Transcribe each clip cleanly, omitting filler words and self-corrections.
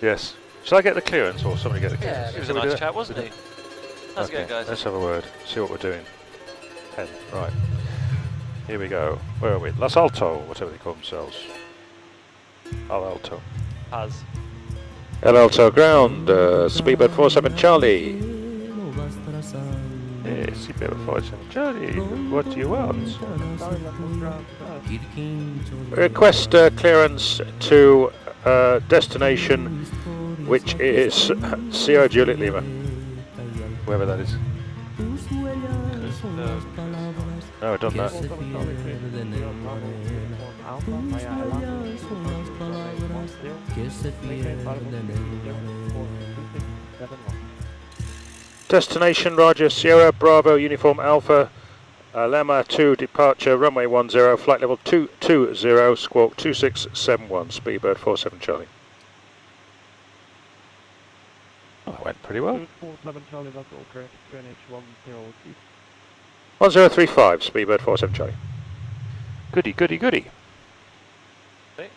Yes. Shall I get the clearance or somebody get the Yeah, clearance? he was Shall a we do nice it? chap, wasn't he? How's it going, guys? Let's have a word. See what we're doing. 10. Right. Here we go. Where are we? Los Alto, whatever they call themselves. Al Alto. Paz. El Alto ground. Speedbird 47 Charlie. Yes, Speedbird 47 Charlie. What do you want? Request clearance to destination, which is Sierra Juliet Lima. Whoever that is. No, I've done that. Destination Roger, Sierra Bravo Uniform Alpha, Lima 2 departure, runway 10, flight level 220, squawk 2671, Speedbird 47 Charlie. Oh, that went pretty well. 1035, Speedbird 47 Charlie. Goody, goody, goody. Okay.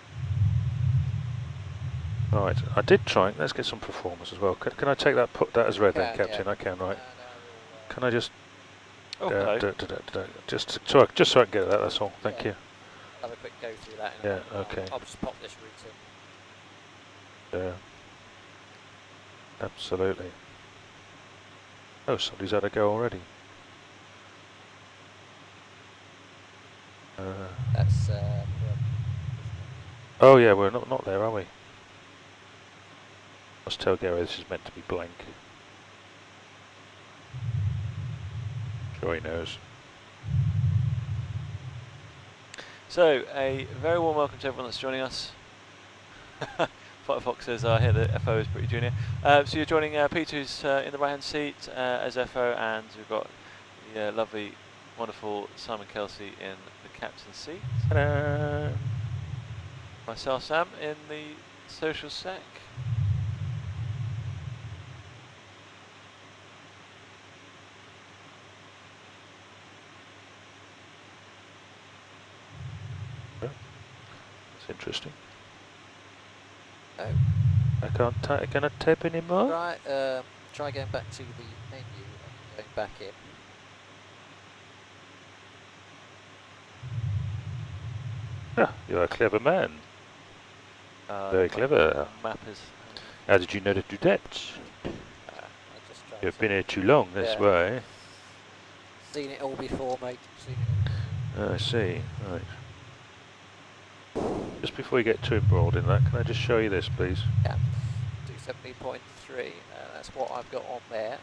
Right, I did try. Let's get some performance as well. Can I take that? Put that as red then, Captain. Yeah. I can, right? Can I just? Oh, hello. Just so I can get that. That's all. Thank you. Have a quick go through that. Yeah. Okay. I'll just pop this route in. Yeah. Absolutely. Oh, somebody's had a go already. That's. Oh yeah, we're not there, are we? Let's tell Gary this is meant to be blank. Sure he knows. So, a very warm welcome to everyone that's joining us. Firefoxes are here, the FO is pretty junior. So you're joining Peter's in the right hand seat as FO, and we've got the lovely, wonderful Simon Kelsey in the captain's seat. Ta-da! Myself, Sam, in the social sec. That's interesting. Oh. I cannot type anymore. Right, try going back to the menu and going back in. Ah, you're a clever man. Very clever. Map is. How did you know to do that? You've been here too long, that's why. Seen it all before, mate. Seen it all. I see. Right. Just before you get too embroiled in that, can I just show you this, please? Yeah. 270.3. That's what I've got on there,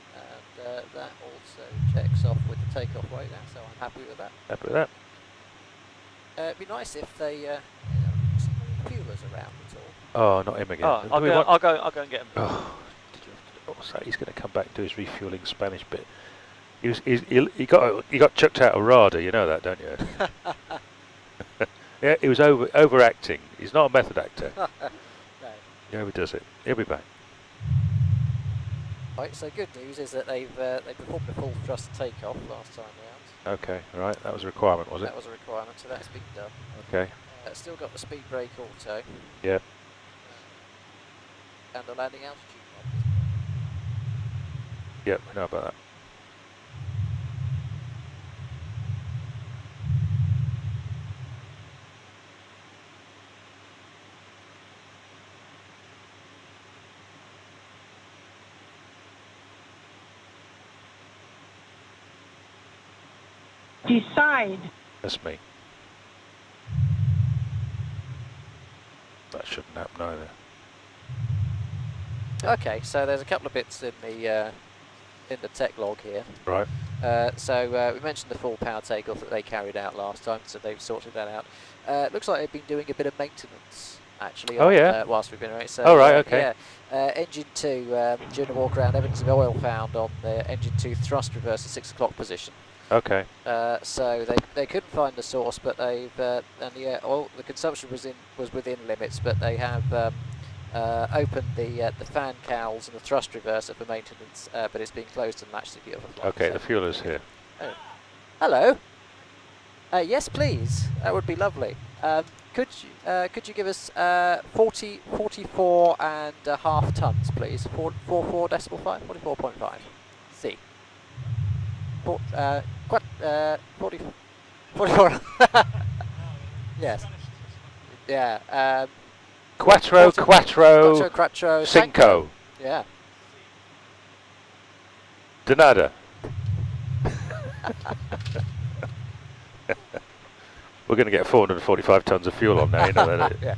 and that also checks off with the takeoff weight. So I'm happy with that. Happy with that? It'd be nice if they see any fuelers around at all. Oh, not him again. Oh, I'll go and get him. Oh, what's that? He's going to come back and do his refueling Spanish bit. He got chucked out of RADA, you know that, don't you? Yeah, he was overacting. He's not a method actor. No. He overdoes it. He'll be back. Right, so good news is that they performed a full thrust takeoff last time round. Okay, right. That was a requirement, was it? That was a requirement, so that's been done. Okay. Still got the speed brake auto. Yeah. And the landing altitude knob. Yep, we know about that. Decide. That's me. That shouldn't happen either. Okay, so there's a couple of bits in the tech log here. Right. So we mentioned the full power takeoff that they carried out last time, so they've sorted that out. Looks like they've been doing a bit of maintenance actually. Oh, yeah. Whilst we've been away. So, oh right. Okay. Yeah. Engine 2 during the walk around, evidence of oil found on the engine 2 thrust reverse at 6 o'clock position. Okay. So they couldn't find the source, but they've the consumption was within limits, but they have opened the fan cowls and the thrust reverser for maintenance, but it's been closed and latched to the other flight. Okay, so. the fueler's here. Oh. Hello. Yes, please. That would be lovely. could you give us 44 and a half tons, please? 44.5, 44.5. C. 44. Yes. Yeah. Quattro, quattro, quattro, cinco. Yeah. De nada. We're going to get 445 tons of fuel on now, you know that. Yeah.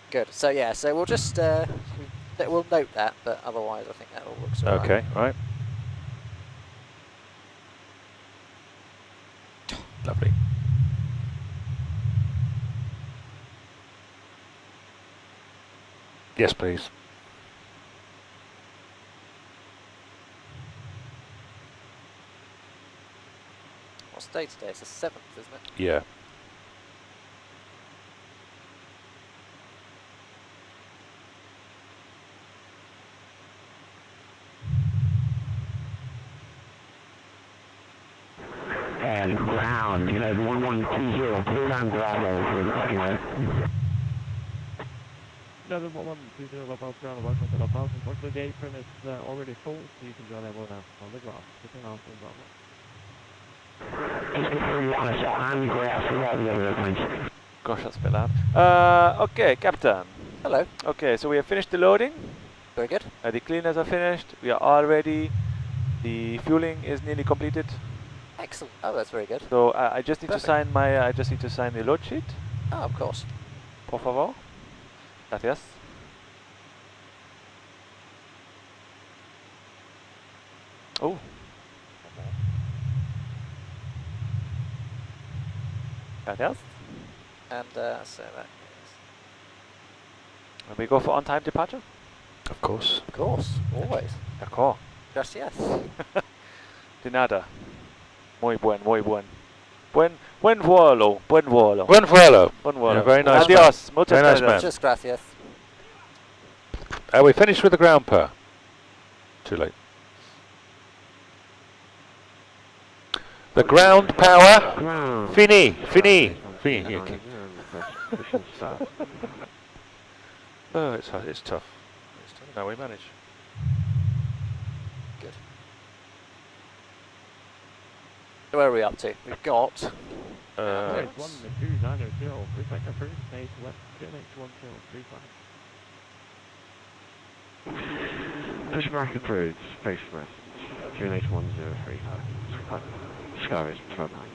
Good. So yeah, so we'll just we'll note that, but otherwise I think that all looks alright. Okay, right. Lovely. Yes, please. What's the day today? It's the 7th, isn't it? Yeah. And ground, you know, 1120, clear on ground over, you know. Another 1120 above ground, welcome to the house. Unfortunately, the apron is already full, so you can join level now on the ground. Sitting on the ground. On grass, without the other airplanes. Gosh, that's a bit loud. Okay, Captain. Hello. Okay, so we have finished the loading. Very good. The cleaners are finished. We are all ready. The fueling is nearly completed. Excellent. Oh, that's very good. So I just need Perfect. to sign my. I just need to sign the load sheet. Oh, of course. Por favor. Gracias. Oh. Gracias. And so that is. And we go for on-time departure. Of course. Of course, always. D'accord. Gracias. De nada. Muy buen, muy buen. Buen vuelo, buen vuelo. Buen vuelo. Buen vuelo. Yeah, very nice Adios. Muchas Very nice gracias. man. Just gracias. Are we finished with the ground power? Too late. The ground power. Fini. Okay. Oh, it's tough. It's tough. No, we manage. Good. So where are we up to? We've got. It's 12900, reflect approved, stage left, QNH1035. Pushback approved, space west, QNH1035. Sky is front line.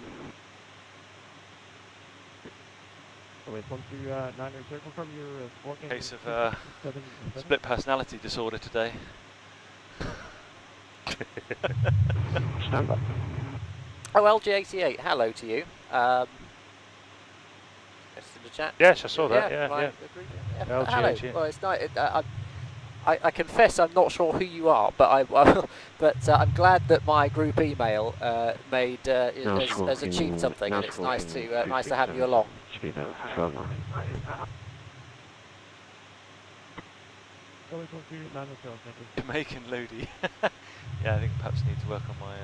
So it's 12900, confirm your working. Case of split personality disorder today. Stand by. Oh, LG88, hello to you. Yes, in the chat. Yes, I saw that. Yeah, right, yeah. agreed, yeah. LG88. Hello. Well, it's nice. I confess I'm not sure who you are, but I'm glad that my group email has achieved something, and it's nice to have you along. Speed out, 12 knots. Oh, it's 12900, thank you. Jamaican Lodi. Yeah, I think perhaps need to work on my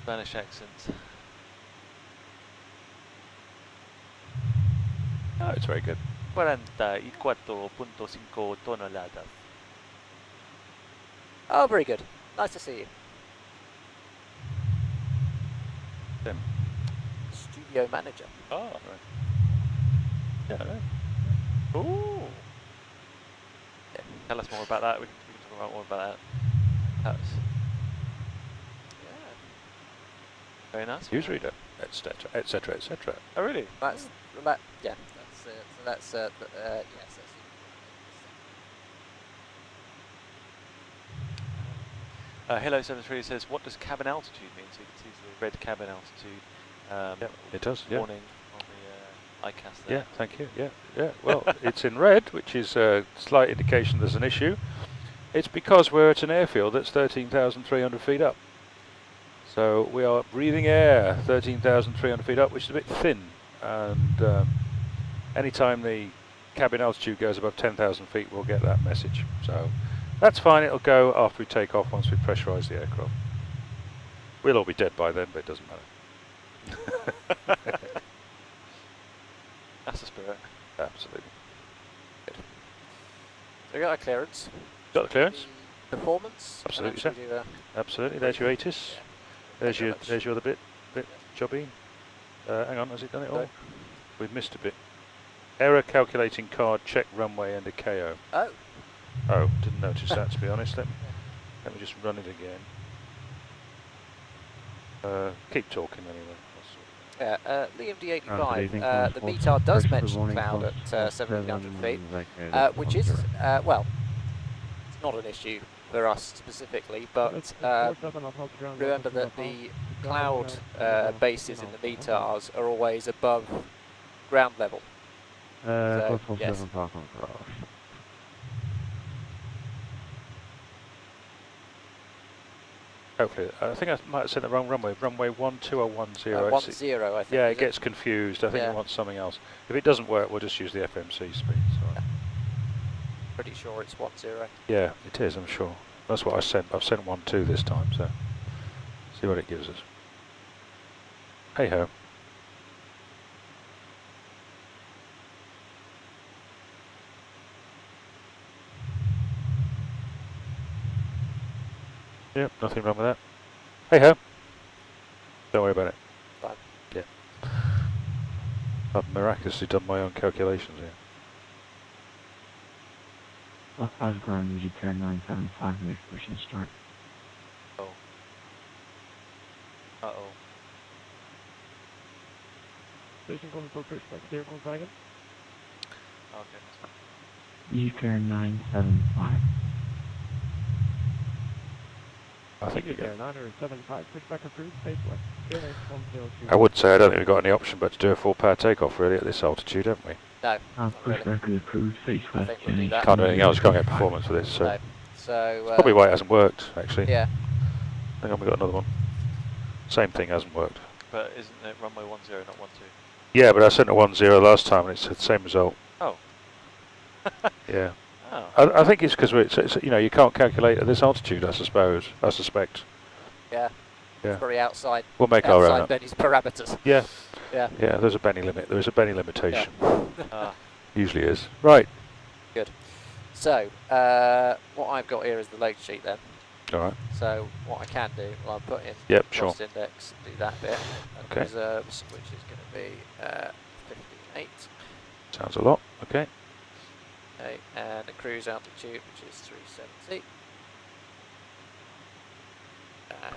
Spanish accent. Oh, it's very good. 44.5 toneladas. Oh, very good. Nice to see you. Them. Studio manager. Oh, right. Yeah, right. Ooh. Yeah. Tell us more about that. We can talk about more about that. Perhaps. Yeah. Very nice. Newsreader, etc., etc., etc. Oh, really? That's yeah. That's yes. Halo73 says, what does cabin altitude mean? So you can see the red cabin altitude Yep, it does. Yeah. warning on the ICAS there. Yeah, thank you. Yeah, yeah. Well, it's in red, which is a slight indication there's an issue. It's because we're at an airfield that's 13,300 feet up. So we are breathing air 13,300 feet up, which is a bit thin. And anytime the cabin altitude goes above 10,000 feet, we'll get that message. So that's fine. It'll go after we take off once we pressurize the aircraft. We'll all be dead by then, but it doesn't matter. That's the spirit. Absolutely. So we got our clearance. Got the clearance? Performance. Absolutely, and actually do Absolutely. There's your ATIS. Yeah. There's Thank you your very there's your other bit jobby. Hang on, has it done it all? No. We've missed a bit. Error calculating card, check runway and a KO. Oh. Oh, didn't notice that to be honest. Let me just run it again. Keep talking anyway. Yeah, Liam Leaving D85, the course, METAR does first mention warning cloud course, at 1700 feet, which is, 10, well, it's not an issue for us specifically, but remember that the cloud bases in the METARs are always above ground level. So, yes. Hopefully, I think I might have said the wrong runway. Runway 12 or 10. 10, I think. Yeah, is it gets confused. I think Yeah. it wants something else. If it doesn't work, we'll just use the FMC speed. So. Pretty sure it's 10. Yeah, it is. I'm sure. That's what I sent. I've sent 12 this time. So see what it gives us. Hey ho. Yep, nothing wrong with that. Hey ho. Don't worry about it. Fine. Yeah. I've miraculously done my own calculations here. Left 5 ground, usually turn 975 minutes, pushing start. Oh. Uh-oh. Station control pushback, clear Volkswagen. Okay. U-turn 975. I think you there, get. 975, pushback approved, face west. Clearance 102. I would say I don't think we've got any option but to do a full power takeoff really at this altitude, haven't we? No, not really. Pushback is approved, face I west. think we'll do that. Can't do anything else. Can't get performance for this. So No. So, probably why it hasn't worked actually. yeah. Hang on, we got another one. Same thing hasn't worked. But isn't it runway 10, not 12? Yeah, but I sent a 10 last time and it's the same result. Oh. Yeah. Oh. I think it's because it's you know you can't calculate at this altitude. I suspect. Yeah. Yeah. It's very outside. We'll make our own Outside up. Benny's parameters. Yeah. Yeah. Yeah. There's a Benny limit. There is a Benny limitation. Ah. Usually is. Right. So, what I've got here is the load sheet then. All right. So, what I can do, I'll put in Yep. Sure. cost index, do that bit, and Okay. reserves, which is going to be 58. Sounds a lot. Okay. Okay, and the cruise altitude, which is 370. And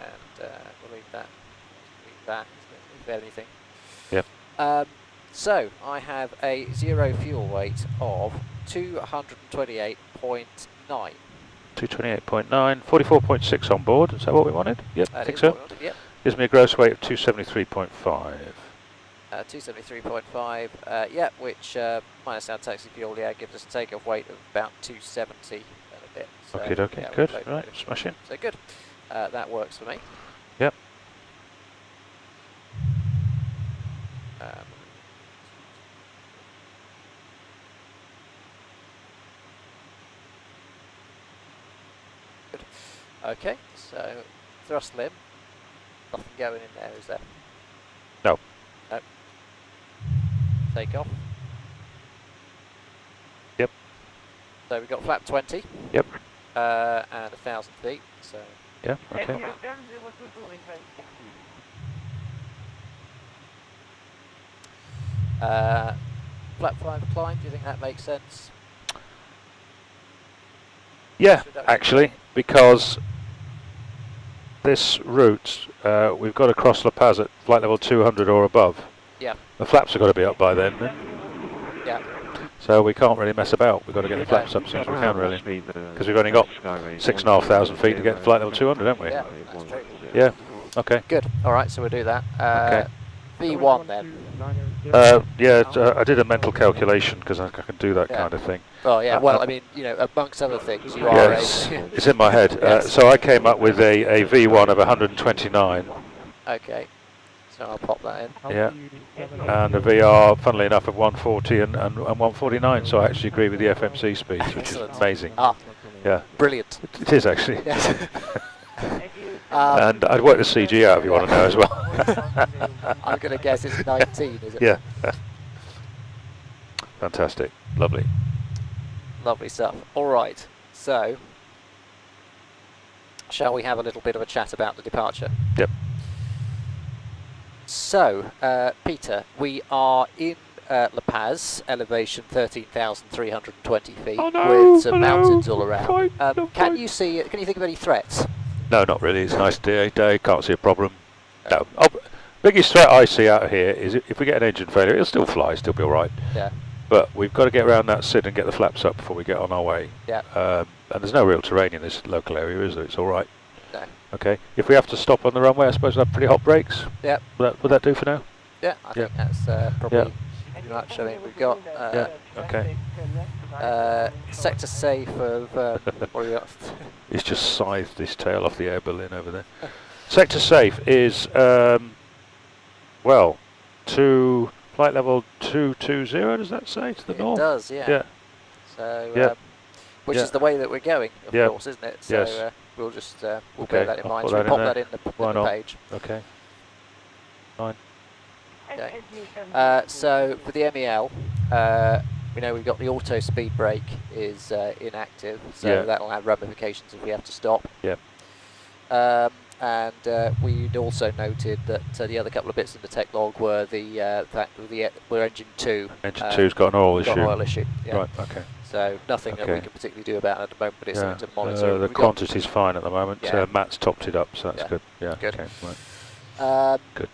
we'll leave that. Leave anything. Yep. So I have a zero fuel weight of 228.9. 228.9, 44.6 on board. Is that what we wanted? Yep. I That think is so. what we wanted, Yep. Gives me a gross weight of 273.5. 273.5. Yep. Which minus our taxi fuel, yeah, gives us a takeoff weight of about 270 and a bit. So, Okay. Okay. yeah, Good. we'll load Right. it. Smashing. So good. That works for me. Yep. Good. Okay, so thrust limb. Nothing going in there, is there? No. No. Take off. Yep. So we've got flap 20. Yep. And 1,000 feet. So Yeah. Okay. flap 5 climb. Do you think that makes sense? Yeah, Should that- actually, because this route, we've got to cross La Paz at flight level 200 or above. Yeah. The flaps have got to be up by then. Yeah. So we can't really mess about. We've got to get the flaps up as soon as we can, really. Because we've only got 6,500 feet to get to flight level 200, haven't we? Yeah, that's true. Yeah. Okay. Good. All right, so we'll do that. Okay. V1 then. Yeah, I did a mental calculation because I can do that Yeah. kind of thing. Oh yeah. Well, I mean, you know, amongst other things, you are Yes, a. it's in my head. Yes. So I came up with a V1 of 129. Okay. So I'll pop that in. Yeah. And a VR, funnily enough, of 140 and 149. So I actually agree with the FMC speeds, which is Excellent. amazing. Ah, Yeah, brilliant. it is actually. Yes. And I'd work the CG out if you want to know as well. I'm going to guess it's 19, is it? Yeah. Fantastic. Lovely. Lovely stuff. All right. So, shall we have a little bit of a chat about the departure? Yep. So, Peter, we are in La Paz, elevation 13,320 feet, Oh no, with some oh no, mountains all I'm around. fine, I'm Can fine. you see? Can you think of any threats? No, not really. It's a nice day. Can't see a problem. No. No. Biggest threat I see out here is if we get an engine failure, it'll still fly, still be all right. Yeah. But we've got to get around that SID and get the flaps up before we get on our way. Yeah. And there's no real terrain in this local area, is there? It's all right. No. Okay. If we have to stop on the runway, I suppose we'll have pretty hot brakes. Yeah. Would that do for now? Yeah. I think that's probably pretty much. I mean, we've got Okay. sector safe of what do we got? He's just scythed his tail off the air balloon over there. Sector safe is well, to flight level 220. Does that say to the north? It does. Yeah. Yeah. So, which is the way that we're going, of course, isn't it? So Yes. we'll just we'll Okay, bear that in I'll mind. put So we that in pop there. that in the, Why in the not? page. Okay. Fine. Okay. So for the MEL, we know we've got the auto speed brake is inactive, so that'll have ramifications if we have to stop. Yep. And we'd also noted that the other couple of bits in the tech log were the fact that we're engine 2. Engine 2's got an oil issue. Got an oil issue. Yeah. Right. Okay. So nothing that we Okay. can particularly do about it at the moment, but it's something to monitor. The We've got- quantity's fine at the moment. Yeah. Matt's topped it up, so that's Yeah. good. Yeah. Good. Okay. Right. Good.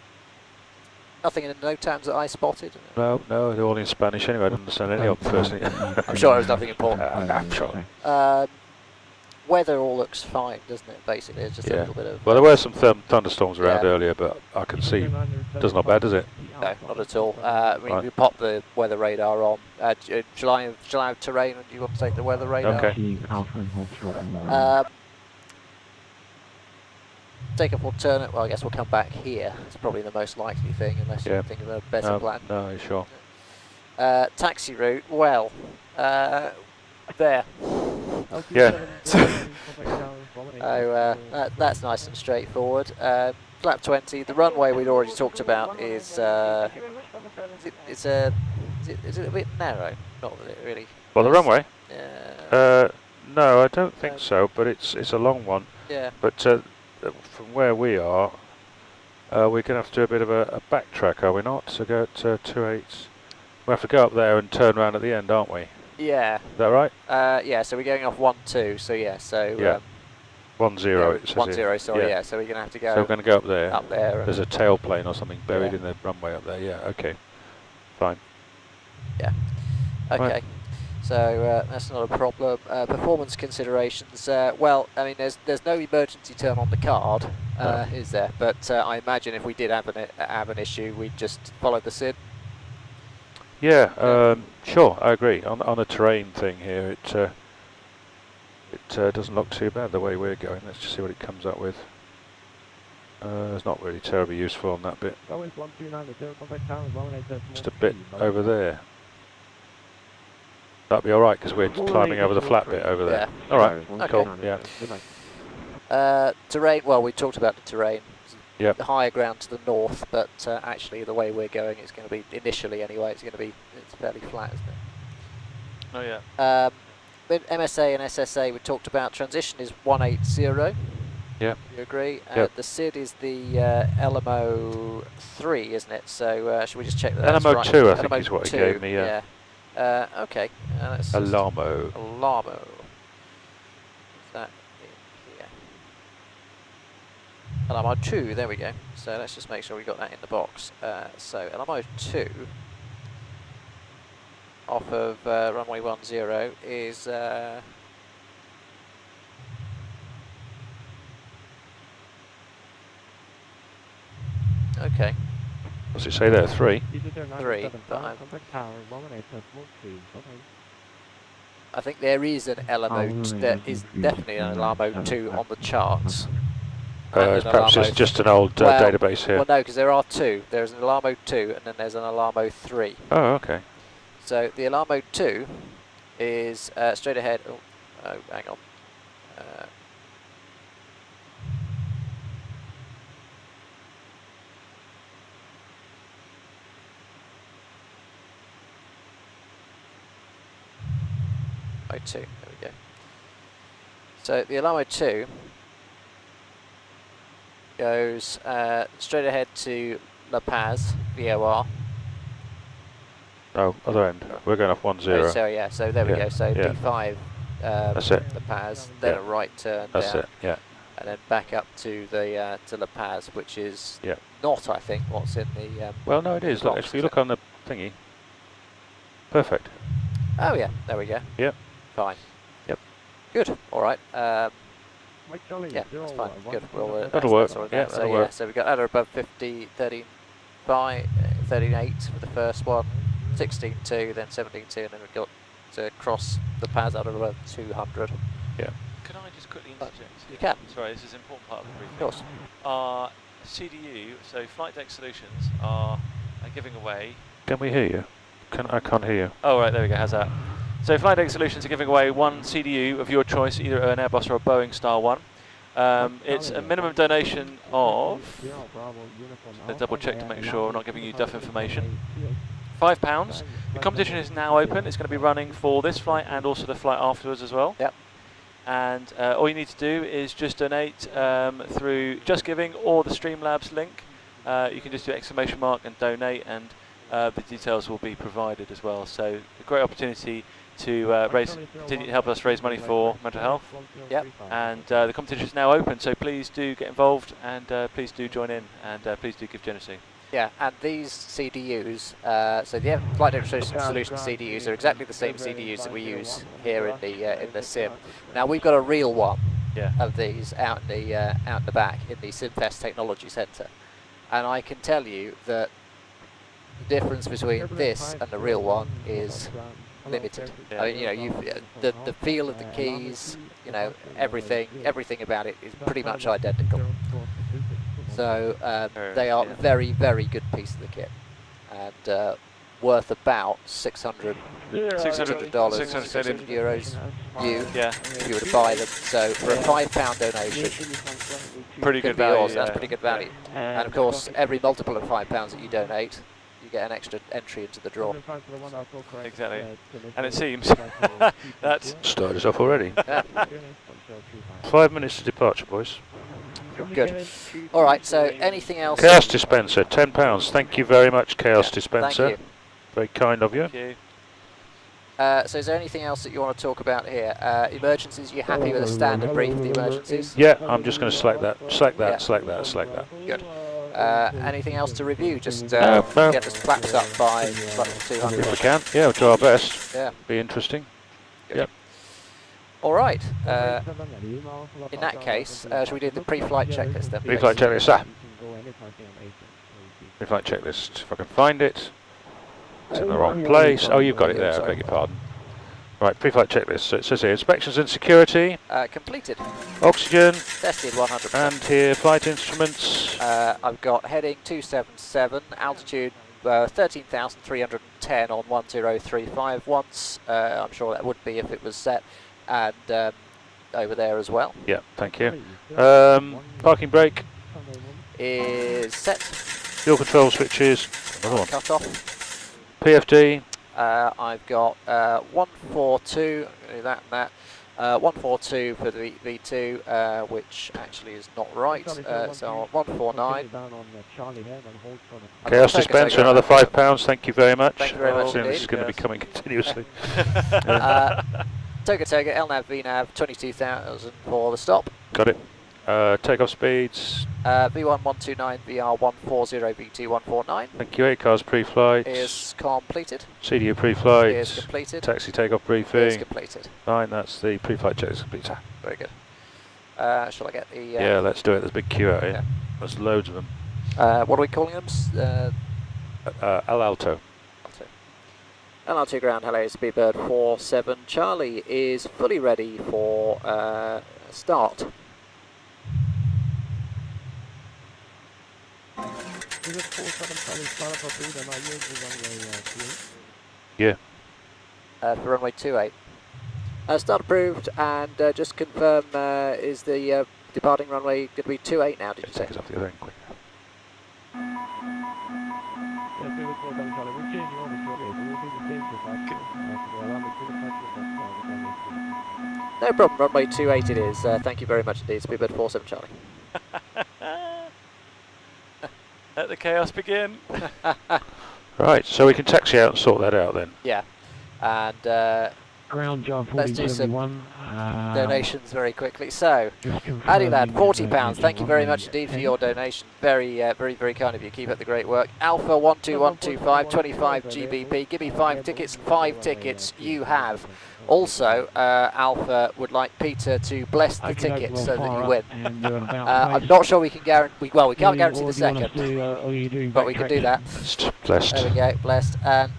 Nothing in the no times that I spotted. No, they're all in Spanish anyway. I don't understand any of them personally. I'm sure there's nothing important. I'm sure. Weather all looks fine, doesn't it? Basically, it's just a little bit of. Well, there were some thunderstorms around Yeah. earlier, but I can see. Does not bad, does it? No, not at all. Right. We popped the weather radar on. Shall I have terrain, and do you want to take the weather radar? Okay. Take up alternate. Well, I guess we'll come back here. It's probably the most likely thing, unless you think of a better plan. No, sure. Taxi route. Well, there. Yeah. That's nice and straightforward. Flap 20. The runway we'd already talked about is is it a bit narrow? Not really. Well, the runway? Yeah. No, I don't think so. But it's a long one. Yeah. But from where we are, we're going to have to do a bit of a backtrack, are we not? So go to 28. We have to go up there and turn around at the end, aren't we? Yeah. Is that right? Yeah. So we're going off 1-2. So yeah. So. Yeah. 1-0. It says 1-0. here. Sorry. Yeah. So we're going to have to go. So we're going to go up there. Up there. There's a tailplane or something buried Yeah. in the runway up there. Yeah. Okay. Fine. Yeah. Okay. Right. So that's not a problem. Performance considerations. Well, I mean, there's no emergency turn on the card, No. is there? But I imagine if we did have an issue, we'd just follow the SID. Yeah. Sure. I agree. On the terrain thing here, it doesn't look too bad the way we're going. Let's just see what it comes up with. It's not really terribly useful on that bit. Just a bit over there. That'd be all right because we're climbing over the flat bit over there. Yeah. All right. Okay. Cool. Yeah. Terrain. Well, we talked about the terrain. Yep. The higher ground to the north, but actually the way we're going, it's going to be initially anyway. It's fairly flat, isn't it? Oh yeah. With MSA and SSA, we talked about transition is 180. Yeah. You agree? Yep. The SID is the LMO 3, isn't it? So should we just check that? That's LMO right. 2, I think, LMO is what he 2, gave me. Yeah. Okay. Let's Alamo. Alamo. Is that in here? Alamo 2. There we go. So let's just make sure we got that in the box. So Alamo 2. Off of runway 10 is okay. What's it say there? 3? 3, but I think there is an Alamo. There is definitely an Alamo 2 on the charts. And an Perhaps Alamo it's just an old well, database here. Well, no, because there are 2. There's an Alamo 2, and then there's an Alamo 3. Oh, okay. So the Alamo 2 is straight ahead. Oh, hang on. Alamo 2. There we go. So the Alamo 2 goes straight ahead to La Paz, VOR. No, other end. We're going off 10. Oh, so yeah, so there we Yeah, go. So yeah. D5, That's it. La Paz, then Yeah. a right turn That's down, it. Yeah. and then back up to the to La Paz, which is Yeah. not, I think, what's in the. Well, no, it is. Look, box, if you is look it? on the thingy, perfect. Oh yeah, there we go. Yep. Fine. Yep. Good. All right. Mike Charlie, Yeah, that's fine. Good. We'll, That'll work. that's all Yeah, that. So that'll yeah, work. so we got at or above 50, 35, 13.8 for the first one, 16.2, then 17.2, and then we got to cross the Paz at or above 200. Can I just quickly interject? You can. Sorry, this is an important part of the briefing. Of course. Our CDU, so Flight Deck Solutions, are giving away. Can we hear you? I can't hear you. Oh, right, there we go. How's that? So Flight Deck Solutions are giving away one CDU of your choice, either an Airbus or a Boeing Star 1. It's a minimum donation of, let's double check to make sure I'm not giving you duff information, £5. The competition is now open. It's going to be running for this flight and also the flight afterwards as well. Yep. And all you need to do is just donate through Just Giving or the Streamlabs link. You can just do exclamation mark and donate, and the details will be provided as well. So a great opportunity to continue to help us raise money for mental health. Yep. And the competition is now open, so please do get involved, and please do join in, and please do give generously. Yeah, and these CDUs, so the Flight Deck Solutions CDUs are exactly the same CDUs that we use here in the sim. Now we've got a real one of these out in the back in the SimFest Technology Centre, and I can tell you that the difference between this and the real one is limited. I mean, you know, the feel of the keys, you know, everything about it is pretty much identical. So they are very, very good piece of the kit, and worth about $600 euros if you were to buy them. So for a £5 donation, Pretty good could be value. yours. That's pretty good value. And of course, every multiple of £5 that you donate, you get an extra entry into the draw. Exactly. And it seems that's Started us off already. Yeah. 5 minutes to departure, boys. Good. All right. So anything else? Chaos Dispenser, £10. Thank you very much, Chaos Dispenser. Thank you. Very kind of you. Thank you. So is there anything else that you want to talk about here? Emergencies, you happy with a standard brief of the emergencies? Yeah, I'm just going to select that. Select that. Good. Anything else to review? Just No. get the flaps up by If we 200. can. Yeah, we'll do our best. Yeah. Be interesting. Good. Yep. All right. In that case, should we do the pre-flight checklist then? Pre-flight checklist. Pre-flight checklist. If I can find it. It's in the wrong place. Oh, you've got it there. I beg your pardon. Right, pre-flight checklist. So it says here, inspections and security, Completed. oxygen, Tested 100%. and here, flight instruments. I've got heading 277, altitude 13,310 on 1035 once. I'm sure that would be if it was set, and over there as well. Yeah, thank you. Parking brake, Is set. fuel control switches, another one. Cut off. PFD, I've got 142, that and that. 142 for the V2, which actually is not right. So 149. Chaos Dispenser, another £5. Thank you very much. Thank you very much This is indeed. going to be coming continuously. Toga, LNAV, VNAV, 22,000 for the stop. Got it. Takeoff speeds. V1 129, VR 140, V2 149 Thank you. 8 cars pre-flight. is completed. CDU pre-flight. Is completed. Taxi takeoff briefing. Is completed. Fine, that's the pre-flight checklist complete. Very good. Shall I get the? Yeah, let's do it. There's a big queue out here. Yeah. There's loads of them. What are we calling them? El Alto. LR2 ground. Hello, Speedbird 47. Charlie is fully ready for start. Yeah. For runway 28. Start approved, and just confirm, is the departing runway going to be 28 now, did you say? Take us off the other end quick. No problem, runway 28 it is. Thank you very much indeed, Speedbird 47 Charlie. Let the chaos begin. Right, so we can taxi out and sort that out then. Yeah, and Ground job let's do some 4071. donations very quickly. So, Just Addy Lad, confirming, £40. Thank you very much indeed for your donation. Very, very kind of you. Keep up the great work. Alpha 12125, 25 GBP. Give me 5 tickets. 5 tickets you have. Also, Alpha would like Peter to bless the ticket so that you win. I'm not sure we can guarantee. Well, we can't guarantee the second, but we can do that. Blessed. There we go, blessed. And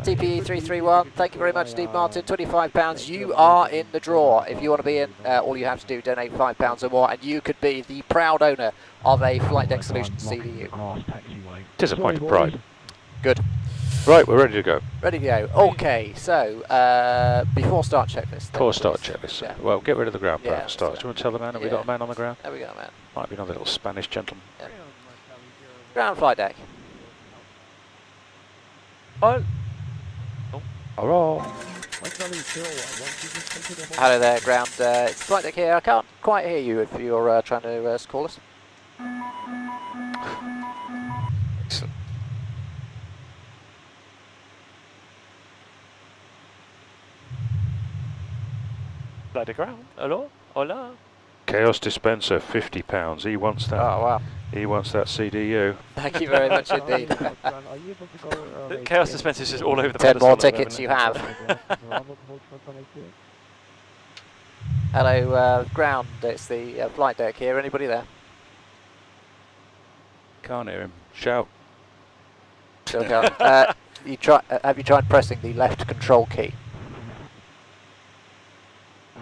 TPE 331, thank you very much indeed, Martin. £25, you are in the draw. If you want to be in, all you have to do, donate £5 or more, and you could be the proud owner of a Flight Deck Solutions CDU. Disappointed pride. Good. Right, we're ready to go. Ready to go. Okay, so before start checklist. Before start checklist. Yeah. Well, get rid of the ground power Yeah, for start. so- Do you want to tell the man? Have we yeah. got a man on the ground? There we go, man. Might be another little Spanish gentleman. Yeah. Ground flight deck. Oh, Hurrah! Hello there, ground. It's flight deck here. I can't quite hear you if you're trying to call us. Excellent. blood the ground. Hello? Hola? Chaos dispenser, £50. He wants that. Oh, wow. He wants that CDU. Thank you very much indeed. The chaos dispenser is just all over the 10 more pedestal at the tickets moment. you have. Hello, ground. It's the flight deck here. Anybody there? Can't hear him. Shout. Still can't. Have you tried pressing the left control key?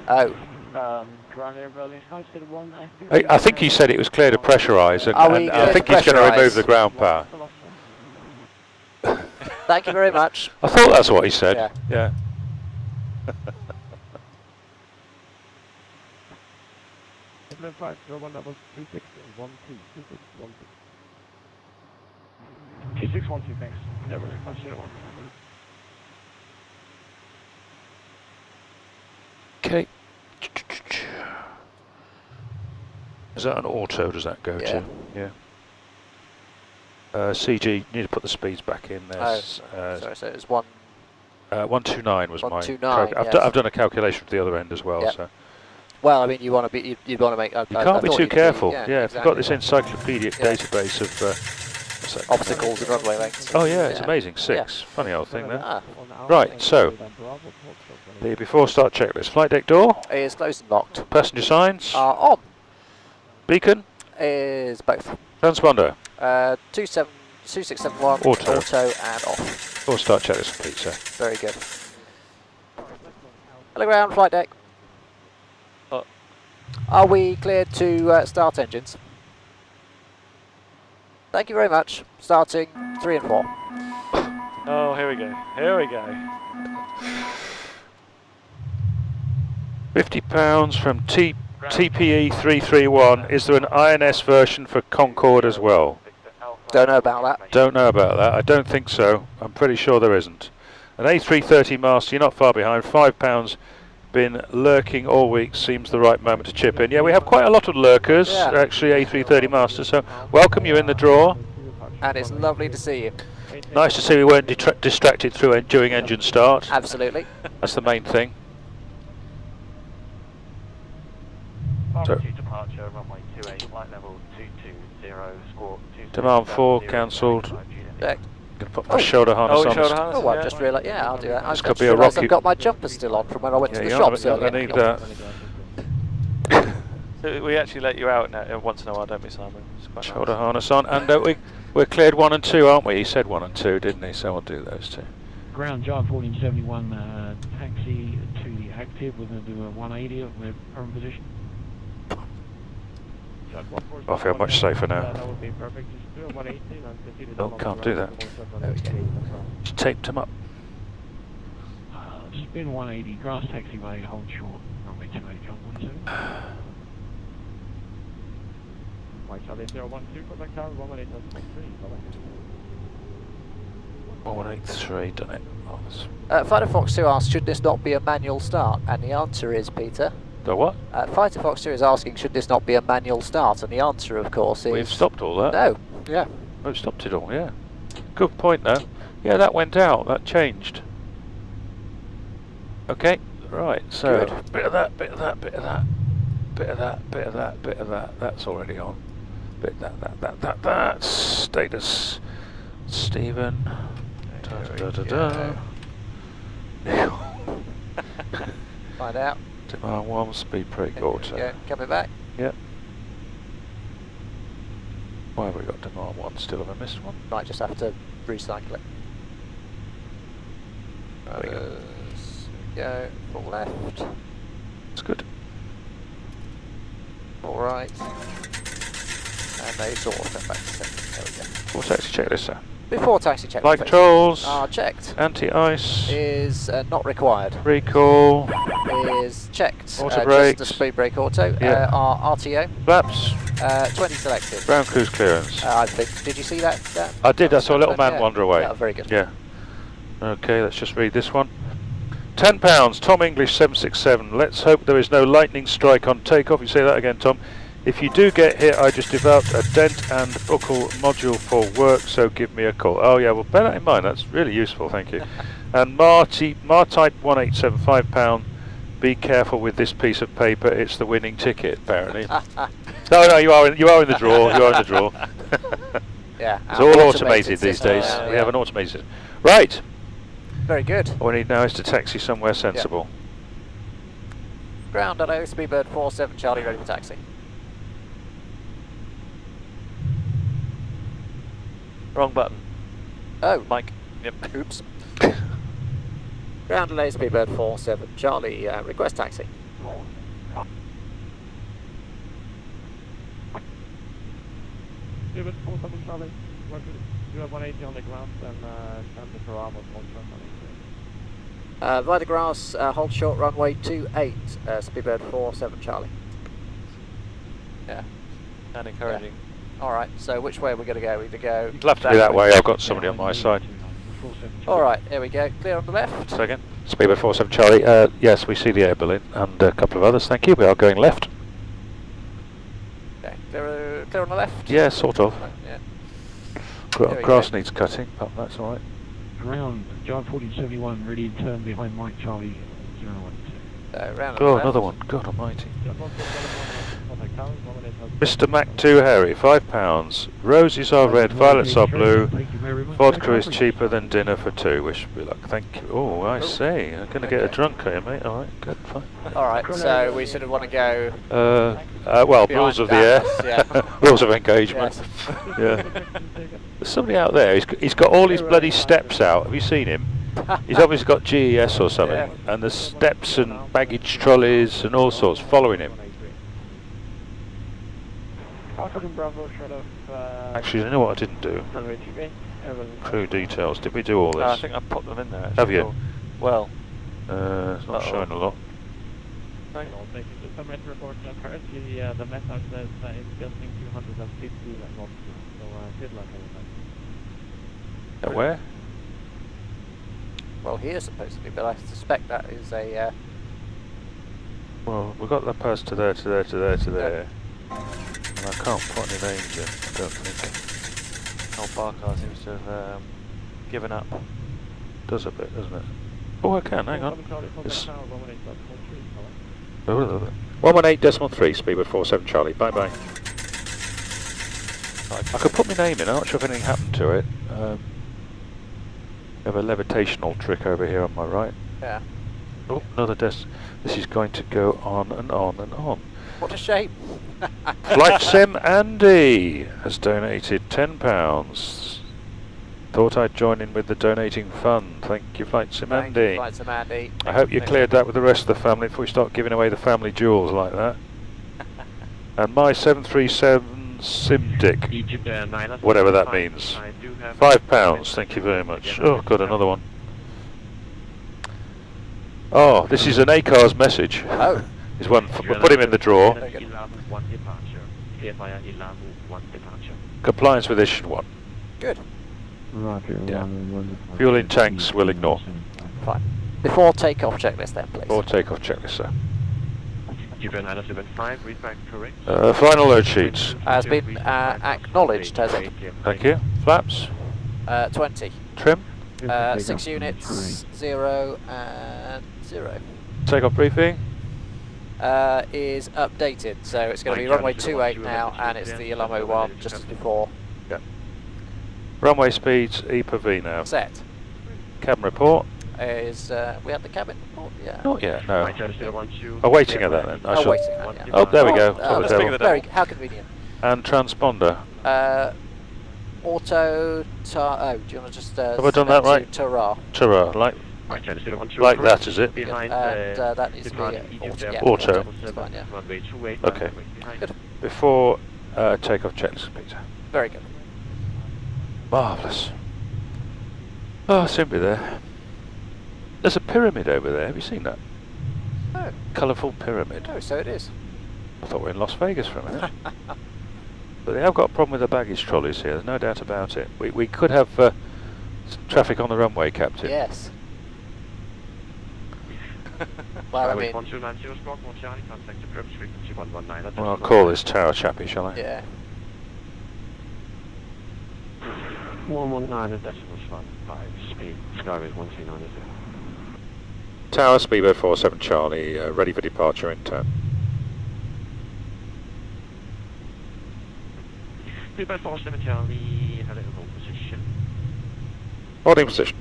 Oh. I think he said it was clear to pressurise, and, Are we and clear I think to he's going to pressurise? remove the ground power. Thank you very much. I thought that's what he said. Yeah. Yeah. Okay. Is that an auto? Does that go Yeah. to? Yeah. CG, you need to put the speeds back in there. Oh, sorry, so it's 129 was 129, my. yes. I've done a calculation for the other end as well. Yep. So well, I mean, you want to be, you'd want to make. you can't be too careful. Yeah, if you've got this exactly. encyclopedic Yeah. database of what's that? Obstacles and runway lengths. Oh yeah, it's Yeah. amazing. 6. Yeah. Funny old thing there. Ah, Right, so the before start checklist. Flight deck door, is closed and locked. passenger signs, On beacon, is both. transponder. 2671 Auto. and off. Before start checklist complete, sir. Very good. Hello, ground flight deck. Are we cleared to start engines? Thank you very much. Starting 3 and 4. Oh, here we go. Here we go. £50 from TPE 331. Is there an INS version for Concorde as well? Don't know about that. Don't know about that. I don't think so. I'm pretty sure there isn't. An A330 master, you're not far behind. £5. Been lurking all week. Seems the right moment to chip in. Yeah, we have quite a lot of lurkers, Yeah. actually, A330 masters. So welcome you in the draw. And it's lovely to see you. Nice to see we weren't distracted through during engine start. Absolutely. That's the main thing. So, departure, runway 28, flight level 220, score 2. demand 4 cancelled. Yeah. Gonna put my shoulder harness on. shoulder harness. Oh, I've yeah. just realised. Yeah, I'll do that. I've This could just be a realised rocky- I've got my jumper still on from when I went to the shops I earlier. need that. So we actually let you out now, once in a while, don't we, Simon? It's quite Shoulder nice. harness on, and we're cleared 1 and 2, aren't we? He said 1 and 2, didn't he? So we'll do those two. Ground job 1471, taxi to the active. We're going to do a 180 with current position. I feel much safer now. That would be perfect. Just do a 180 and continue Oh, down can't on do the that. runway. Just taped him up. Spin 180, grass taxiway, hold short. Runway 28, John 17. White Charlie 012, contact tower, 118.3. 183, done it. Marvellous. Fighter Fox 2 asks, should this not be a manual start? And the answer is, Peter. The what? Fighter Fox 2 is asking, should this not be a manual start? And the answer, of course, is... We've stopped all that. No. Yeah. We've stopped it all, yeah. Good point, though. Yeah, that went out. That changed. Okay, right, so... Good. Bit of that, bit of that, bit of that. Bit of that, bit of that, bit of that. That's already on. Bit that. Status. Stephen. Find out. Demand 1, speed brake auto. Yeah, coming back. Yep. Why have we got demand 1? Still have I missed one? Might just have to recycle it. There we go. Go, full left, That's good. full right. And they sort of come back to center. There we go. Full taxi checklist, sir. Before taxi check. Flight controls. Are checked. Anti-ice. Is not required. Recall. Is checked. Auto brakes. Just the speed brake auto. Yeah. Our RTO. Flaps. 20 selected. Ground cruise clearance. I think. Did you see that? I did. I saw a little man Yeah. wander away. Yeah, very good. Yeah. Okay, let's just read this one. £10, Tom English 767. Let's hope there is no lightning strike on takeoff. You say that again, Tom. If you do get hit, I just developed a dent and buckle module for work, so give me a call. Oh yeah, well bear that in mind. That's really useful. Thank you. And Martype 187, £5. Be careful with this piece of paper. It's the winning ticket, apparently. No, you are in the draw. You are in the draw. Yeah. It's all automated these days. We have an automated system. Right. Very good. All we need now is to taxi somewhere sensible. Ground hello, Speedbird 47 Charlie, ready for taxi. Wrong button. Oh, Mike. Yep. oops. Ground delay, Speedbird 47 Charlie, request taxi. Speedbird 47 Charlie, you have 180 on the ground and stand the Bravo on Via the grass, hold short runway 28, Speedbird 47 Charlie. Yeah. And encouraging. Alright, so which way are we going to go? Either go... It'll have to be that way. I've got somebody on my side. Alright, here we go. Clear on the left. Second. Speedbird 47 Charlie. Yes, we see the air balloon and a couple of others. Thank you. We are going left. Okay, clear on the left? Yeah, sort of. Yeah. Grass needs cutting, but that's all right. Ground, John 4071, ready to turn behind Mike Charlie 012. Round on the Oh, left. another one. God almighty. Mr. Mac 2 Harry, £5. Roses are red, violets are blue. Vodka is cheaper than dinner for two. Wish me luck. Thank you. Oh, I see. I'm going to get a drunk here, mate. All right, good, fine. Alright, so we sort of want to go... Well, behind rules of the air. that, yeah. Rules of engagement. Yes. Yeah. There's somebody out there. He's got all his bloody steps out. Have you seen him? He's obviously got GES or something. Yeah. And there's steps and baggage trolleys and all sorts following him. Actually, you know what I didn't do? Crew details. Did we do all this? I think I popped them in there. Actually. Have you? Well. It's not showing a lot. Some red report currently the message says it's building 250 knots, so good luck everybody. At where? Well, here supposedly, but I suspect that is a... Well, we've got the pass to there, to there, to there, to there. And I can't put any names in, I don't think. Old bar car seems to have given up. Does a bit, doesn't it? Oh, I can, hang on. It's 118.3, Speedbird 47 Charlie, bye bye. I could put my name in, I'm not sure if anything happened to it. We have a levitational trick over here on my right. Yeah. Oh, another This is going to go on and on and on. What a shame. Flight Sim Andy has donated £10. Thought I'd join in with the donating fund. Thank you, Flight Sim Thank Andy. you, Flight Sim Andy. I hope you cleared that with the rest of the family before we start giving away the family jewels like that. And my 737 Simdick, whatever that means. £5, thank you very much. Oh, got another one. Oh, this is an ACARS message. Oh. Is one. Put him in the drawer. Compliance with issue 1. Good. Roger. Yeah. Runway 15. Fuel in tanks we'll ignore. Fine. Before takeoff checklist then, please. Or takeoff checklist, sir. Japan 975, read back correct. Final load sheets. Has been acknowledged, has it? Thank you. Flaps. 20. Trim. 6 units, 0 and 0. Takeoff briefing. Is updated, so it's going to be runway 28 now, and it's the Alamo 1 just as before. Runway speeds E per V now. Set. Cabin report. Is we had the cabin report? Yeah. Not yet, no. Oh, Awaiting of that then. I Oh, shall- waiting. Yeah. Oh, there we go. Oh, Top of let's the figure table. that Very. How convenient. And transponder. Auto. Oh, do you want to just? Have I done that right? Tara. Ta-ra, like that, is it? Behind And that needs to be auto. Yeah, Auto. It's fine, yeah. Runway 28. Okay. Good. Before takeoff checklist, Peter. Very good. Marvellous. Oh, simply there. There's a pyramid over there. Have you seen that? Oh, Colourful pyramid. no, so it is. I thought we were in Las Vegas for a minute. But they have got a problem with the baggage trolleys here. There's no doubt about it. We could have traffic on the runway, Captain. Yes. Well, I mean, Well, I'll call this tower chappie, shall I? yeah. 119.5 speed. Skyway 139. Tower, speedboat 47 Charlie, ready for departure in turn. Speedboat 47 Charlie, hello, hold position. Holding position.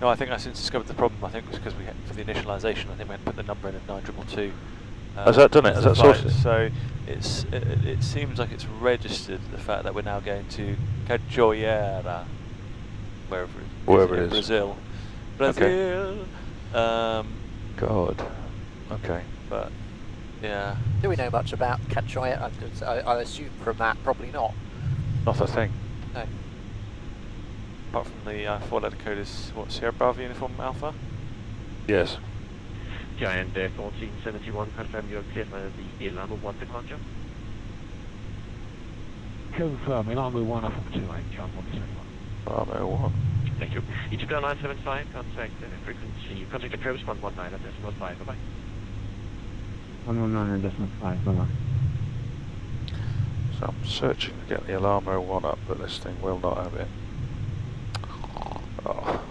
No, I think I since discovered the problem. I think it was because we had, for the initialisation, I think we had to put the number in at 9222. Has that done it? Has that sorted it? So it seems like it's registered the fact that we're now going to Cachoeira, wherever it is in Okay. Brazil. God. Okay. But yeah, Do we know much about Cachoeira? I assume from that, probably not. Not a thing. No. apart from the 4-letter code is what, Sierra Bravo Uniform Alpha? Yes. Giant 1471, confirm you're clear for the Alamo 1 departure. Confirm, Alamo 1 up to 28, John 171. Bravo 1. Thank you. EasyPlan 975, contact frequency, contact the Curves 119 at decimal 5, bye-bye. 119.5, bye-bye. So I'm searching to get the Alamo 1 up, but this thing will not have it. Oh.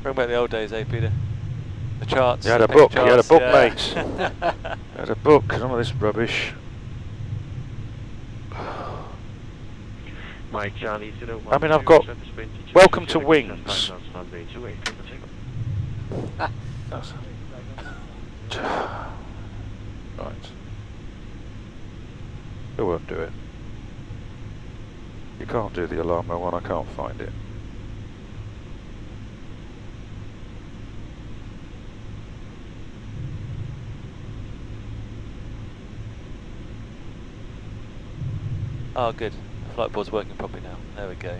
Bring back the old days, eh, Peter? The charts. You had a the book, picture you had a charts, book, yeah. mate. You had a book, none of this rubbish. Mike Charlie 012, I mean, I've got surface wind teacher, welcome to 26, wings. runway 28, clear for takeoff. That's right. It won't do it. You can't do the Alamo 1, I can't find it. Oh, good. The flight board's working properly now. There we go.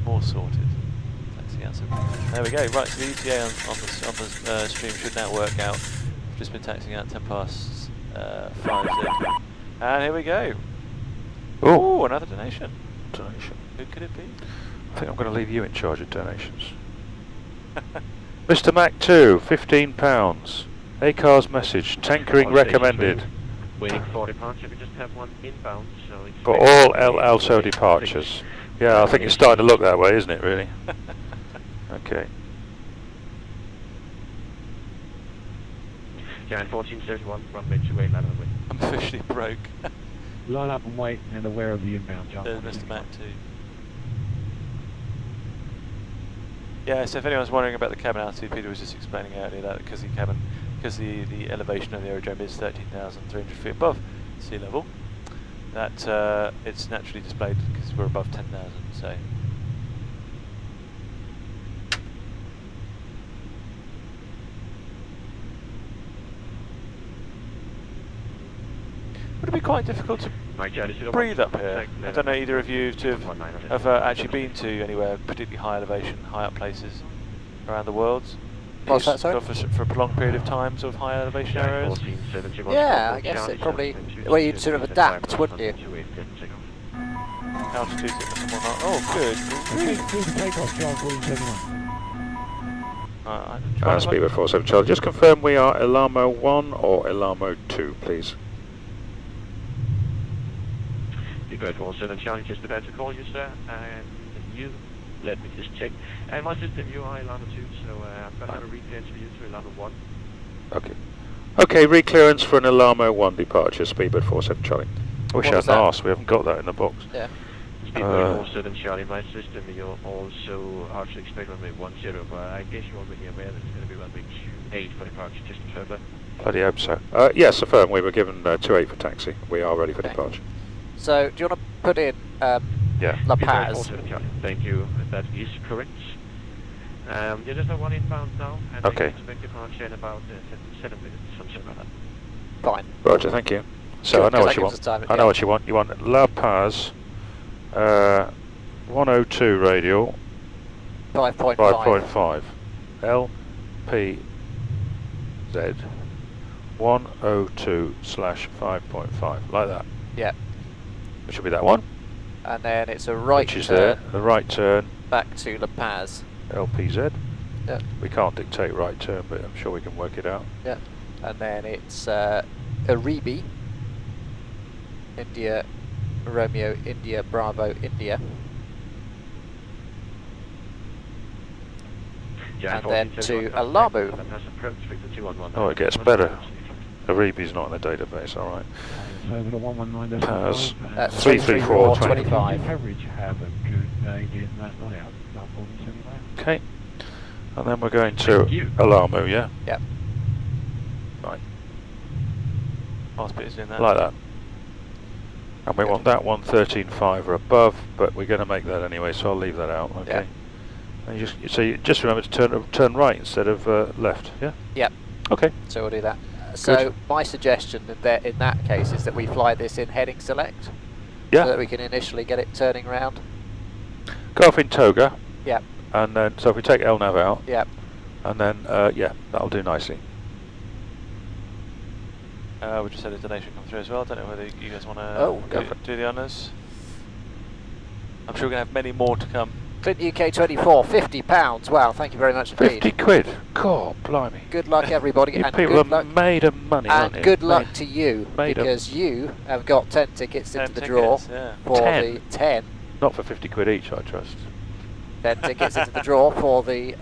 More sorted. Taxi out. There we go. Right, so the ETA on the stream should now work out. I've just been taxiing out 10 past 5 Z. And here we go. Oh, Ooh, another donation. donation. Who could it be? I think I'm going to leave you in charge of donations. Mr. Mac 2, £15. ACAR's message, tankering recommended. Waiting for departure, we just have one inbound, so it's... For all El Alto departures. Yeah, I think it's starting to look that way, isn't it, really? Okay. Giant 1431, runway 28, line of the way. I'm officially broke. Line up and wait and aware of the inbound, John. There's Mr. Mac too. Yeah, so if anyone's wondering about the cabin altitude, Peter was just explaining earlier that because the elevation of the aerodrome is 13,300 feet above sea level, that it's naturally displayed because we're above 10,000. So. Would it be quite difficult to breathe up here? I don't know either of you to have actually been to anywhere particularly high elevation, high up places around the world. What's that, sorry? For a prolonged period of time, sort of high elevation areas. Yeah, I guess it probably. Well, you'd sort of adapt, wouldn't you? Altitude sickness and whatnot. Oh, good. Really? Speedbird 47 Charlie, just confirm we are Elamo 1 or Elamo 2, please. Speedbird 47 Charlie, just about to call you, sir, and you, let me just check. And my system, you are Elamo 2, so I'm going to have a reclearance for you to Elamo 1. Okay. Okay, reclearance for an Elamo 1 departure, Speedbird 47 Charlie. I wish I hadn't asked, we haven't got that in the box. Yeah. Speedbird 47 Charlie, my system, you're also hard to expect runway 10, but I guess you're already aware that it's going to be runway 28 for departure, just confirm that. Bloody hope so. Yes, affirm, we were given 28 for taxi. We are ready for departure. So, do you want to put in Yeah. La Speedbird Paz? 47 Charlie, thank you, that is correct. You just have one inbound now, and Okay. I expect departure in about 7 minutes, something like that. Fine. Roger, thank you. So Good, I know 'cause what that you gives want. us time, I know yeah. what you want. You want La Paz 102 radial 5.5. 5.5 LPZ 102/5.5 like that. Yeah. Which will be that one. And then it's a right Which is turn there. The right turn back to La Paz. LPZ. Yeah. We can't dictate right turn, but I'm sure we can work it out. Yeah. And then it's Aribi. India, Romeo, India, Bravo, India. Yeah, And then to Alamu. Oh, it gets better. Aribi's not in the database, alright. Paz That's 334.25. Okay. And then we're going to Alamu, yeah? Yep. Right. Fast bit is doing that. Like that. And we want that one 13.5 or above, but we're going to make that anyway, so I'll leave that out. Okay. Yeah. And you just remember to turn right instead of left. Yeah. Yep. Okay. So we'll do that. So my suggestion in that case is that we fly this in heading select. Yeah. So that we can initially get it turning round. Go off in toga. Yep. And then so if we take LNAV out. Yep. And then yeah, that'll do nicely. We just had a donation come through as well. I don't know whether you guys want to do the honours. I'm sure we're going to have many more to come. Clint UK 24, £50. Wow, thank you very much indeed. 50 quid. God, blimey. Good luck, everybody, You and people good are luck. made of money, aren't And you? good luck to you, made because you have got 10 tickets into the draw Yeah. for 10? the 10. Not for 50 quid each, I trust. 10 tickets into the draw for the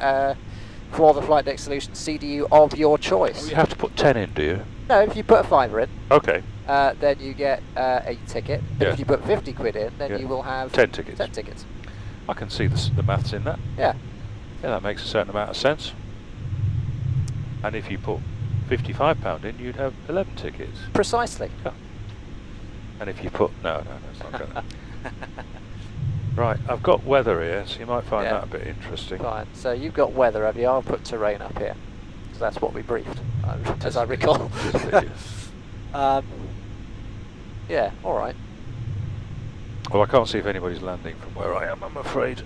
Flight Deck Solutions CDU of your choice. Oh, you have to put 10 in, do you? No, if you put a fiver in, Okay. then you get a ticket. But Yeah. if you put 50 quid in, then Yeah. you will have 10 tickets. 10 tickets. I can see the maths in that. Yeah. Yeah, that makes a certain amount of sense. And if you put £55 in, you'd have 11 tickets. Precisely. Yeah. And if you put... No, it's not going to... Right, I've got weather here, so you might find Yeah. that a bit interesting. Fine. So you've got weather, have you? I'll put terrain up here. Because that's what we briefed, as I recall. Yeah, all right. Well, I can't see if anybody's landing from where I am, I'm afraid.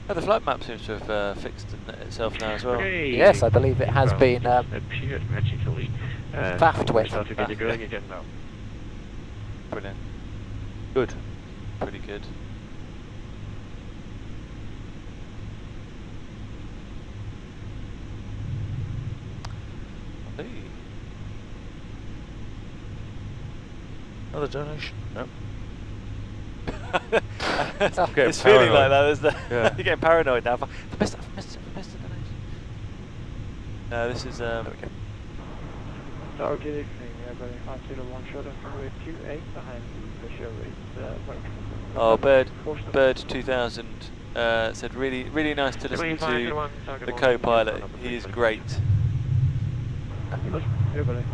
Oh, the flight map seems to have fixed itself now as well. Okay. Yes, I believe it has been appeared magically. faffed with. Start to get it going again now. Brilliant. Good. Pretty good. Hey. Another donation? No. It's feeling like that, isn't it? Yeah. You're getting paranoid now. I've missed a donation. No, this is So good evening, we are going 501 short of runway 28 behind the show is oh, Bird 2000 said really nice to listen to the co-pilot. He is great.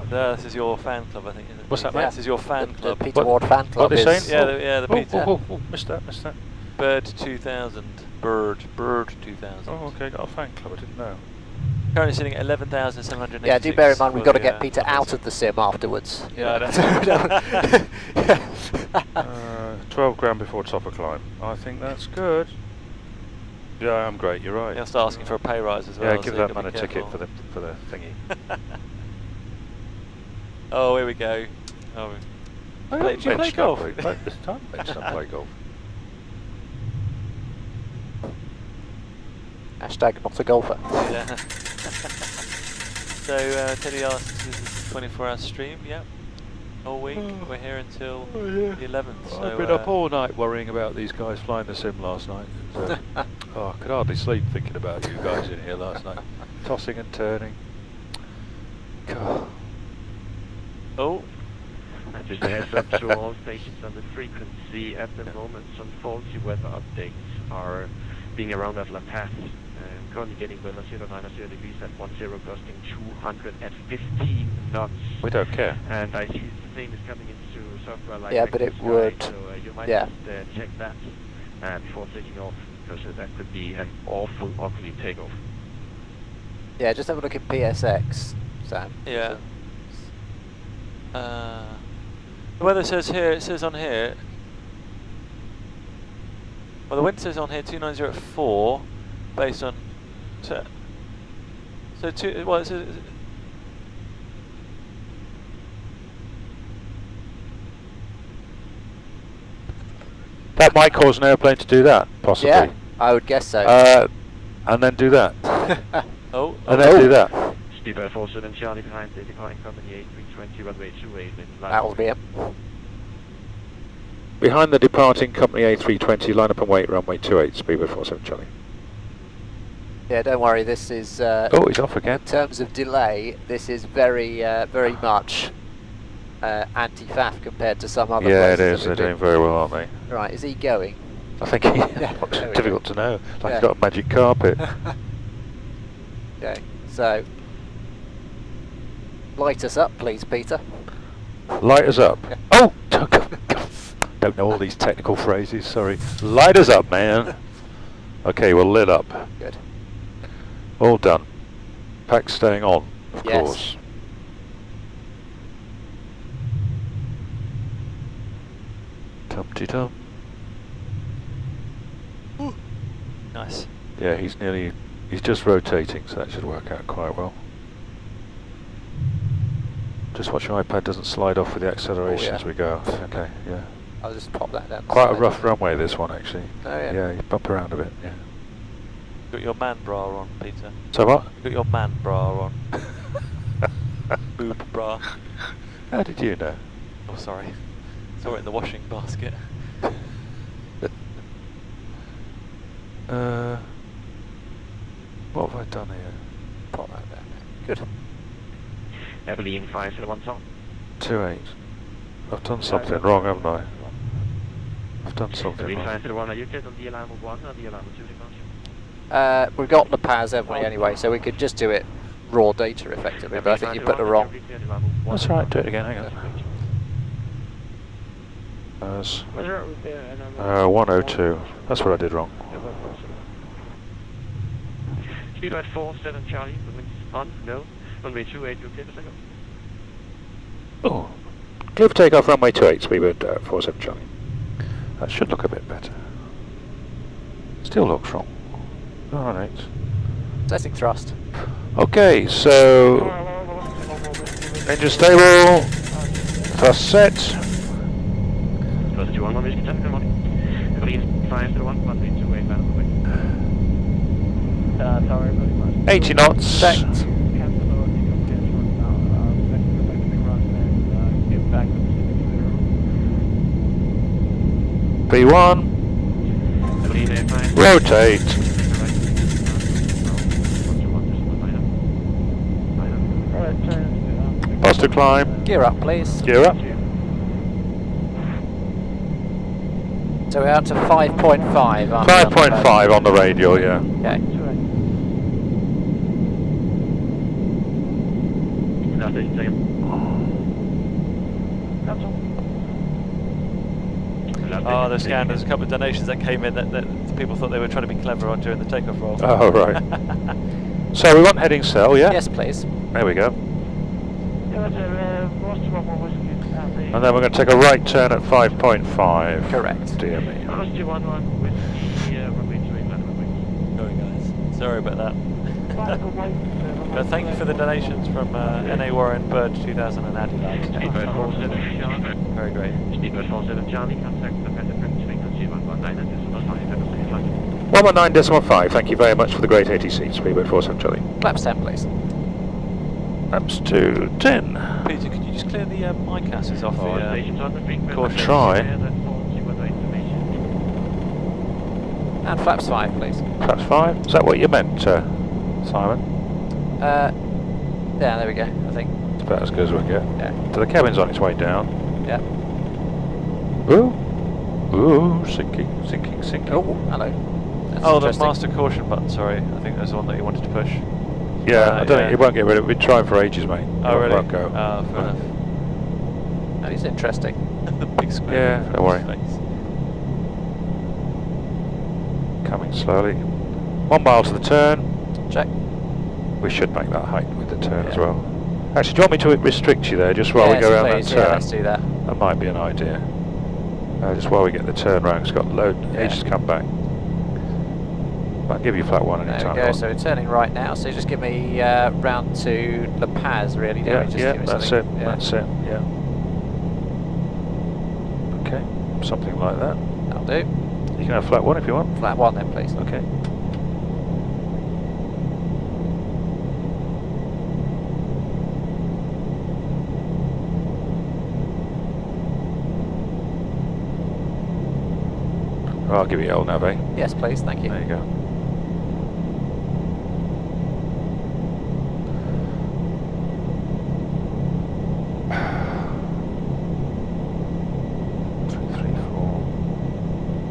This is your fan club, I think, isn't it? What's that, mate? This is your fan The club. Peter Ward fan club what are they is... saying? Yeah, the Peter. Oh, missed that. Bird 2000. Bird 2000. Oh, okay, got a fan club, I didn't know. Currently sitting at 11,786. Yeah, do bear in mind we've got to get for Peter the out of the sim afterwards. Yeah, I know. 12 grand before top of climb. I think that's good. Yeah, I'm great. You're right. You'll start asking for a pay rise as well. Yeah, so give you've that got man to a be ticket careful. for the thingy. Oh, here we go. Oh, I Play- do you play golf? This time, let's not play golf. Hashtag not a golfer. yeah. So Teddy asked, is this a 24-hour stream? Yep. All week. We're here until the 11th. So, I've been up all night worrying about these guys flying the sim last night. Oh, I could hardly sleep thinking about you guys in here last night. Tossing and turning. God. Oh, Just a heads up to all stations on the frequency. At the moment, some faulty weather updates are being around at La Paz. Currently getting weather 0 degrees at 10, gusting 215 knots. We don't care. And I see the same is coming into software like Yeah, but it Sky, would- So you might yeah. just check that before taking off, because that could be an awful, ugly takeoff. Yeah, just have a look at PSX, Sam. yeah. The weather says here, it says on here, well the wind says on here 290 at 4, based on, so two, well it says, That might cause an airplane to do that, possibly. Yeah, I would guess so. And then do that. oh, And then do that. Speedbird 47 Charlie behind the departing company 8320 runway 28. That'll be it. Behind the departing company A320, line up and wait, runway 28, speedbird 47 Charlie. Yeah, don't worry. This is Oh, he's off again. in terms of delay. This is very, very much anti-faff compared to some other Yeah, it places is. that They're we've doing very well, aren't they? been. Right, is he going? I think he. Yeah, It's there we difficult go. to know. Like Yeah. he's got a magic carpet. Okay, so light us up, please, Peter. Light us up. Yeah. Oh! Don't know all these technical phrases, sorry. Light us up, man. Okay, we're lit up. Good. All done. Pack staying on, of Yes. course. Tum-ti-tum. nice. Yeah, he's just rotating, so that should work out quite well. Just watch your iPad doesn't slide off with the acceleration as we go. Okay, yeah. I'll just pop that down. Quite a rough runway, this one, actually. Oh, yeah. Yeah, you bump around a bit, yeah. Got your man bra on, Peter. So what? You got your man bra on. Boob bra. How did you know? Oh, sorry. Saw it in the washing basket. What have I done here? Pop that down. Good. Heavily in 5 to the 1 top. 2-8. I've done something wrong, haven't I? I've done something Heavily in 5 wrong. to the 1. Are you cleared on the alarm of 1 or the alarm of 2 departure? We've got the PAS, haven't we, anyway, so we could just do it raw data effectively, but I think you put the wrong. That's alright, do it again, hang on. 102. That's what I did wrong. Speedbird 47 Charlie, the wind's on, no. Runway 28, you're clear to take off. Oh. Clear for takeoff, runway 28, speedbird 47 Charlie. That should look a bit better. Still looks wrong. Alright. Setting thrust. Okay, so engine stable, thrust set. Thrust 21, runway 10, good morning. Heavily in 5 to the 1, runway 28, man on the way. 80 knots. Set. B1. Heavily in 5. Rotate. Bus to climb. Gear up, please. Gear up. So we're out to 5.5. 5.5 on the radial, yeah. Okay. Now 30 seconds. Oh, the scan. There's a couple of donations that came in that people thought they were trying to be clever on during the takeoff roll. Oh, right. So we want heading cell, yeah? Yes, please. There we go. Yeah, And then we're going to take a right turn at 5.5. Correct. Dear me. Rusty 11 with the runway 28 runway. Sorry guys, sorry about that. But thank you for the donations from NA Warren, Bird 2000 and Adelaide. Speedbird 47 Charlie. Very great. Speedbird 47 Charlie, contact the Pacific frequency 119 and decimal 5, have a safe flight. 119.5, thank you very much for the great ATC, Speedbird 47 Charlie. Flaps 10, please. Flaps to 10. Peter, could you just clear the mic asses off All the stations on the frequency. caution? Try. And flaps 5, please. Flaps 5. Is that what you meant, Simon? Yeah, there we go, I think. It's about as good as we'll get. Yeah. So the cabin's on its way down. Yeah. Ooh. Ooh, sinking, sinking, sinking. Oh, hello. That's Oh, the interesting. master caution button, sorry. I think that's the one that you wanted to push. Yeah, I don't yeah. think it won't get rid of it. We've been trying for ages, mate. Oh, really? Won't go. Oh, fair enough. That is interesting. The big square. Yeah, don't worry. Face. Coming slowly. 1 mile to the turn. Check. We should make that height with the turn as Yeah. well. Actually, do you want me to restrict you there just while we go around please, that turn? yeah, let's do that. That might be an idea. Just while we get the turn round, it's got ages to come back. I'll give you flat 1 any There time. we go, so we're turning right now, so just give me round to La Paz, really, don't Yeah, we? Just yeah, give me that's it, something. Yeah. that's it, yeah. Okay, something like that. That'll do. You can have flat 1 if you want. Flat 1 then, please. Okay. I'll give you L nav, eh? Yes, please, thank you. There you go. Three, 4.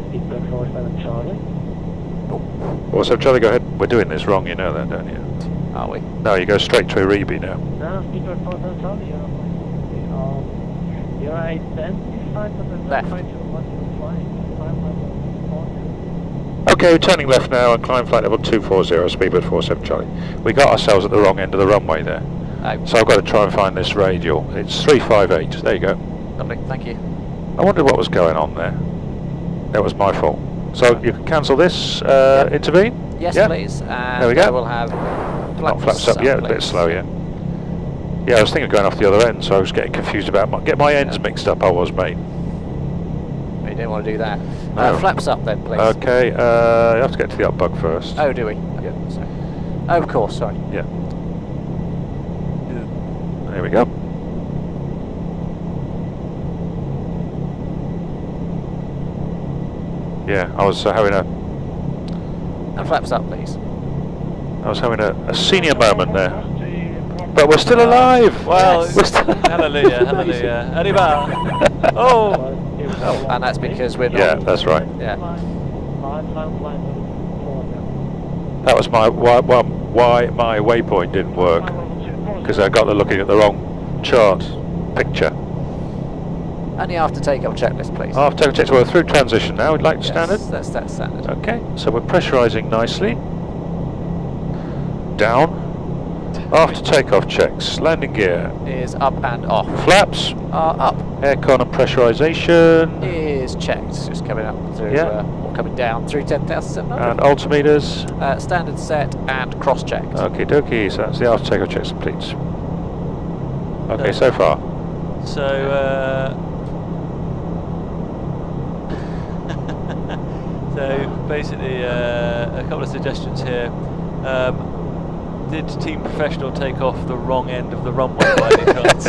Speedbird 47 Charlie. Also, Charlie, go ahead. We're doing this wrong, you know that, don't you? Are we? No, you go straight to Iribi now. No, Speedbird 47 Charlie. You're identified, but there's no Left. point to what you're flying. Climb level 40. Okay, we're turning left now and climb flight level 240, Speedbird 47 Charlie. We got ourselves at the wrong end of the runway there. Oh, So I've got to try and find this radial. It's 358. There you go. lovely, thank you. I wondered what was going on there. That was my fault. So you can cancel this, intervene? Yes, Yeah. please. And There we go. we'll have Not flaps up yet, a bit please. slow, yeah. Yeah, I was thinking of going off the other end, so I was getting confused about get my ends mixed up, I was, mate. We don't want to do that. No. Flaps up then, please. Okay, you have to get to the up bug first. Oh, do we? Yeah. Sorry. Oh, of course, sorry. Yeah. There we go. Yeah, I was having And flaps up, please. a senior moment there. But we're still alive! Well, We're still hallelujah, hallelujah. Arriba! Oh! Oh, and that's because we're not... Yeah, that's right. Yeah. That was why my waypoint didn't work, because I got looking at the wrong chart picture. And the after takeoff checklist, please. After check, we're through transition now. We'd like Yes, standard. That's standard. Okay, so we're pressurising nicely. Down. After takeoff checks, landing gear, Is up and off. flaps, Are up. aircon and pressurisation, Is checked. Just coming up through, Yeah. or coming down through 10,700. and altimeters. Standard set and cross checked. Okie dokie, so that's the after takeoff checks complete. Okay, so far. So, so basically, a couple of suggestions here. Did Team Professional take off the wrong end of the runway by any chance?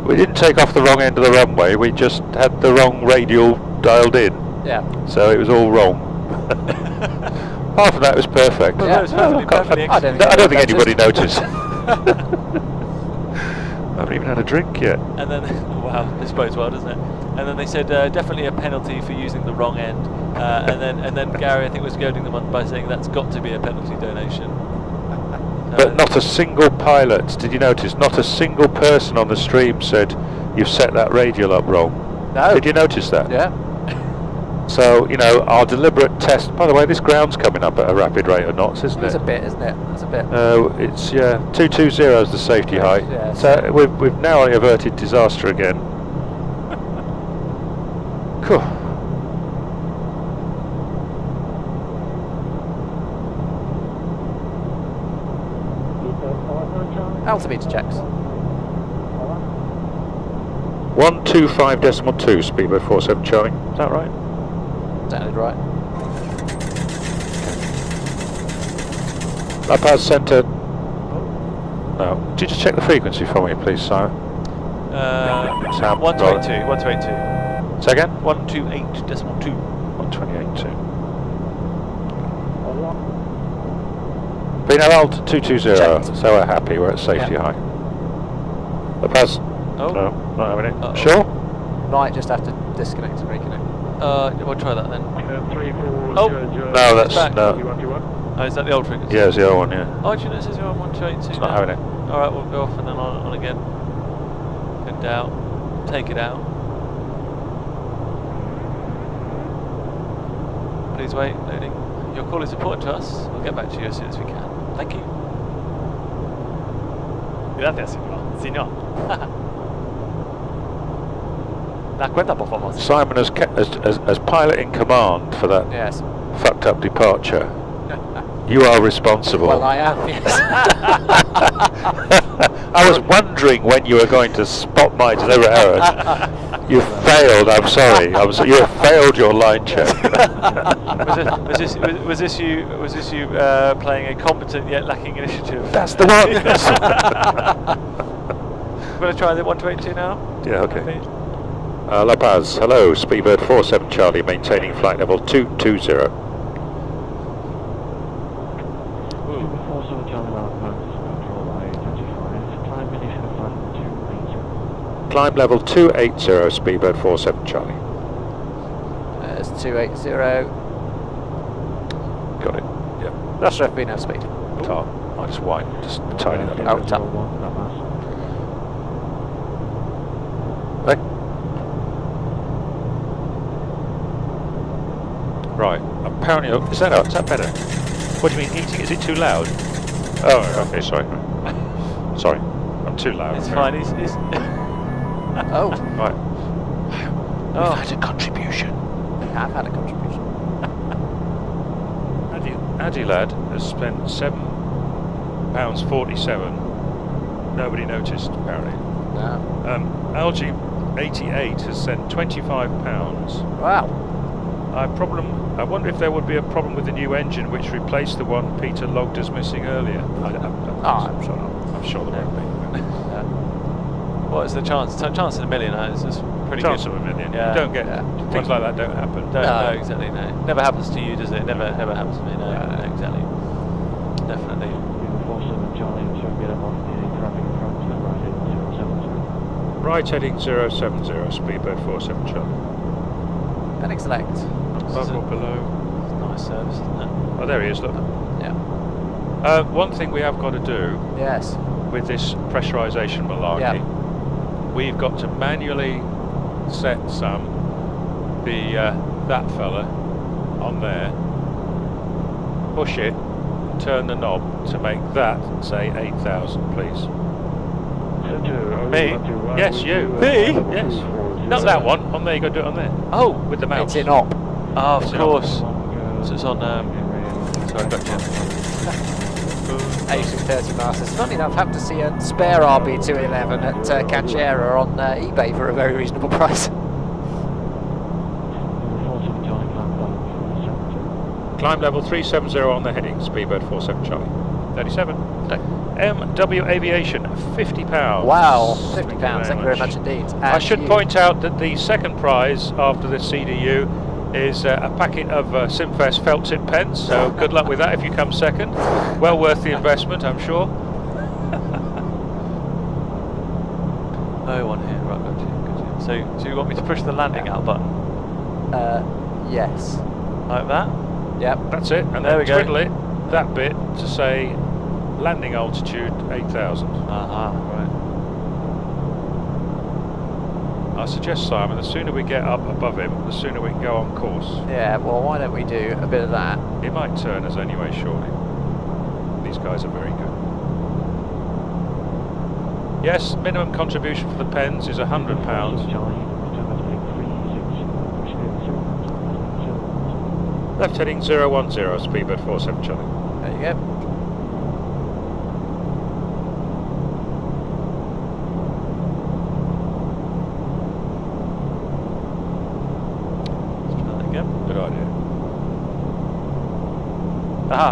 We didn't take off the wrong end of the runway, we just had the wrong radial dialed in, Yeah. so it was all wrong. Apart from that, it was perfect. Well, that was perfectly I don't I don't think anyone anybody noticed. I haven't even had a drink yet. And then, wow, this bodes well, doesn't it? And then they said definitely a penalty for using the wrong end. And then Gary, I think, was goading them on by saying that's got to be a penalty donation. But not a single pilot, did you notice, not a single person on the stream said, you've set that radial up wrong. No. Did you notice that? Yeah. So, you know, our deliberate test, by the way, this ground's coming up at a rapid rate of knots, isn't It's it? a bit, isn't it? It's a bit. It's, yeah, 220 is the safety height. Yeah. So we've now averted disaster again. Cool. Altimeter checks. 125.2, speedbird 47 Charlie. Is that right? Sounded right. La Paz Centre. No. Could you just check the frequency for me, please, Simon? Sound 182. 182. Say again? 128.2. 128.2. Being allowed 220, Checked. so we're happy, we're at safety height. La Paz? Oh. No, not having it. Uh-oh. Sure? Might just have to disconnect and reconnect. We'll try that then. 34, Oh. No, that's back. no. Oh, is that the old frequency? Yeah, it's the other one, yeah. Oh, actually, no, it says you're on 128.2. It's not having it. Alright, we'll go off and then on again. And out. Take it out. Please wait, loading. Your call is important to us. We'll get back to you as soon as we can. Thank you. Gracias, señor. La cuenta, por favor. Simon, as pilot in command for that Yes. fucked up departure, you are responsible. Well, I am, yes. I was wondering when you were going to spot my deliberate errors. You failed, I'm sorry. You have failed your line check. Was this you playing a competent yet lacking initiative? That's the one. I'm going to try the 122 now. Yeah, okay. La Paz, hello, Speedbird 47 Charlie, maintaining flight level 220. Climb level 280, Speedbird 47 Charlie. There's 280. Got it. Yep. That's right, we have speed. Tar. I'll just wind, just tidy that up. Out top. Hey. Right. Apparently, is that better? What do you mean eating? Is it too loud? Oh, okay. Sorry. Sorry. I'm too loud. It's fine. He's Oh, Right. Oh. We've had a contribution. we have had a contribution. Addy lad has spent £7.47. Nobody noticed apparently. No. Algae 88 has sent £25. Wow. I wonder if there would be a problem with the new engine which replaced the one Peter logged as missing earlier. I'm sure not. I'm sure there won't be. What is the chance? Chance in a million. It's pretty Chance good. of a million. Yeah. You don't get things like that. Don't happen. No, exactly. No, never happens to you, does it? Never happens to me. No, exactly. Definitely. Right heading 070, Speedbird 47 Charlie. Then select. Above or below? It's a nice service, isn't it? Oh, there he is. Look. Yeah. One thing we have got to do Yes. with this pressurization malarkey. Yeah. We've got to manually set that fella on there, push it, turn the knob to make that say 8,000, please. Me? Yes, you. Me? Yes. Not that one. On there, you got to do it on there. Oh, With the mouse. It's in op. oh, of It's course. So it's on. Sorry, gotcha. A330 Masters. Funny enough, happened to see a spare RB211 at Cachoeira on eBay for a very reasonable price. Climb level 370 on the heading, Speedbird 47 Charlie. 37. MW Aviation, £50. Wow, Thank you £50. Thank you very much indeed. I And should you- point out that the second prize after the CDU is a packet of Simfest felt tip pens, so good luck with that if you come second. Well worth the investment, I'm sure. Oh, one here. Right, got you. So you want me to push the landing out button Yes. like that? Yep. That's it, and There then we go. twiddle it, that bit, to say landing altitude 8,000. Right. I suggest, Simon, the sooner we get up above him, the sooner we can go on course. Yeah, well, why don't we do a bit of that? He might turn us anyway, surely. These guys are very good. Yes, minimum contribution for the pens is £100. Left heading 010, speedbird 47 Charlie. There you go. Let's try that again. Good idea.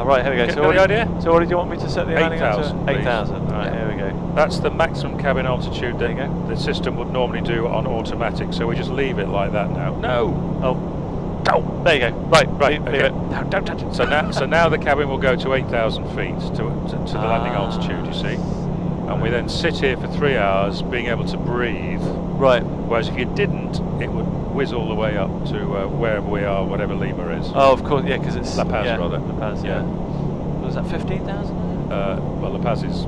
Right, here we go. Get So what, the idea? so what did you want me to set the landing up to? 8,000, please. 8,000. Right, Yeah. here we go. That's the maximum cabin altitude There you that go. the system would normally do on automatic, so we just leave it like that now. No! Oh, there you go. Right, leave okay. it. No, don't touch it. So now the cabin will go to 8,000 feet to the landing altitude, you see. And we then sit here for 3 hours being able to breathe. Right. Whereas if you didn't, it would whiz all the way up to wherever we are, whatever Lima is. Oh, of course, yeah, because it's La Paz, yeah, rather. La Paz, yeah. Was that 15,000? Well, La Paz is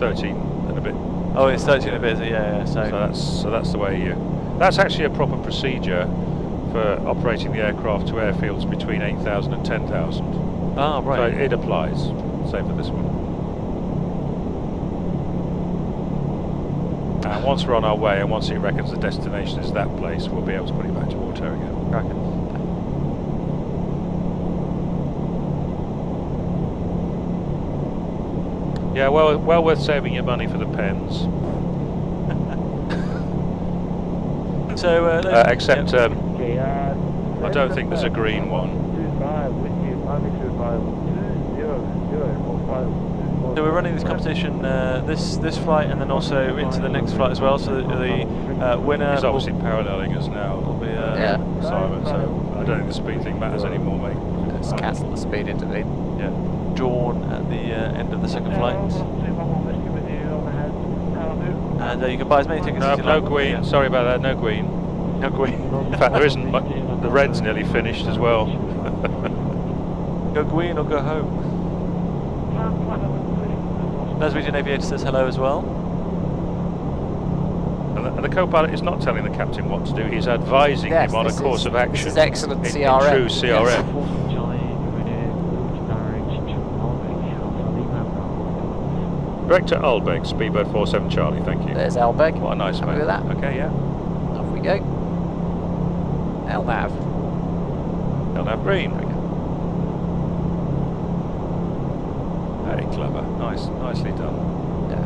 13 and a bit. Oh, it's 13 a bit, is it? Yeah. So that's the way you. That's actually a proper procedure for operating the aircraft to airfields between 8,000 and 10,000. Oh, right. So it applies. Same for this one. And once we're on our way, and once it reckons the destination is that place, we'll be able to put it back to auto again. Okay. Yeah, well worth saving your money for the pens. So, Except yeah. I don't think there's a green one. So we're running this competition, this flight, and then also into the next flight as well. So the winner He's obviously paralleling us now, will be Yeah. Simon. So I don't think the speed thing matters anymore, mate. Let's cancel the speed intervene. yeah, drawn at the end of the second flight. And you can buy as many tickets No, as you no like. green. Yeah. Sorry about that. No green. No green. In fact, there isn't much. The red's nearly finished as well. Go green or go home. Glaswegian Aviator says hello as well. And the co-pilot is not telling the captain what to do. He's advising him on a course of action. This is excellent in CRM. true CRM. Yes. Director Ulbeck, Speedbird 47 Charlie. Thank you. There's Elbeg. What a nice Happy man. with that? Okay, yeah. Off we go. LNAV. Don't have green. Very clever. Nicely done. Yeah.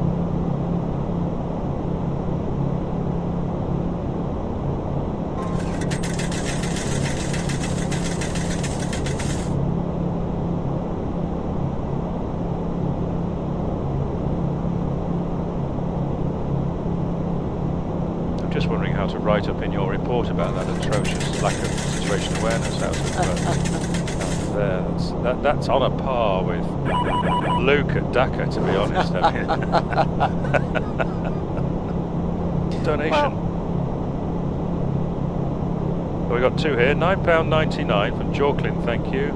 I'm just wondering how to write up in your report about that atrocious lack of situational awareness. That's on a par with Luke at Dhaka, to be honest. I mean. Donation. Well, we got two here. £9.99 from Jorklin, thank you.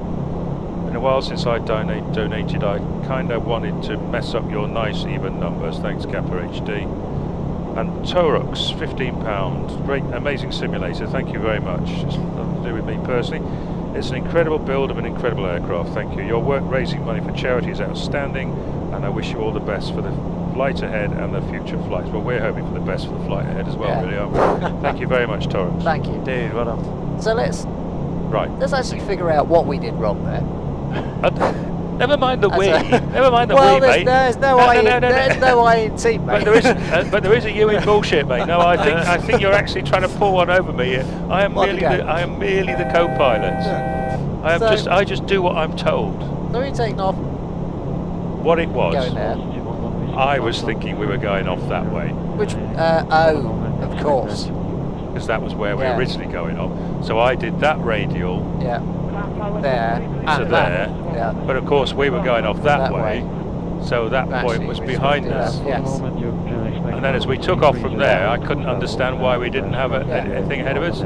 Been a while since I donated. I kind of wanted to mess up your nice even numbers. Thanks, Kappa HD. And Torux, £15. Great, amazing simulator. Thank you very much. It's nothing to do with me personally. It's an incredible build of an incredible aircraft. Thank you. Your work raising money for charity is outstanding, and I wish you all the best for the flight ahead and the future flights. Well, we're hoping for the best for the flight ahead as well, Yeah. really, aren't we? Thank you very much, Torux. Thank you. Indeed, well done. So let's Right. actually figure out what we did wrong there. Never mind the As we. a- Never mind the well, we, mate. there's no I in team, But mate. there is a you in bullshit, mate. No, I think you're actually trying to pull one over me here. I am What again? merely the co-pilot. I just do what I'm told. So we taking off, What it was, going there. I was thinking we were going off that way Which, of course. because that was where we Yeah. were originally going off. So I did that radial Yeah. There. to And there, that. Yeah. but of course we were going off that That way. way. So that Actually, point was we behind should do us. that, Yes. And then as we took off from there, I couldn't understand why we didn't have anything ahead of us.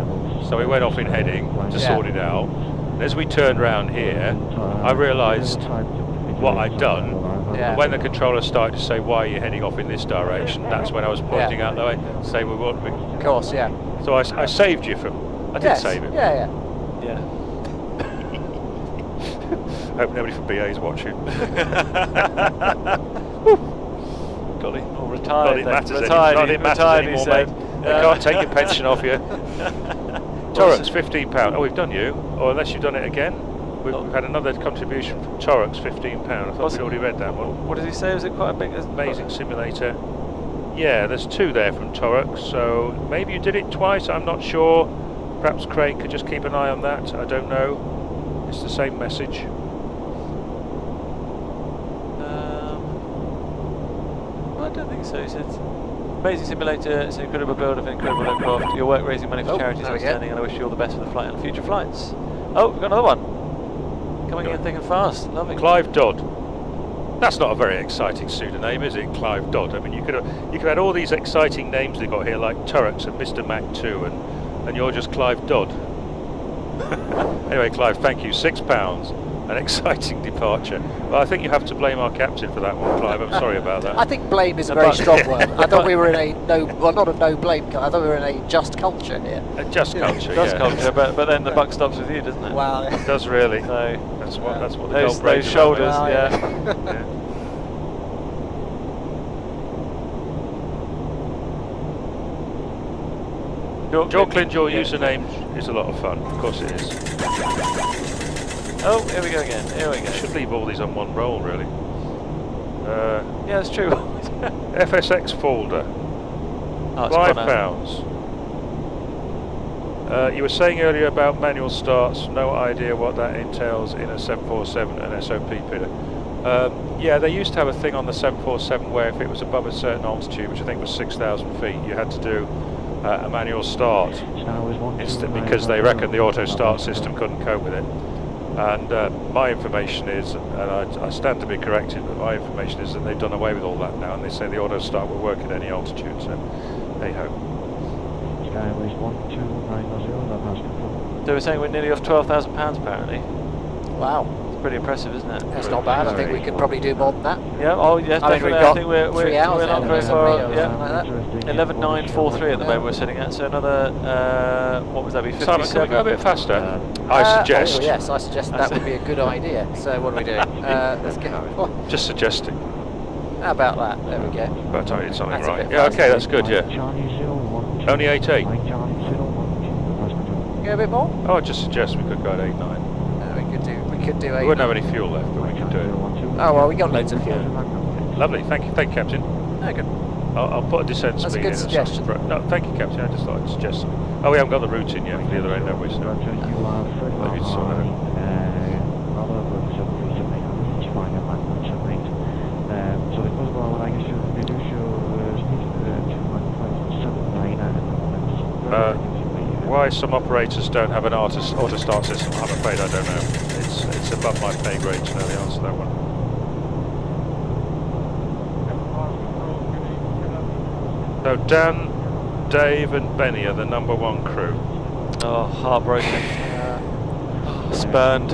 So we went off in heading to Yeah. sort it out. And as we turned round here, I realised what I'd done, Yeah. When the controller started to say, why are you heading off in this direction, that's when I was pointing out the way, say we won't be. Of course, yeah. So I saved you from, I did save it. Yeah, Yeah. Hope nobody from BA is watching. Golly. Or Not retired. it matters Retired, not it matters retired, he anymore, said. mate. They can't take your pension off you. Torrux, £15. Oh, we've done you. Or unless you've done it again. We've had another contribution from Torrux, £15. I thought we'd already read that one. What did he say? Was it quite a big? Amazing Simulator. Yeah, there's 2 there from Torrux, so maybe you did it twice, I'm not sure. Perhaps Craig could just keep an eye on that, I don't know. It's the same message. I don't think so. He said, amazing simulator, it's an incredible build of an incredible aircraft. Your work raising money for charities is outstanding, and I wish you all the best for the flight and future flights. Oh, we've got another one. Coming in thick and fast. Lovely. Clive Dodd. That's not a very exciting pseudonym, is it? Clive Dodd. I mean, you could have had all these exciting names they've got here, like Turrets and Mr. Mac 2, and you're just Clive Dodd. Anyway, Clive, thank you. £6. An exciting departure. Well, I think you have to blame our captain for that one, Clive. I'm sorry about that. I think blame is a very strong word. I thought we were in a not a no blame. I thought we were in a just culture here. A just culture, Just yeah. culture, but then the buck stops with you, doesn't it? Wow. It does really. So That's what the those gold braid shoulders, Wow, yeah. Yeah. Jorkland, your username is a lot of fun. Of course it is. Oh, here we go again. Here we go. I should leave all these on one roll, really. Yeah, that's true. FSX folder. Oh, it's £5. gone You were saying earlier about manual starts. No idea what that entails in a 747 and SOP pitter. Yeah, they used to have a thing on the 747 where if it was above a certain altitude, which I think was 6,000 feet, you had to do a manual start because they reckoned the auto start system couldn't cope with it. And my information is, and I stand to be corrected, but my information is that they've done away with all that now, and they say the auto start will work at any altitude, so hey ho. So we're saying we're nearly off £12,000 apparently. Wow. It's pretty impressive, isn't it? That's not bad. I think we could probably do more than that. Yeah, oh yes, I mean, definitely. we've I got think we're 3 hours not ahead very of us, far. haven't we, or Yeah, something like that? 11.943 at the moment we're sitting at. So another, what would that be? 57. Simon, can we go a bit faster? I suggest. Oh yes, I suggest that would be a good idea. So what are we doing? Let's get. Just suggesting. How about that? There we go. But I did something That's a right. bit Yeah, faster. okay, that's good, yeah. Only 8.8. Go a bit more. Oh, I'd just suggest we could go at 8.9. We could do We 8. wouldn't have any fuel left, but we could do it. Oh well, we got loads of fuel. Lovely, thank you, Captain. No, good. I'll put a descent That's a speed good in. suggestion. No, thank you, Captain. I just thought I'd suggest something. Oh, we haven't got the route in yet for the other end, have we? So maybe it's sort of why some operators don't have an auto start system, I'm afraid I don't know. It's above my pay grade to know the answer to that one. So Dan, Dave and Benny are the #1 crew. Oh, heartbroken. Spurned.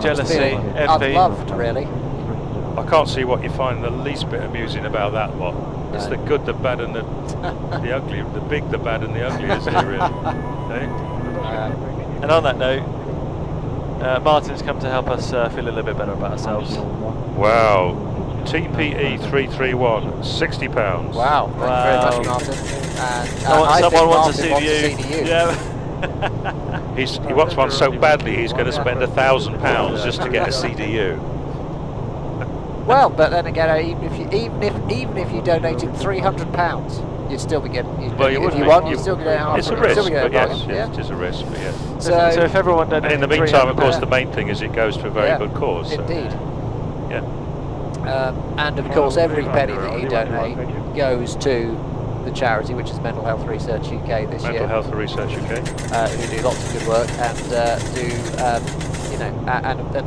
Jealousy, Feeling envy. unloved, really. I can't see what you find the least bit amusing about that lot. It's the good, the bad and the ugly. The big, the bad and the ugly, isn't it really? Eh? And on that note, Martin's come to help us feel a little bit better about ourselves. Wow. TPE 331, £60. Wow. Thank you very much, Martin. And I think Someone wants a Martin CDU. wants a CDU. Yeah. He wants one so badly he's going to spend £1,000 just to get a CDU. Well, but then again, even if you donated £300, you'd still be getting. Well, you if wouldn't you be- won, you- you'd still get half. It's a you'd risk, still get but yes, bargain, yes, it is a risk, but yes. So if everyone And donated in the meantime, of course, £300, the main thing is it goes to a very good cause. So. Indeed. Yeah. And of course, every penny that you donate goes to the charity, which is Mental Health Research UK this year. Mental Health Research UK. Who do lots of good work and and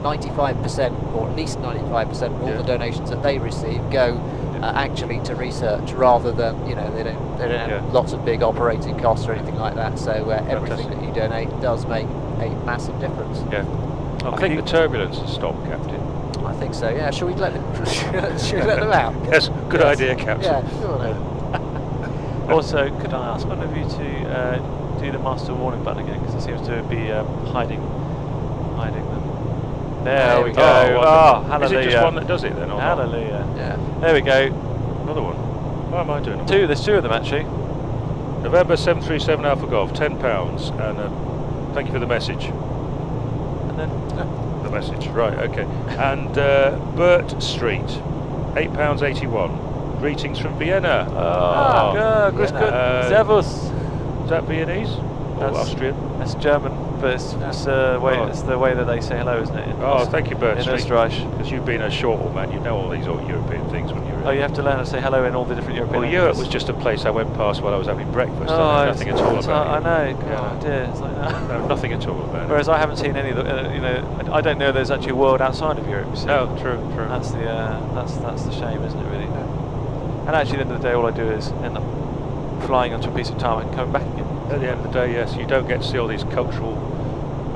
95% or at least 95% of all the donations that they receive go actually to research rather than they don't have lots of big operating costs or anything like that. So everything that you donate does make a massive difference. Yeah. I think the turbulence has stopped, Captain. I I think so. Yeah. Shall we let them? Should we let them out? Yes, good Yes. idea, Captain. Yeah. Sure. Then. Also, could I ask one of you to do the master warning button again, because it seems to be hiding them. There we go. Oh, Oh, hallelujah. Is it just one that does it then? Or not? Hallelujah. Yeah. There we go. Another one. Why am I doing it? Two. There's two of them actually. November 737 Alpha Golf, £10, and thank you for the message. And then The message, right? Okay. And Burt Street, £8.81. Greetings from Vienna. Grüß Vienna. Gott. Servus. Is that Viennese or That's- Austrian? That's German, but it's the way that they say hello, isn't it? Oh, thank you, Burt in Street. Österreich. Because you've been a short haul man, you know all these old European things when you're. Oh, you have to learn how to say hello in all the different European Well, Europe languages. was just a place I went past while I was having breakfast. Oh, I know nothing at all about I it. know. Yeah. Oh dear, it's like that. No, nothing at all about Whereas I haven't seen any of the, I don't know there's actually a world outside of Europe. it. So No, true. that's the that's the shame, isn't it? Really. And actually, at the end of the day, all I do is end up flying onto a piece of tarmac and coming back again. At the end of the day, yes, you don't get to see all these cultural.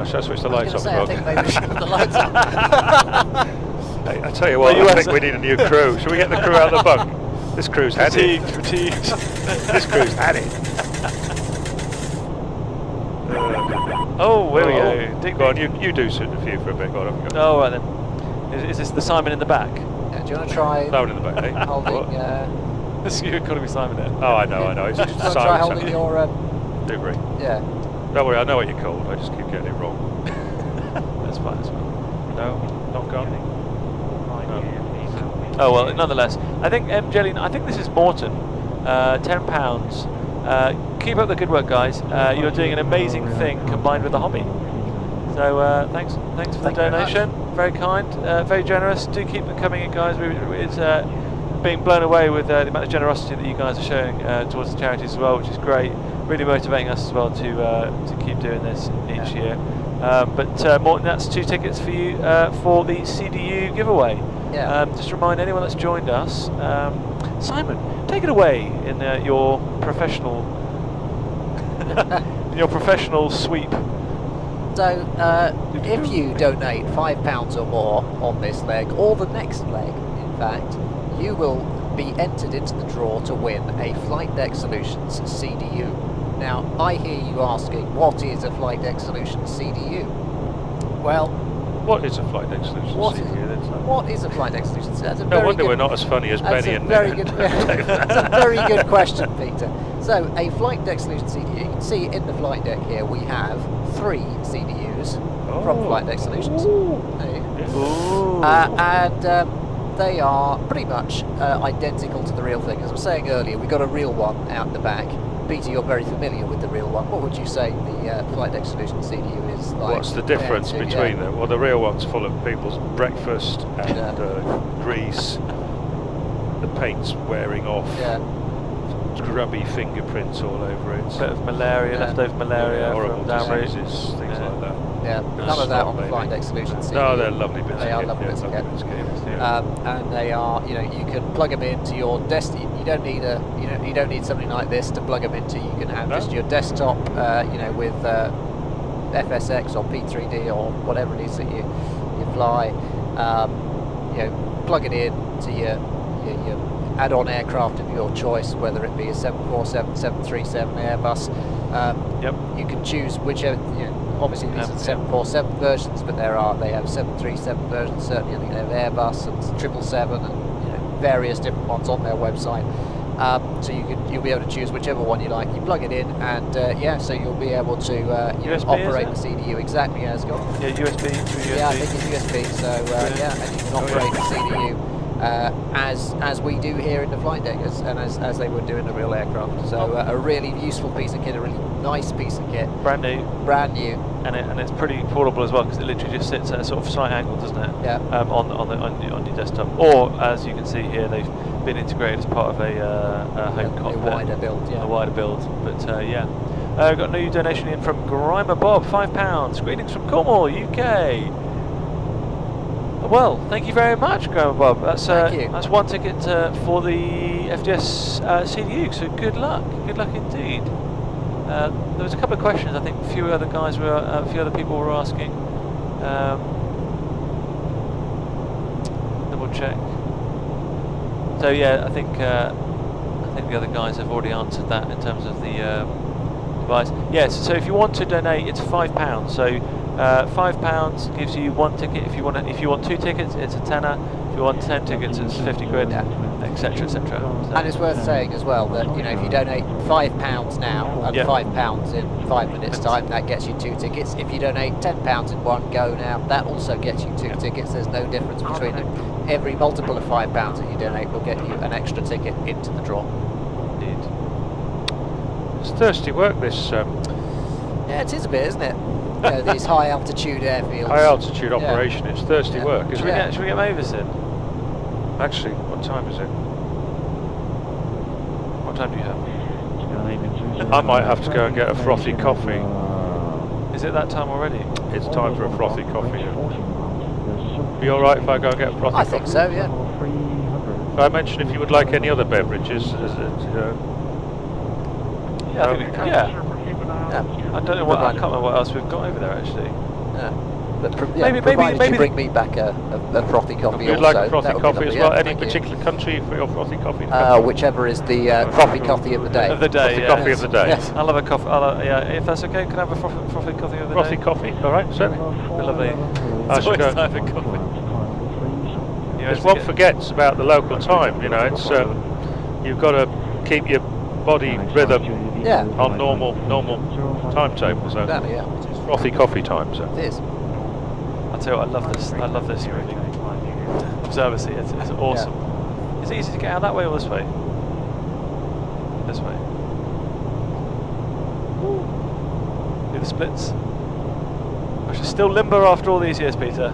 Shall I switch the lights I was off? going to say, I think maybe we should put the lights on. Hey, I tell you what, Well, I think we need a new crew. Shall we get the crew out of the bunk? This crew's had it. Fatigued. This crew's had it. Oh, there we Oh, go. Dig, Go on, dig. you do sit a few for a bit. Go on, off you go. Oh, right then. Is this the Simon in the back? Yeah, do you want to try Down in the back, eh? holding? What? This you calling me Simon there? Oh, I know. It's Do just you want to try silence. holding your? Delivery. Yeah. Don't worry, I know what you're called. I just keep getting it wrong. That's fine. No, not gone. Oh well, nonetheless, I think Jelly. I think this is Morton. £10. Keep up the good work, guys. You're doing an amazing thing combined with the hobby. So thanks for Thank the you very much. donation. Very kind, very generous. Do keep them coming in, guys. It's being blown away with the amount of generosity that you guys are showing towards the charities as well, which is great. Really motivating us as well to keep doing this each year. But Morton, that's 2 tickets for you for the CDU giveaway. Yeah. Just remind anyone that's joined us, Simon, take it away in your professional sweep. So, if you donate £5 or more on this leg, or the next leg, in fact, you will be entered into the draw to win a Flight Deck Solutions CDU. Now, I hear you asking, what is a Flight Deck Solutions CDU? Well, What is a Flight Deck Solutions What CDU then? what is a Flight Deck Solutions? That's a No very wonder good, we're not as funny as that's Benny a and very Nick. good, that's a very good question, Peter. So, a Flight Deck Solutions CDU, you can see in the flight deck here we have 3 CDUs from Flight Deck Solutions. There you go. Ooh. And they are pretty much identical to the real thing. As I was saying earlier, we've got a real one out the back. Peter, you're very familiar with the real one. What would you say the Flight Deck Solutions CDU is like? What's the difference compared to- between yeah. them? Well, the real one's full of people's breakfast and grease. The paint's wearing off. Yeah. Grubby fingerprints all over it. Bit of malaria, Yeah. leftover malaria horrible from down route. diseases, things like that. Yeah, none of that on the Flight Deck Solutions CDU. No, they're lovely bits They of are kit. lovely Yeah, bits of lovely kit. bits of kit, yeah. And they are, you can plug them into your desktop. You don't need you don't need something like this to plug them into. You can have No? just your desktop, with FSX or P3D or whatever it is that you fly. Plug it in to your add-on aircraft of your choice, whether it be a 747, 737 Airbus. Yep. You can choose whichever. Obviously these are the 747 versions, but they have 737 versions. Certainly, I think they have Airbus and 777 and various different ones on their website. So you'll be able to choose whichever one you like. You plug it in, and so you'll be able to USB, operate the is CDU exactly as gone. Yeah, USB through USB. Yeah, I think it's USB. So and you can operate the CDU as we do here in the flight deck, and as they would do in the real aircraft. So a really useful piece of kit, a really nice piece of kit, Brand new. brand new. And it's pretty portable as well, because it literally just sits at a sort of slight angle, doesn't it? Yeah. On your desktop. Or as you can see here, they've been integrated as part of a home A cockpit. wider build. Yeah. A wider build. But got a new donation in from Grimer Bob, £5. Greetings from Cornwall, UK. Well, thank you very much, Grandma Bob. That's Thank you. That's 1 ticket for the FDS CDU. So good luck indeed. There was a couple of questions. I think a few other people were asking. double check. So yeah, I think the other guys have already answered that in terms of the device. Yes. So if you want to donate, it's £5. So £5 gives you 1 ticket. If you want 2 tickets, it's a tenner. If you want 10 tickets, it's 50 quid, etc., etc. So And it's worth saying as well that if you donate £5 now and £5 in 5 minutes time, that gets you 2 tickets. If you donate £10 in one go now, that also gets you 2 tickets. There's no difference between them. Every multiple of £5 that you donate will get you an extra ticket into the draw. indeed. It's thirsty work, this Yeah, it is a bit, isn't it? These high altitude airfields. high altitude operation. It's thirsty work, Should isn't we it? get Mavis in? Actually, what time is it? What time do you have? I might have to go and get a frothy coffee. Is it that time already? It's time for a frothy coffee. Be alright if I go and get a frothy I coffee? think so, yeah. I mentioned if you would like any other beverages. Yeah, I think we can. Yeah. Yeah. I don't know I can't remember what else we've got over there actually. Yeah. But Maybe provided you bring me back a frothy coffee You'd also. like a frothy that would be coffee as lovely, well? yeah, Any thank you. particular country for your frothy coffee? Whichever is the frothy coffee of the day. Of the day, Frothy yeah. coffee of the day. Yes. I'll have a coffee. Yeah, if that's okay, can I have a frothy coffee of the Frothy day? coffee, alright, certainly. Lovely. I It's should always go. time for coffee. You Because have to one get- forgets about the local time, it's you've got to keep your body rhythm Yeah. on normal timetable. So Exactly, yeah. it's frothy coffee time. So It is. I'll tell you what, I love this really. Observancy, it's awesome. Is it easy to get out that way or this way? This way. Do the splits. I should still limber after all these years, Peter.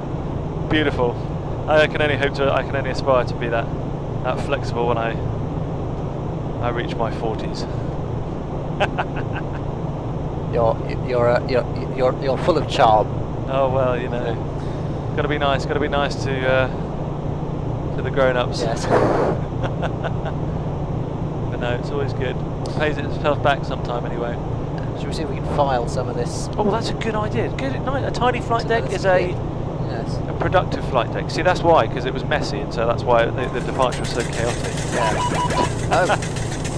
Beautiful. I can only aspire to be that flexible when I reach my 40s. You're full of charm. Oh well, got to be nice. Got to be nice to the grown-ups. Yes. But no, it's always good. Pays itself back sometime anyway. Should we see if we can file some of this? Oh, that's a good idea. Good. A tiny flight Some deck of this is a kit? Yes. productive flight deck. See, that's why, because it was messy, and so that's why the departure was so chaotic. Oh.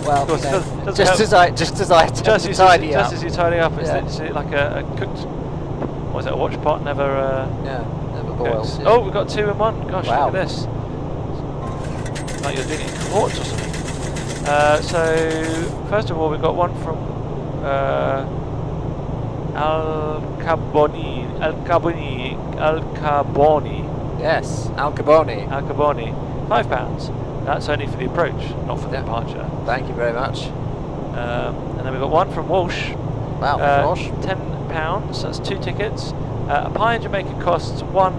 Well, Of course, it doesn't just help. as I attempt to tidy up. Just as you tidy up, it's Yeah. literally like a cooked. What is it? A watch pot never. Yeah, never cooks. boils. Yeah. Oh, we've got 2 in 1. Gosh, Wow. look at this. It's like you're doing it in quartz or something. So first of all, we've got one from Al Carboni. Yes, Al Carboni. £5. That's only for the approach, not for the Yeah. departure. Thank you very much. And then we've got one from Walsh. Wow, gosh. £10. That's 2 tickets. A pie in Jamaica costs £1.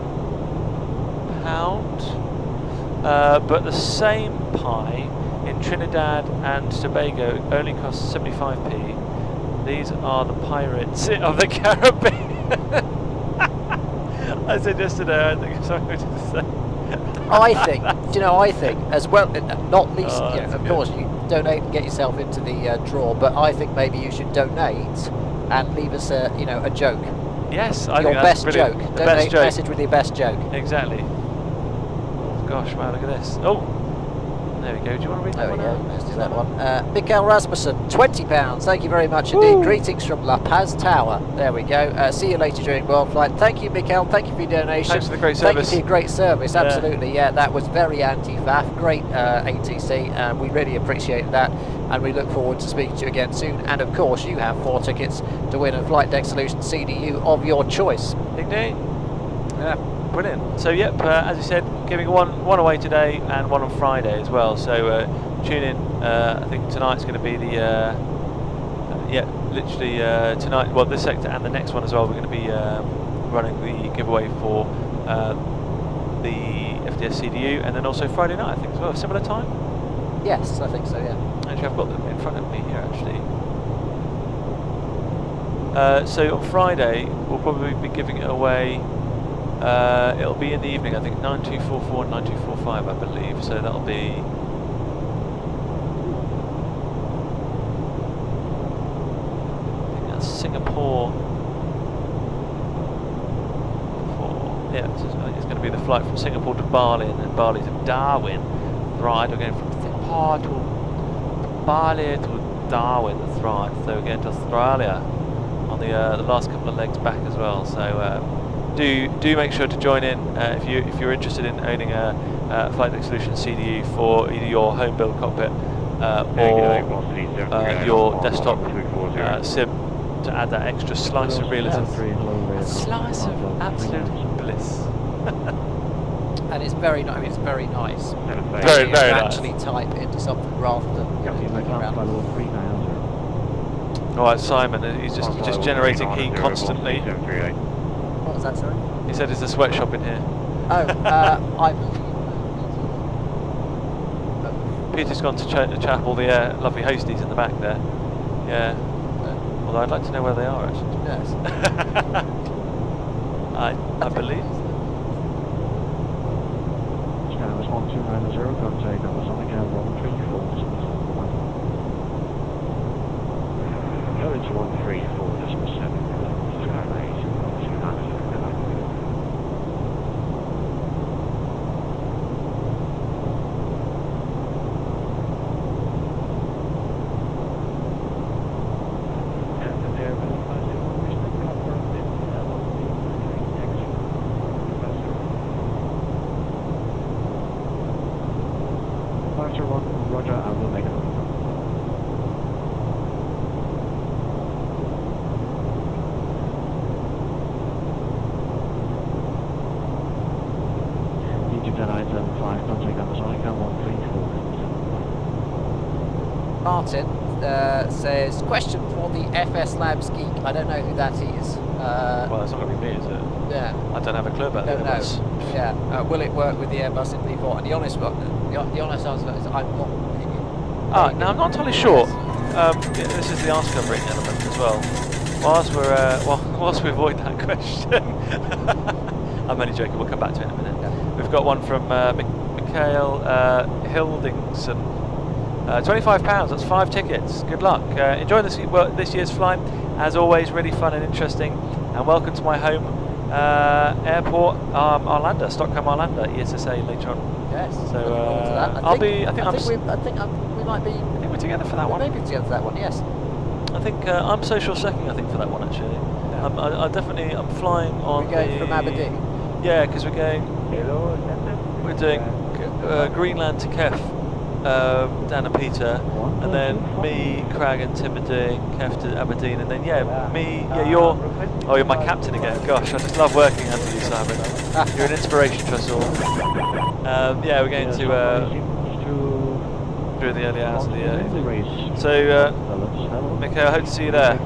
But the same pie in Trinidad and Tobago only costs 75p. These are the pirates of the Caribbean. I said yesterday, I think something to say. I think as well, not least, Oh, that's of good. course, you donate and get yourself into the draw, but I think maybe you should donate and leave us a joke. Yes, I Your think that's best brilliant. joke. The Donate best joke. message with your best joke. Exactly. Oh gosh, wow, look at this. Oh, there we go. Do you want to read that There we one go. out? Let's do that one. Mikael Rasmussen, £20. Thank you very much indeed. Woo. Greetings from La Paz Tower. There we go. See you later during Worldflight. Thank you, Mikael. Thank you for your donation. Thanks for the great Thank you service. for your great service. Yeah. Absolutely. Yeah, that was very anti-faff. Great ATC. We really appreciate that. And we look forward to speaking to you again soon. And of course, you have 4 tickets to win a Flight Deck Solutions CDU of your choice. Ding ding. Yeah. Brilliant. So yep, as you said, giving one away today and one on Friday as well. So tune in. I think tonight's going to be the literally tonight. Well, this sector and the next one as well. We're going to be running the giveaway for the FDS CDU, and then also Friday night, I think as well. Similar time. Yes, I think so. Yeah. Actually, I've got them in front of me here. Actually. So on Friday, we'll probably be giving it away. It'll be in the evening, I think 9244 and 9245, I believe. So that'll be. I think that's Singapore. Yeah, I think it's going to be the flight from Singapore to Bali and then Bali to Darwin. Right, we're going from Singapore to Bali to Darwin. That's right. So we're going to Australia on the last couple of legs back as well. So do make sure to join in if you're interested in owning a Flight Deck Solutions CDU for either your home build cockpit or your desktop sim to add that extra slice of realism. A slice of absolute bliss. And it's very nice. It's very nice. Very, you very can nice. actually type into something rather than looking around. Alright, Simon, he's just generating heat constantly. What was that, sorry? He said there's a sweatshop in here. Oh, I believe. Peter's gone to chap all the lovely hosties in the back there. Yeah. Although I'd like to know where they are actually. Yes. I believe. Skywards 1290, contact Amazonic Air 134. Courage 134.7. Roger, I will make it. Egypt 975, contact Amazonic 134. Martin says, question for the FS Labs geek. I don't know who that is. Well, it's not going to be me, is it? Yeah. I don't have a clue about Don't that. know. Yeah. Will it work with the Airbus in V4? And the honest answer is I'm not. No, I'm not entirely sure. This is the ask covering element as well. Whilst we avoid that question, I'm only joking. We'll come back to it in a minute. Yeah. We've got one from Mikhail Hildingson. £25. That's 5 tickets. Good luck. Enjoy this year's flight. As always, really fun and interesting. And welcome to my home airport, Arlanda, Stockholm Arlanda, ESSA later on. Yes. So I think we might be. I think we're together for that one. Maybe together for that one. Yes. I think I'm social secking. I think for that one actually. Yeah. I'm flying on. We're going from Aberdeen. Yeah, because we're doing Greenland to Kef, Dan and Peter, and then me, Crag and Tim are doing Kef to Aberdeen, and then you're my captain again. Gosh, I just love working under you, Simon. You're an inspiration to us all. We're going to through the early hours of the race. So, Mikhail, I hope to see you there.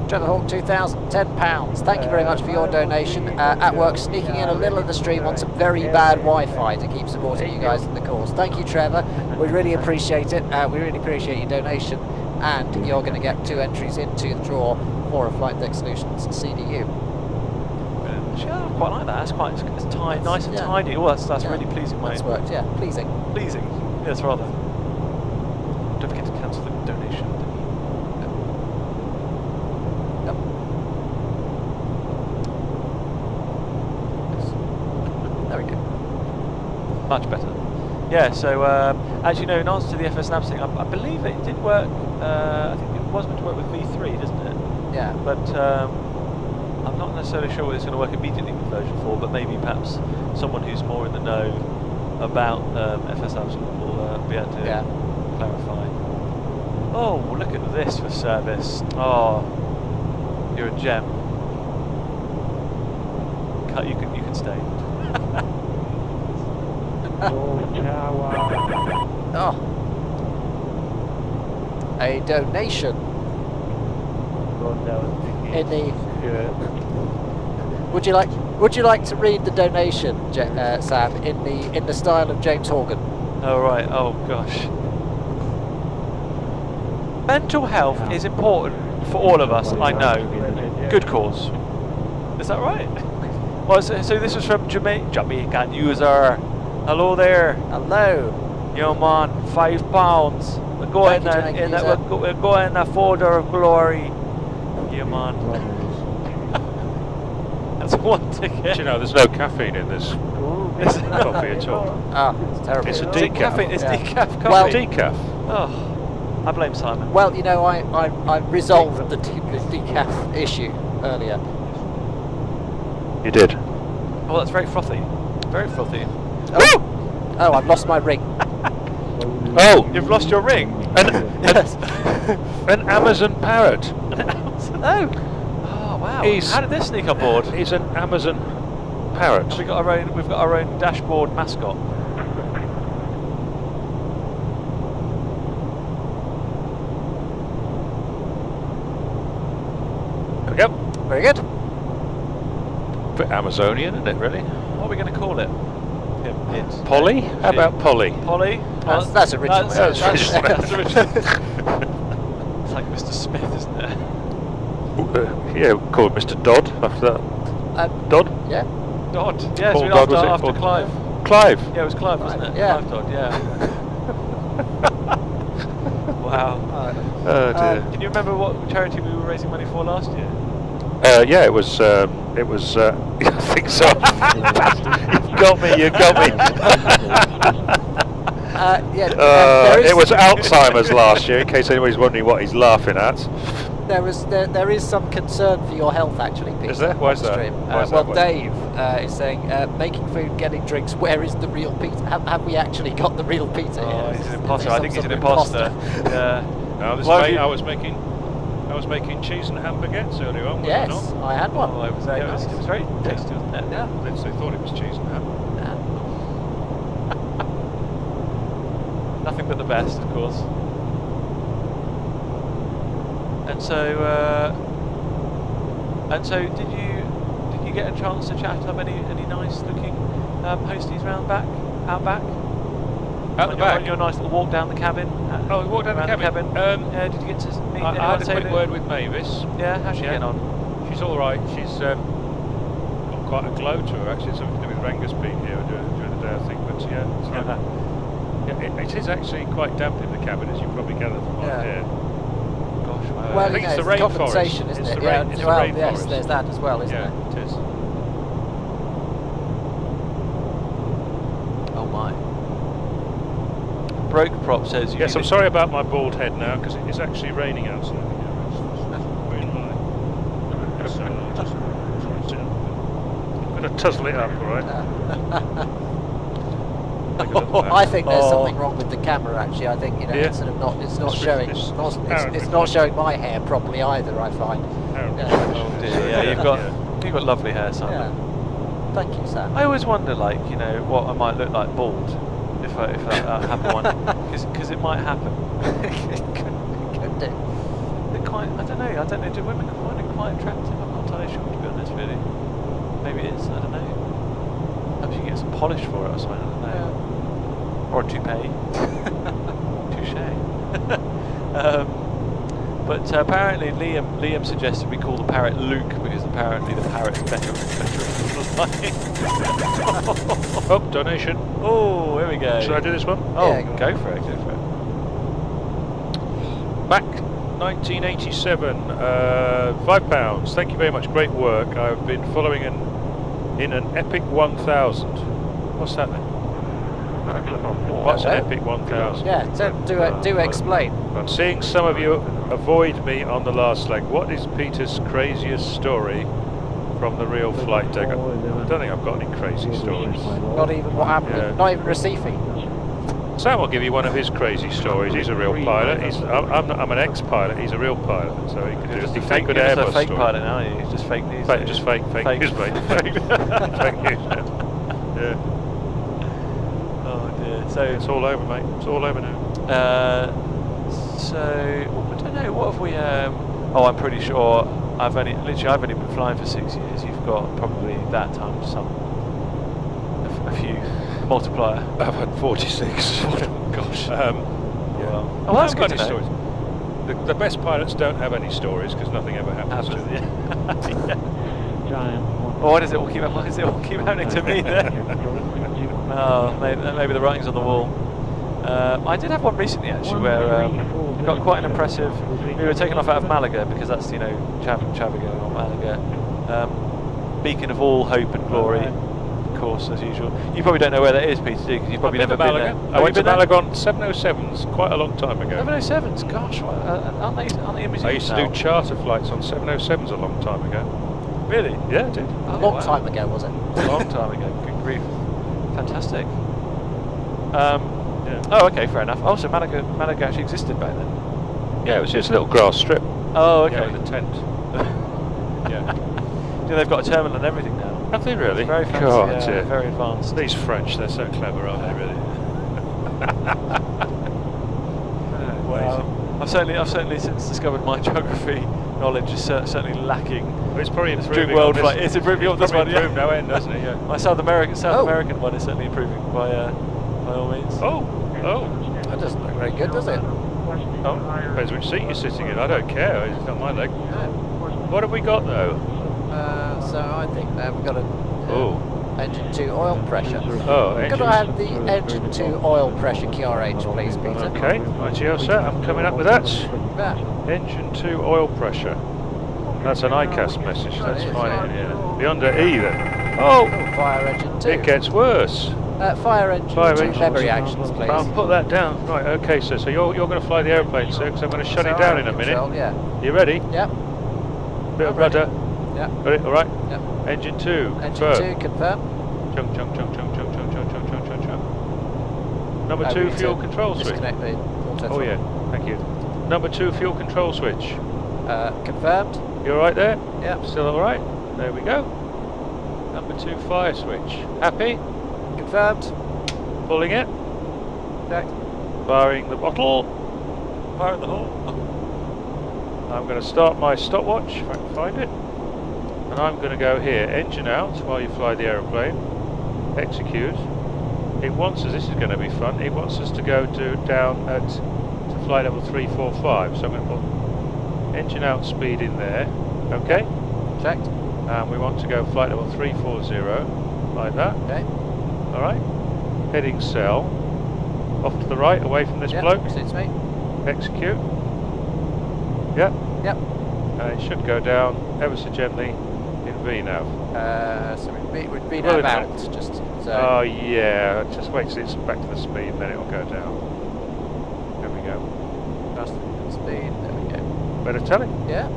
Trevor Hawk 2000, £10. Thank you very much for your donation. At work, sneaking in a little of the stream on some very bad Wi-Fi to keep supporting you guys in the cause. Thank you, Trevor. We really appreciate it. We really appreciate your donation, and you're going to get 2 entries into the draw for a Flight Deck Solutions CDU. Yeah, I quite like that. It's quite nice and tidy. Oh, that's really pleasing. That's worked. Yeah, pleasing. Pleasing. Yes, rather. Don't forget to cancel the donation. Yep. There we go. Much better. Yeah, so actually no, in answer to the FS Labs thing, I believe it did work, I think it was meant to work with V3, doesn't it? Yeah. But I'm not necessarily sure whether it's going to work immediately with version 4, but maybe perhaps someone who's more in the know about FS Labs will be able to clarify. Oh, look at this for service. Oh, you're a gem. You can stay. Oh, a donation in the. Would you like to read the donation, Sam, in the style of James Horgan? Oh right. Oh gosh. Mental health is important for all of us. I know. Good cause. Is that right? Well, so this was from Jamaican user. Hello there. Hello. Yo man, £5. We're going we're going a folder of glory. Yeah man. to one ticket. Do you know, there's no caffeine in this coffee at all. Ah, it's terrible. It's a Is it decaf. caffeine? It's Yeah. decaf coffee. Well- Decaf. Oh, I blame Simon. Well, you know, I resolved the decaf issue earlier. You did. Oh, that's very frothy. Very frothy. Oh, I've lost my ring. Oh, You've lost your ring. Yes. an Amazon parrot. Oh. Oh wow! He's- How did this sneak on board? He's an Amazon parrot. We've got our own dashboard mascot. There we go. Very good. Bit Amazonian, isn't it, really? What are we going to call it? It's Polly? How about Polly? Polly. That's original. That's original. That's original. It's like Mr. Smith, isn't it? Yeah, we'll call it Mr. Dodd after that. Dodd? Yeah. Dodd. Yes, Paul we Dodd, was it? after Or- Clive. Clive. Yeah, it was Clive, wasn't it? Yeah. Clive Dodd. Yeah. Wow. Oh dear. Can you remember what charity we were raising money for last year? Yeah, it was. I think so. You got me. You got me. Yeah. There is, It was Alzheimer's last year. In case anybody's wondering what he's laughing at. there is some concern for your health, actually, Peter. Is there? Why is that? upstream. Why is Well, that? Dave is saying, making food, getting drinks. Where is the real Peter? Have we actually got the real Peter? Oh, here? he's Is an there imposter. some I think he's sort an of imposter. Yeah. No, this Why have mate, you- I was making cheese and ham baguettes earlier on. Was Yes, I not? I had one. Oh, it was Very it nice. was very tasty, wasn't it? Yeah. They thought it was cheese and ham. Nothing but the best, of course. And so, did you get a chance to chat up any nice looking hosties round back, out back? Out the back? On your nice little walk down the cabin. Oh, we walked down the around cabin. Yeah, did you get to meet anyone? I had a say quick that- word with Mavis. Yeah, how's she Yeah. getting on? She's all right. She's got quite a glow to her. Actually, it's something to do with Ranga's being here during the day, I think. But yeah, it's it is actually quite damp in the cabin, as you probably gather from what I hear. Gosh, wow. Well, I think you it's know, the rainforest. compensation, isn't It's it? the Yeah. rain- it's the Well, yes, rainforest. there's that as well, isn't Yeah, there? it is. Oh my. Broke Prop says you Yes, need I'm it- sorry about my bald head now because it's actually raining outside. Very light. So I'll just I'm going to tussle it up, all right? Make a little I think there's Oh. something wrong with the camera. Actually, I think Yeah. it's sort of not. It's not It's showing. this It's parrot not showing my hair properly either. I find. Apparently. Yeah. Oh dear, yeah, you've got lovely hair, Simon. Yeah. Thank you, Sam. I always wonder, like, you know, what I might look like bald if that happened one, because it might happen. It could do. They're quite, I don't know. Do women find it quite attractive? I'm not entirely sure, to be honest, really. Maybe it is. I don't know. Perhaps you can get some polish for it or something. I don't know. Or a toupee. Touche. But apparently Liam suggested we call the parrot Luke because apparently the parrot's better at flying. Oh, donation. Oh, here we go. Should I do this one? Oh, Yeah, go for it. Back 1987, £5. Thank you very much. Great work. I've been following in an Epic 1000. What's that then? What's an Epic 1000? Yeah. So do explain. I'm seeing some of you avoid me on the last leg. What is Peter's craziest story from the real flight deck? I don't think I've got any crazy stories. Not even what happened. Yeah. Not even Recife. Sam will give you one of his crazy stories. He's a real pilot. I'm an ex-pilot. He's a real pilot, so he could do. He fake, could you're just Airbus a fake story. pilot now, aren't you? It's just fake news. Fake, just fake news, mate. Fake news. Yeah, Oh dear. So it's all over, mate. It's all over now. So I don't know. What have we? Oh, I'm pretty sure I've only been flying for 6 years. You've got probably that times a few multiplier. I've had 46. Gosh. Yeah. Oh, well, that's I've got good any to know. stories. The best pilots don't have any stories because nothing ever happens to them. Oh, why does it all keep happening to me then? Oh, maybe the writing's on the wall. I did have one recently actually where got quite an impressive. We were taken off out of Malaga because that's Chavago or Malaga. beacon of all hope and glory. Of course, as usual. You probably don't know where that is, Peter, do you? 'Cause you've probably never been there. I went to Malaga on 707s quite a long time ago. 707s, gosh, aren't they in museums I used to now? do charter flights on 707s a long time ago. Really? Yeah, I did. A Oh, long wow. time ago, was it? A long time ago. Good grief. Fantastic. Yeah. Oh, okay, fair enough. Oh, so Malaga actually existed back then? Yeah, it was just a little grass strip. Oh, Yeah, okay. with a tent. Yeah. Yeah, they've got a terminal and everything now. Have they really? It's very fancy, God, yeah, very advanced. These French, they're so clever, aren't they, really? I've certainly since discovered my geography knowledge is certainly lacking. Well, it's probably During improving. Worldflight, it's improving on this one. Probably improved no end, doesn't it? Yeah. My South Oh. American one is certainly improving by all means. Oh, That doesn't look very good, does it? oh. Depends which seat you're sitting in. I don't care. It's not my leg. What have we got though? So I think we've got a Oh, engine 2 oil pressure. oh, Could I have the engine 2 oil pressure QRH, please, Peter? Okay, rightio, sir. I'm coming up with that. That. Engine 2 oil pressure. That's an ICAS message. That's it is, fine. yeah. The under E then. Oh, Fire engine 2. it gets worse. Fire engine Fire 2 engine memory 2. actions, please. I'll put that down. Right, okay, sir. So you're going to fly the aeroplane, sir, because I'm going to shut So it down in a control, minute. Yeah. You ready? Yep. Bit of I'm ready. rudder. Yep. Got it? All right. Yep. Engine 2. Engine confirm. 2 confirm. Chunk, chunk, chunk, chunk, chunk, chunk, chunk, chunk, chunk, chunk, chunk. Number Oh, we 2 need fuel to control switch. Disconnect the auto Oh throttle. yeah, thank you. Number 2 fuel control switch. Confirmed. You all right there? Yep. Still all right? There we go. Number 2 fire switch. Happy? Confirmed. Pulling it. No. Firing the bottle. Fire in the hole. I'm going to start my stopwatch if I can find it. And I'm going to go here. Engine out while you fly the aeroplane. Execute. It wants us, this is going to be fun, it wants us to go down to flight level 345. So I'm going to put engine out speed in there. Okay. Checked. And we want to go flight level 340, like that. Okay. Alright. Heading cell. Off to the right, away from this Yep. bloke. Suits me. Execute. Yep. Yep. And it should go down ever so gently in VNAV. So we'd be Well, now in a out. Just so. Oh yeah, just wait till it's back to the speed and then it'll go down. There we go. Just speed. There we go. Better tell it. Yeah.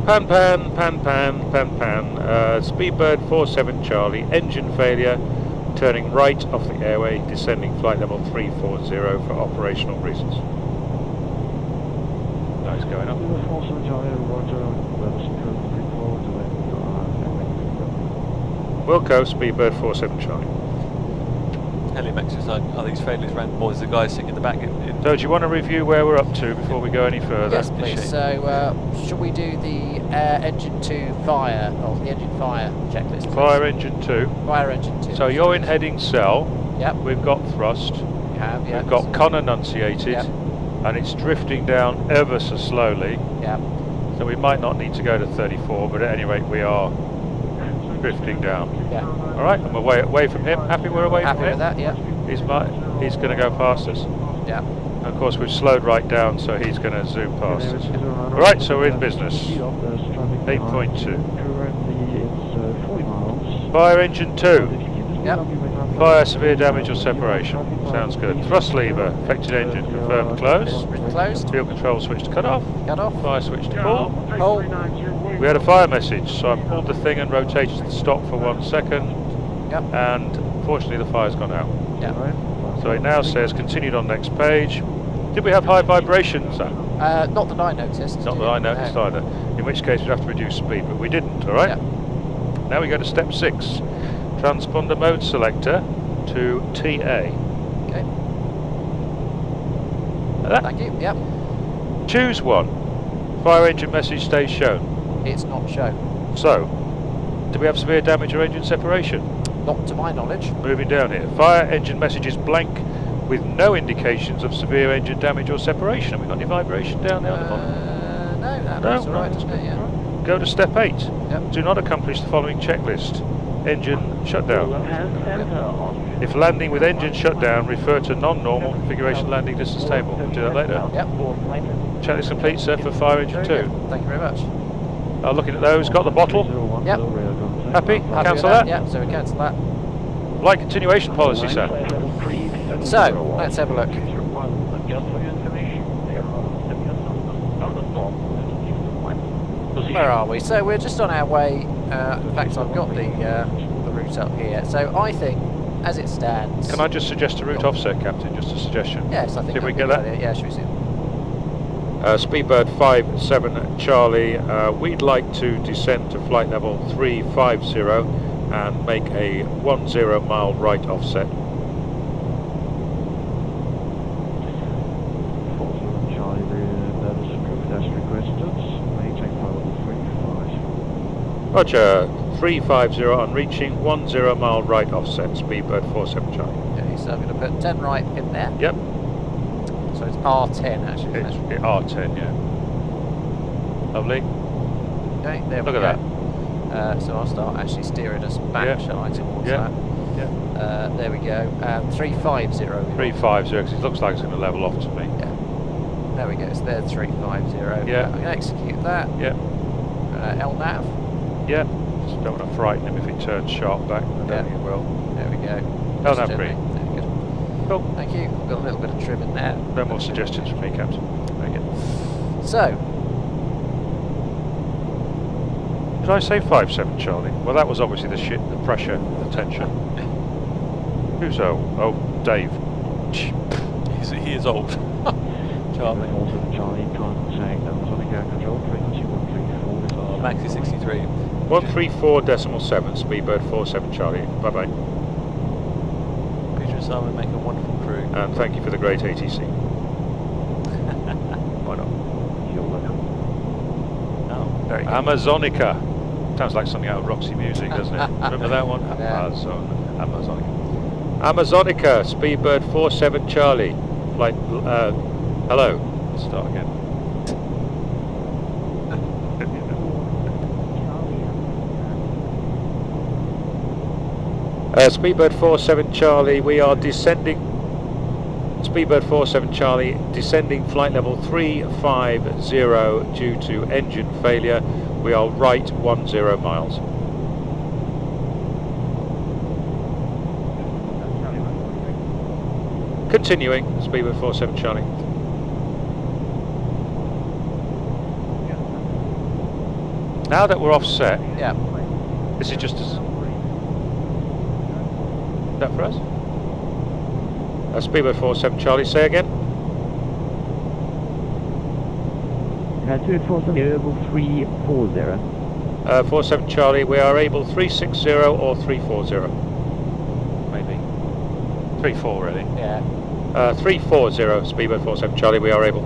Pan, pan, pan, pan, pan, pan. Speedbird 47 Charlie, engine failure, turning right off the airway, descending flight level 340 for operational reasons. Nice going up. Wilco, Speedbird 47 Charlie. Heliumexes are these failures random, or is the guy sitting in the back in So do you want to review where we're up to before we go any further? Yes, please. So, should we do the engine 2 fire, or the engine fire checklist? Please? Fire engine 2. Fire engine 2. So you're in heading cell. Yep. We've got thrust. We have, yeah. We've got con enunciated. Yep. And it's drifting down ever so slowly. Yep. So we might not need to go to 34, but at any rate we are drifting down. Yeah. All right, and we're away from him. Happy we're away Happy from him? with that, yeah. He's going to go past us. Yeah. And of course we've slowed right down, so he's going to zoom past us. All right, so we're in business. 8.2. Fire engine 2. Yep. Fire, severe damage or separation. Sounds good. Thrust lever, affected engine, confirmed closed. Closed. Fuel control switch to cut off. Cut off. Fire switch to pull. Pull. We had a fire message, so I pulled the thing and rotated to stop for 1 second. Yep. And fortunately the fire's gone out. Yeah. So it now says continued on next page. Did we have high vibrations? Not that I noticed. Not that I noticed No. either. In which case we'd have to reduce speed, but we didn't, alright? Yeah. Now we go to step 6. Transponder mode selector to TA. Okay. Like that. Thank you. Yep. Choose one. Fire engine message stays shown. It's not shown. So, do we have severe damage or engine separation? Not to my knowledge. Moving down here. Fire engine message is blank with no indications of severe engine damage or separation. Have we got any vibration down there on the bottom? No, No, that's all right, no, isn't it? Yeah. Go to step 8. Yep. Do not accomplish the following checklist. Engine shutdown. If landing with engine shutdown, refer to non-normal configuration landing distance table. We'll do that later. Yep. Checklist complete, sir, for fire engine 2. Thank you very much. Looking at those, got the bottle. Yep. Happy? Happy Cancel with that? Yeah, so we cancel that. Flight continuation policy, sir. So, let's have a look. Where are we? So we're just on our way. In fact, I've got the route up here. So I think, as it stands... Can I just suggest a route offset, Captain? Just a suggestion. Yes, I think... See if we that'd get be that? good. Yeah, should we see? Speedbird 57 Charlie, we'd like to descend to flight level 350 and make a 10 mile right offset. Charlie, that is approved as requested. Maintain flight level 35. Roger, 350 on reaching 10 mile right offset, Speedbird 47 Charlie. Okay, so I'm going to put 10 right in there. Yep. So it's R10 actually. It's R10, yeah. Lovely. Okay, there we Look go. at that. So I'll start actually steering us back, shall I, towards that? Yeah. There we go. 350. 350, because it looks like it's going to level off to me. Yeah. There we go. So there's 350. Yeah. I'm going to execute that. Yeah. LNAV. Yeah. Just don't want to frighten him if he turns sharp back. I don't think it will. There we go. LNAV green. Good. Cool. Thank you. We've got a little bit of trim in there. No more suggestions from me, Captain. Very good. So, did I say 57 Charlie? Well, that was obviously the pressure, the tension. Who's oh, Dave. He is old. Charlie. Also Charlie, contact Amazonic Air Control, frequency 134. Maxi 63. 134.7, Speedbird 47 Charlie. Bye-bye. Peter and Simon make a wonderful crew. And thank you for the great ATC. Why not? You're welcome. Oh, very good. Amazonica. Sounds like something out of Roxy Music, doesn't it? Remember that one? Yeah. Amazonica. Amazonica, Speedbird 47 Charlie. Flight, hello. Let's start again. Speedbird 47 Charlie, we are descending. Speedbird 47 Charlie, descending flight level 350 due to engine failure. We are right 10 miles. Continuing, Speedbird 47 Charlie. Now that we're offset, yeah. this is just as... Is that for us? Speedbird 47 Charlie, say again. Speedbird 47 340. 47 Charlie, we are able 360 or 340. Maybe. 34 really. Yeah. 340, Speedbird 47 Charlie, we are able.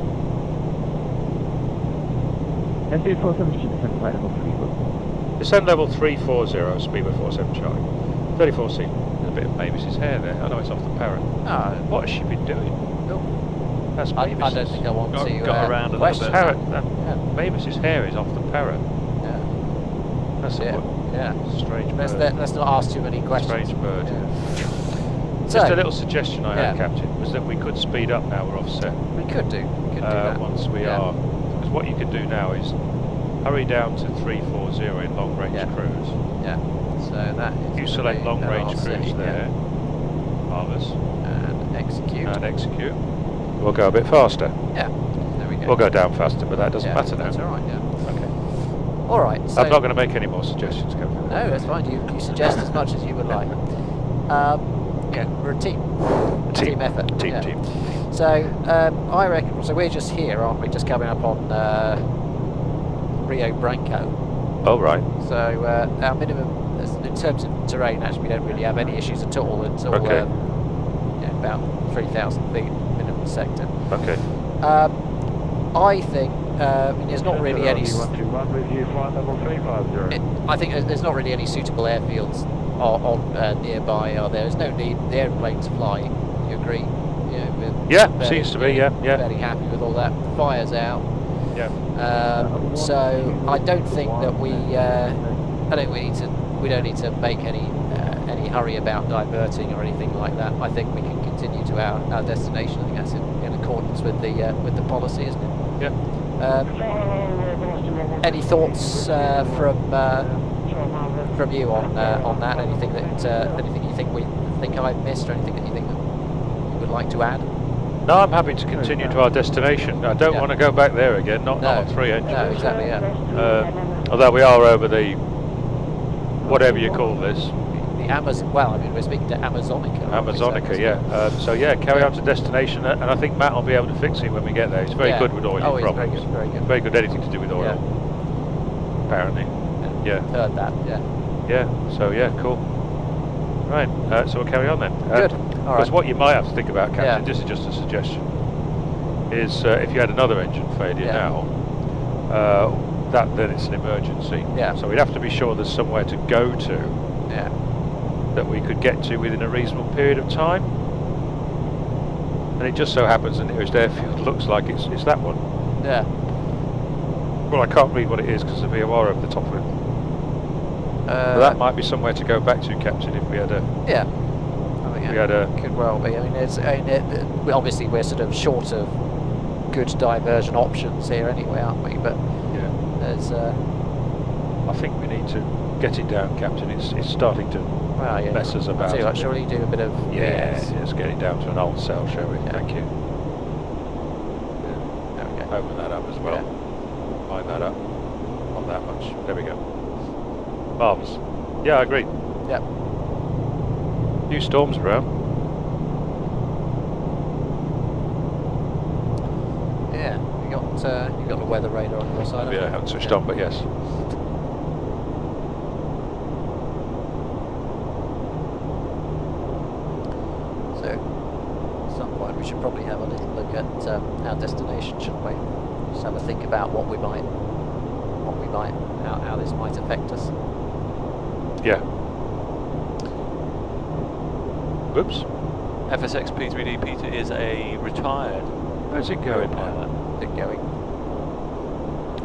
Speedbird 47 should descend flight level 340. Descend level 340, Speedbird 47 Charlie. 34C. There's a bit of Mavis's hair there. I know it's off the parrot. Oh, What has she been doing? That's I Mavis's. don't think I want Got- to got around a little question bit. Parrot. that. Yeah. Mavis's hair is off the parrot. Yeah. That's Yeah. a Yeah. strange Let's, bird. let's not ask too many questions. Strange bird. Yeah. Just So, a little suggestion I had, Yeah. Captain, was that we could speed up now we're offset. we could do that. Once we Yeah. are, because what you can do now is hurry down to 340 in long range Yeah. cruise. Yeah. So that is. You gonna select be long range LRC, cruise there, marvellous, And execute. and execute. We'll go a bit faster. Yeah. There we go. We'll go down faster, but that doesn't Yeah, matter now. That's all right. Yeah. Okay. All right. So I'm not going to make any more suggestions, Captain. No, that's fine. You suggest as much as you would like. Yeah, we're a team. Team effort. Team, yeah. team. So I reckon. So we're just here, aren't we? Just coming up on Rio Branco. Oh, right. So our minimum, in terms of terrain, actually, we don't really have any issues at all. It's all Okay. about 3,000 feet minimum sector. Okay. I think there's not really any. 121 review flight level 350. I think there's not really any suitable airfields on nearby. Are there? There's no need the aeroplane to fly. You agree? Yeah, seems to be, yeah. Fairly happy with all that. The fire's out. Yeah. So I don't think that we don't need to make any hurry about diverting or anything like that. I think we can continue to our destination. I think that's in accordance with the policy, isn't it? Yeah. Any thoughts from from you on that. Anything that anything you think I've missed, or anything that you think that you would like to add? No, I'm happy to continue to our destination. I don't want to go back there again, not on 3 engines. No, exactly, yeah. Although we are over the, whatever you call this. The Amazon, well, I mean, we're speaking to Amazonica. Amazonica, yeah. So yeah, carry on to destination, and I think Matt will be able to fix it when we get there. He's very good with oil problems. He's very good. Very good at anything to do with oil, apparently. Yeah. Heard that, yeah. Yeah, so yeah, cool. Right, so we'll carry on then. Good. All Because right. what you might have to think about, Captain, this is just a suggestion, is if you had another engine failure now, then it's an emergency. Yeah. So we'd have to be sure there's somewhere to go to that we could get to within a reasonable period of time. And it just so happens the nearest airfield looks like it's that one. Yeah. Well, I can't read what it is because of the VOR over the top of it. But that might be somewhere to go back to, Captain, if we had a... Yeah. I mean, we had a... Could well be. I mean, obviously we're sort of short of good diversion options here anyway, aren't we? But there's... I think we need to get it down, Captain. It's starting to mess us about. I'll tell you what, shall we do a bit of... let's get it down to an old cell, shall we? Yeah. Thank you. There we go. Open that up as well. Yeah. Line that up. Not that much. There we go. Marvellous. Yeah, I agree. Yep. New storms around. Yeah. You got the weather radar on your side. Yeah, I haven't switched on, but yes. So, at some point we should probably have a little look at our destination, shouldn't we? Just have a think about how this might affect us. Yeah. Whoops. FSX P3D Peter is a retired. Where's it going? pilot. Good going.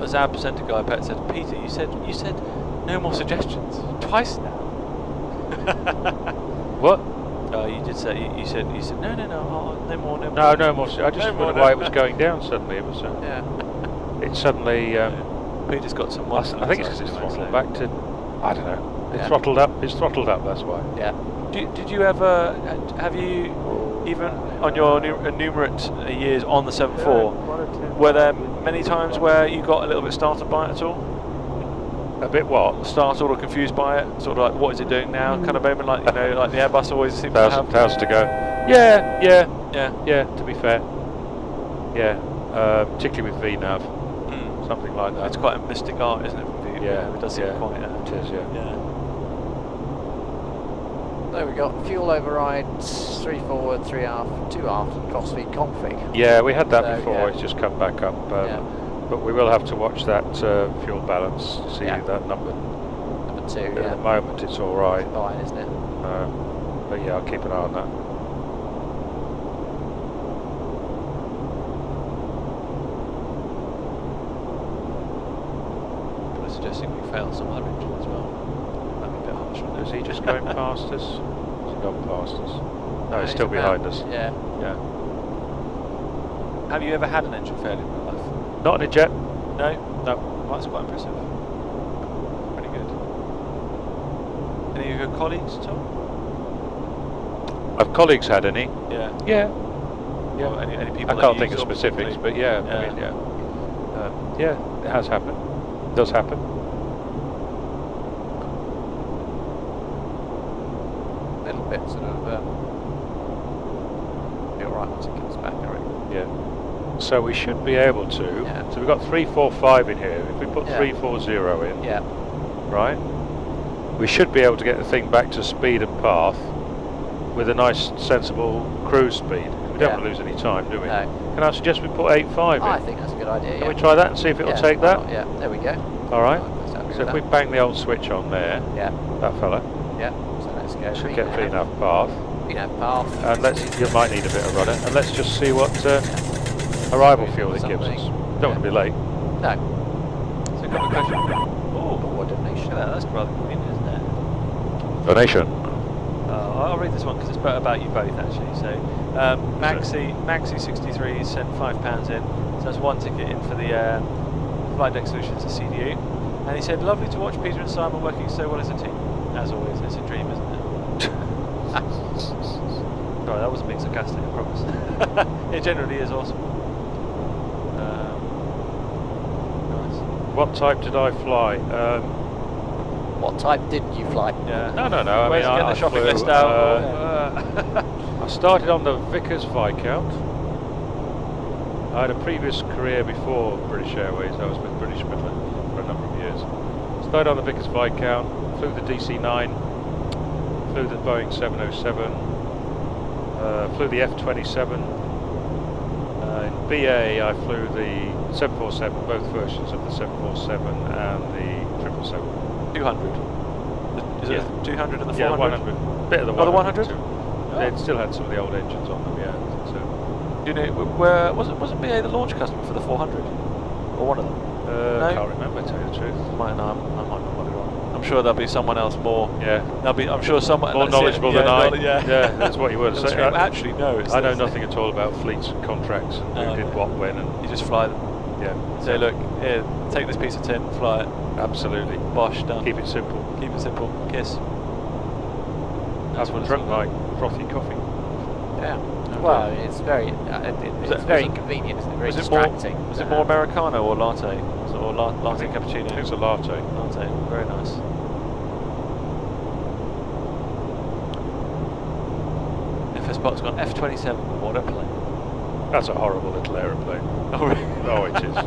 As our presenter guy Pet said, Peter, you said no more suggestions twice now. What? You did say you said no no more. No more. I just wondered why it was going down suddenly. It was. It suddenly. Peter's got some. I think it's because it's throttled back to. I don't know. It's Yeah. throttled up. It's throttled up. That's why. Yeah. Did you ever have you even on your numerate years on the 7.4? Were there many times where you got a little bit startled by it at all? A bit what? Startled or confused by it? Sort of like, what is it doing now? Kind of moment, like like the Airbus always seems to have. Thousand to go. Yeah. To be fair. Yeah. Particularly with VNav, something like that. It's quite a mystic art, isn't it? Yeah. It does seem quite. It is. Yeah. There we got fuel overrides, 3 forward, 3 aft, 2 aft, and cross feed config. Yeah, we had that So, before. yeah. It's just come back up. But we will have to watch that fuel balance, see that number. Number 2, At the moment, it's all right. Fine, isn't it? But yeah, I'll keep an eye on that. People are suggesting we fail some other engine as well. That'd be a bit harsh, wouldn't it? Is he just going past us? Has he gone past us? No, he's He's still behind about- us. Yeah. Yeah. Have you ever had an engine failure in your life? Not in a jet. No? No. Well, that's quite impressive. Pretty good. Any of your colleagues at all? Have colleagues had any? Yeah. Yeah. Or any people I that can't you think of sort specifics, but yeah. Yeah. I mean, yeah. It has happened. It does happen. Little bit sort of. Be alright once it comes back, I reckon. Yeah. So we should be able to. Yeah. So we've got 345 in here. If we put Yeah. 340 in, Yeah. right, we should be able to get the thing back to speed and path with a nice, sensible cruise speed. We don't Yeah. want to lose any time, do we? No. Can I suggest we put 85 in? I think that's a good idea. Can we try that and see if it'll take why that? not? Yeah. There we go. All right. Let's have a So go if with we bang the old switch on there, that. that fella Yeah. So let's go. should get enough path. path. And you might need a bit of rudder. And let's just see what arrival fuel it gives us. Don't want to be late. No. So a couple of questions. Oh, what donation. That's rather convenient, isn't it? Donation. I'll read this one because it's about you both actually. So Maxi63 sent £5 in, so that's one ticket in for the Flight Deck Solutions at CDU, and he said, "Lovely to watch Peter and Simon working so well as a team. As always, it's a dream, isn't it? Sorry, that wasn't being sarcastic, I promise. It generally is awesome. Nice. What type did I fly? What type didn't you fly? Yeah. No. I Where's mean, get I the shopping flew, list out? I started on the Vickers Viscount. I had a previous career before British Airways. I was with British Midland for a number of years. Started on the Vickers Viscount, flew the DC-9, flew the Boeing 707, flew the F-27. In BA, I flew the 747, both versions of the 747 and the 777. 200. Is it the 200 and the 400? Yeah, 100. Bit of the 100. Oh, the 100? too. Oh. It still had some of the old engines on them, yeah. So, Do you know, where wasn't BA the launch customer for the 400? Or one of them? No? can't remember, to tell you the truth. I might not got it wrong. I'm sure there'll be someone else more. Yeah. I'm sure someone More knowledgeable than I. Yeah, That's what you would say. Actually, no. I know nothing at all about fleets and contracts and who did what when, and You just fly them. yeah. Say, look, here, take this piece of tin, fly it. Absolutely. Bosh, done. Keep it simple. Keep it simple. Kiss. I That's what haven't it's drunk all my about. frothy coffee. Yeah. Okay. Well, it's very, it's very inconvenient, isn't it? Very distracting. Was it more Americano or latte? Or latte cappuccino? It was a latte. Latte, very nice. FS Bot's got F-27. What a plane. That's a horrible little aeroplane. Oh, really? Oh, it is.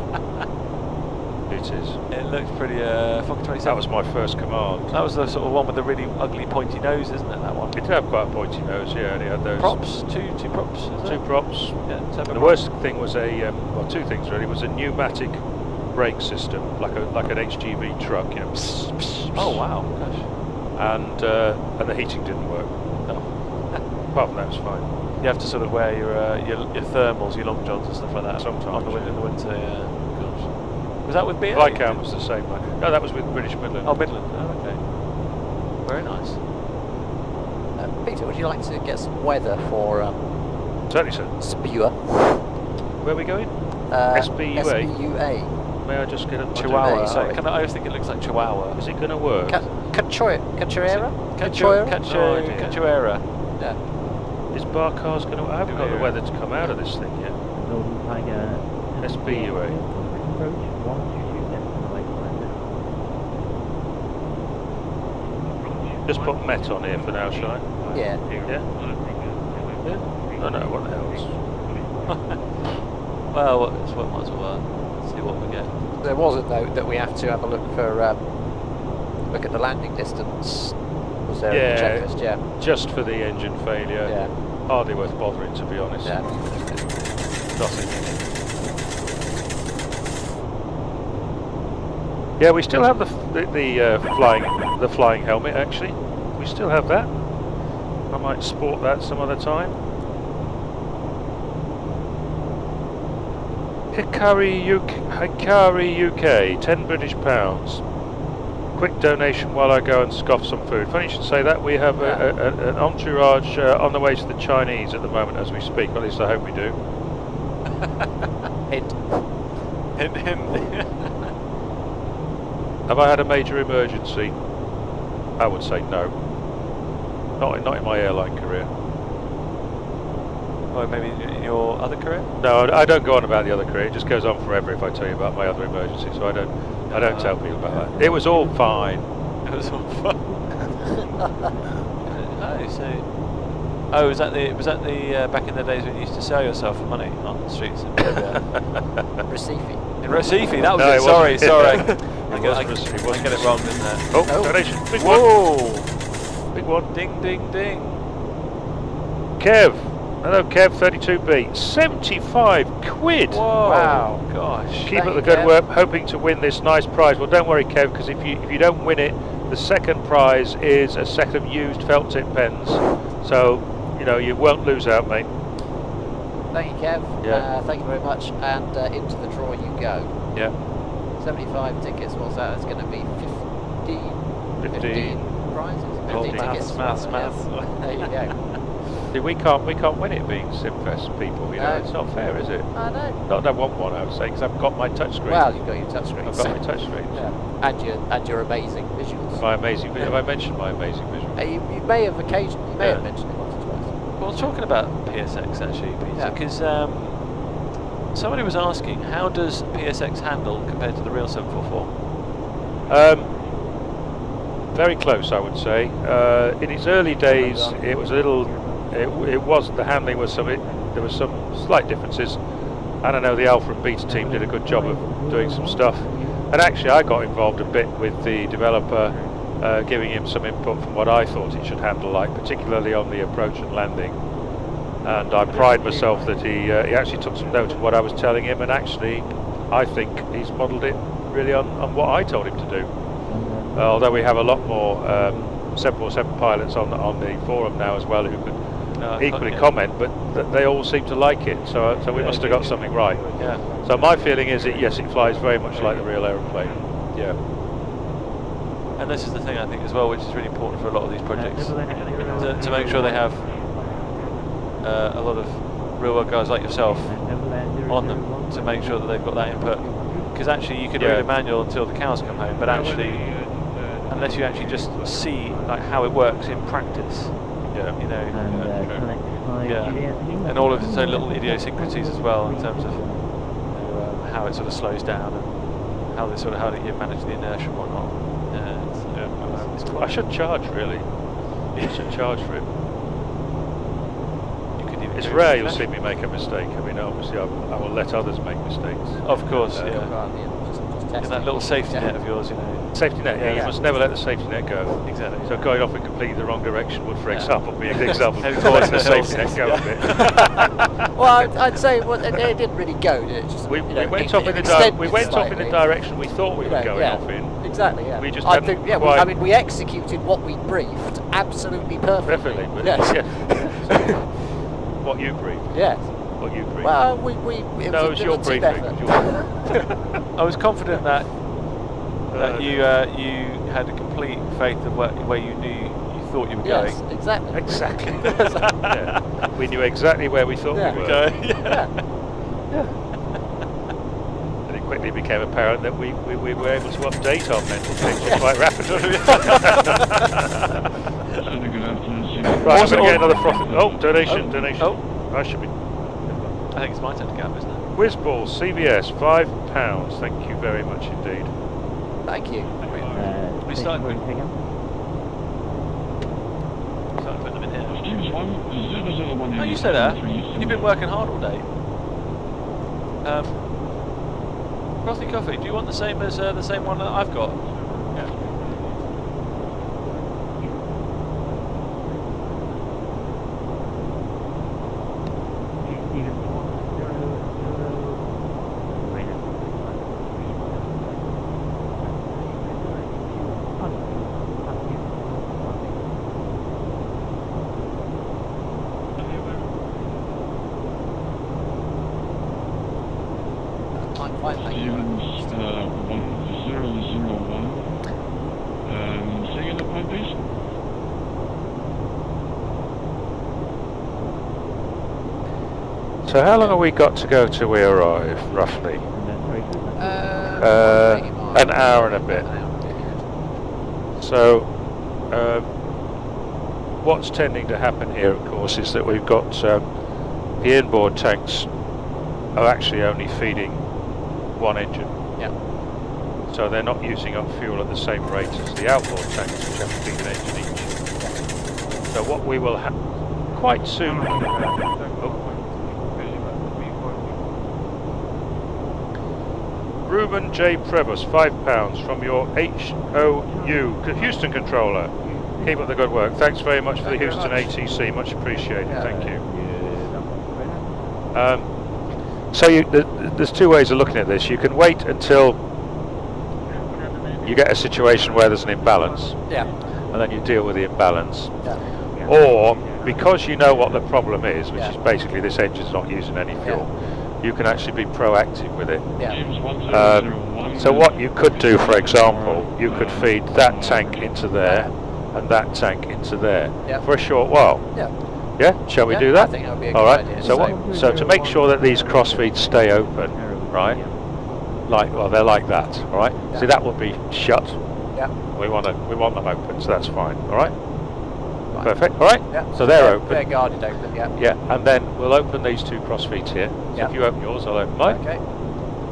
It is. It looks pretty Fokker 27. That was my first command. That was the sort of one with the really ugly pointy nose, isn't it? That one. It did have quite a pointy nose, yeah, and it had those Props, two props. Is two it? props. Yeah, And the worst thing was well, two things really, was a pneumatic brake system, like an HGV truck, you know. Pss, pss, pss. Oh wow, gosh. And the heating didn't work. No. Apart from that, it was fine. You have to sort of wear your thermals, your long johns and stuff like that. Sometimes, on the winter, yeah. in the winter. Yeah. Gosh. Was that with BA? Viscount was the same way. No, that was with British Midland. Oh, Midland. Oh, okay. Very nice. Peter, would you like to get some weather for Certainly, sir. Spua? Where are we going? SBUA? SBUA. May I just get a Chihuahua. sorry. I always think it looks like Chihuahua. Is it going to work? Cachoeira? Cachoeira. Yeah. Is bar cars going to... I haven't got the weather to come out of this thing yet. SBUA. Just put Met on here for now, shall I? Yeah. Yeah? Yeah? Oh no, what the hell's... Well, it's what might as well see what we get. There was a note that we have to have a look for look at the landing distance. Was there Yeah. a checklist? Yeah. Just for the engine failure. Yeah. Hardly worth bothering, to be honest. Yeah. Nothing in it. Yeah, we still have the flying helmet. Actually, we still have that. I might sport that some other time. Hikari UK, 10 British pounds. Quick donation while I go and scoff some food. Funny you should say that. We have an entourage on the way to the Chinese at the moment as we speak. At least I hope we do. Hint. Hint. Have I had a major emergency? I would say no. Not in my airline career. Or maybe in your other career? No, I don't go on about the other career. It just goes on forever if I tell you about my other emergency. So I don't tell people about that. It was all fine. It was all fun. Oh, was that the back in the days when you used to sell yourself for money on the streets in Recife. in Recife? That was No, it. it Sorry. wasn't. I It get wasn't it wrong, didn't I? Oh, Oh. donation. Big one. Whoa! Big one. Ding, ding, ding. Kev. Hello, Kev. 32B. 75 quid. Whoa! Wow. Gosh. Keep Thank up the you, good Kev. work, hoping to win this nice prize. Well, don't worry, Kev, because if you don't win it, the second prize is a set of used felt tip pens. So, you know, you won't lose out, mate. Thank you, Kev. Yeah. Thank you very much. And into the draw you go. Yeah. 75 tickets. What's that? It's going to be 15 prizes. 15 Oh, tickets. Maths. Yeah. There you go. See, we can't win it being SimFest people. You know, No. it's not fair, is it? I know. Not that I want one, I would say, because I've got my touchscreen. Well, you've got your touchscreen. I've got my touchscreen. Yeah. And your amazing visuals. My amazing. Have I mentioned my amazing visual? You may have occasionally, have mentioned it once or twice. Well, talking about PSX actually, Peter, because somebody was asking, how does PSX handle compared to the real 744? Very close, I would say. In its early days, it was a little. It was the handling was there was some slight differences, and I know the Alpha and Beta team did a good job of doing some stuff. And actually, I got involved a bit with the developer, giving him some input from what I thought it should handle like, particularly on the approach and landing. And I pride myself that he actually took some note of what I was telling him, and actually, I think he's modelled it really on what I told him to do. Although we have a lot more 747 pilots on the forum now as well who could equally comment, but they all seem to like it. So we must have got something right. Yeah. So my feeling is that yes, it flies very much like the real aeroplane. Yeah. And this is the thing I think as well, which is really important for a lot of these projects, to make sure they have a lot of real world guys like yourself on them to make sure that they've got that input. Because actually, you could read a manual until the cows come home, but actually, unless you actually just see like how it works in practice, you know, and all of its own little idiosyncrasies as well in terms of how it sort of slows down and how you manage the inertia and whatnot. I should charge really. I should charge for it. It's rare you'll see me make a mistake. I mean, obviously, I will let others make mistakes. Of course, Just in that little safety net of yours, you know. Safety net, you must never let the safety net go. Exactly. So going off in completely the wrong direction would, for example, be an example Heading of towards letting the the safety hills. net go a bit. Well, I'd say it didn't really go, did it? Just, We went off in the direction we thought we were going off in. Exactly, yeah. We just I hadn't think, quite... we executed what we briefed absolutely perfectly. Perfectly, but Yes. What you briefed. Yes. What you briefed. Well, it No, was it's your a team briefing. effort. I was confident that you had a complete faith of where you thought you were Yes, going. exactly. Exactly. Yeah. We knew exactly where we thought we were. Yeah. And it quickly became apparent that we were able to update our mental picture quite rapidly. Right, I'm going to get another profit. Oh, donation. Oh. I should be. I think it's my turn to go up, isn't it? Whizball CVS, £5. Thank you very much indeed. Thank you. We started putting them in here. Oh, you say that? You've been working hard all day. Frothy coffee. Do you want the same as the same one that I've got? Yeah. I'm fine, thank you. Stevens 1001. Second point, please. So how long have we got to go till we arrive, roughly? An hour and a bit. So what's tending to happen here, of course, is that we've got the inboard tanks are actually only feeding one engine. Yeah. So they're not using up fuel at the same rate as the outboard tanks, which have to feed an engine each. So what we will have quite soon... Ruben J. Prevost, £5 from your HOU, Houston controller. Keep up the good work. Thanks very much for the Houston ATC, much appreciated, thank you. So there's two ways of looking at this. You can wait until you get a situation where there's an imbalance, and then you deal with the imbalance. Or, because you know what the problem is, which is basically this engine's not using any fuel, you can actually be proactive with it. So what you could do, for example, you could feed that tank into there and that tank into there for a short while. Yeah, shall we Yeah, do that? I think that would be a All good right. idea. So to make sure that these cross feeds stay open, right? Well, they're like that, all right? Yeah. See, that would be shut. Yeah. We want them open, so that's fine, all right? Right. Perfect, all right? Yeah. So they're open. They're guarded open, yeah. Yeah, and then we'll open these 2 cross feeds here. So Yeah. if you open yours, I'll open mine. Okay.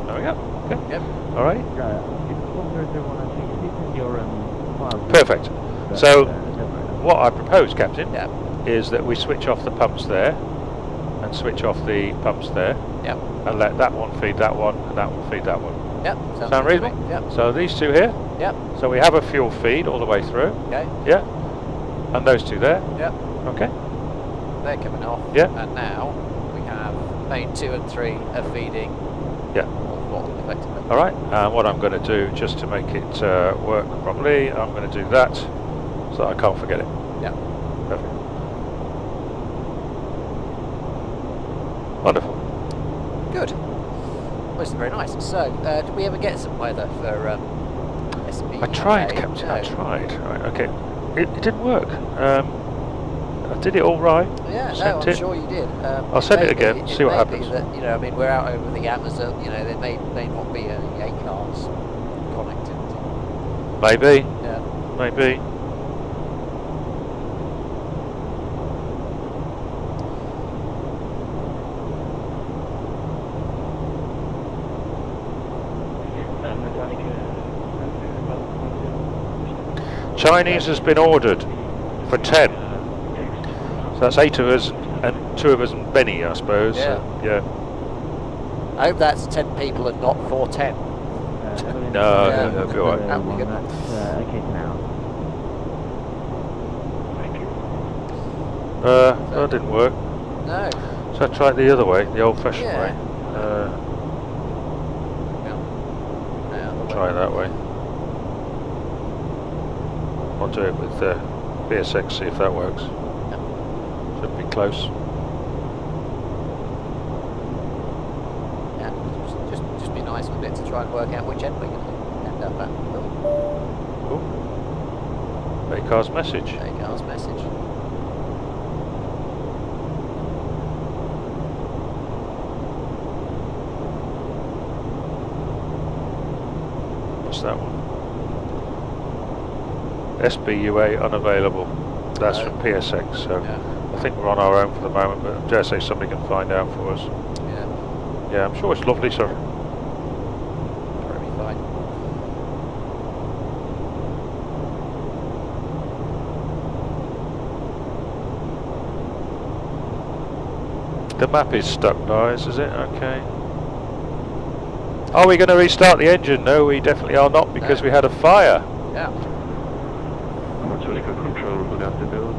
There we go. Okay. Yep. All right. Perfect. So what I propose, Captain, Yeah. is that we switch off the pumps there and switch off the pumps there. Yep. And let that one feed that one and that one feed that one. Yep. Sound reasonable? Yep. So these 2 here. Yep. So we have a fuel feed all the way through. Okay. Yeah. And those 2 there. Yep. Okay. They're coming off. Yeah. And now we have main 2 and 3 are feeding. Yeah. All 4 effectively. All right. And what I'm going to do, just to make it work properly, I'm going to do that so that I can't forget it. Yeah. Perfect. Wonderful. Good. Well, it's very nice. So, did we ever get some weather for SB? I tried, Captain. No. I tried. Right, okay. It didn't work. I did it all right. Yeah, no, Sent I'm it. sure you did. I'll send it Maybe again, see what may be happens. That, I mean, we're out over the Amazon. There may not be any A-cars connectivity. Maybe. Yeah. Maybe. Chinese has been ordered for 10. So that's 8 of us and 2 of us and Benny, I suppose. Yeah. Yeah. I hope that's 10 people and not 410. No, Yeah. that'll be all right. That'll be good. Okay for now. That didn't work. No. So I tried the other way, the old-fashioned Yeah. way. Try it that way. I'll do it with BSX, see if that works. Should be close. Yeah. Just be nice, wouldn't it, to try and work out which end we're going to end up at. Cool. Car's message. A-car's message. What's that one? SBUA unavailable. That's from PSX, so Yeah. I think we're on our own for the moment, but I dare say somebody can find out for us. Yeah. Yeah, I'm sure it's lovely, sir. Probably fine. The map is stuck, guys, is it? Okay. Are we going to restart the engine? No, we definitely are not, because No. we had a fire. Yeah. Control would have to build.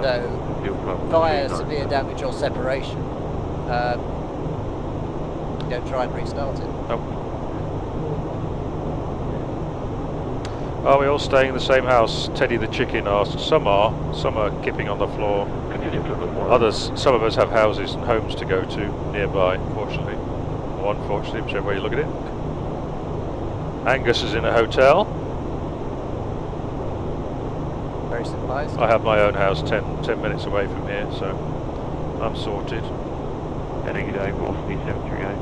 No. Fire, severe damage or separation. Don't try and restart it. Nope. Are we all staying in the same house? Teddy the chicken asked. Some are kipping on the floor. Others, some of us have houses and homes to go to nearby, fortunately. Or unfortunately, whichever way you look at it. Angus is in a hotel. Very civilised. I have my own house 10 minutes away from here, so I'm sorted. Heading to Worldflight 738.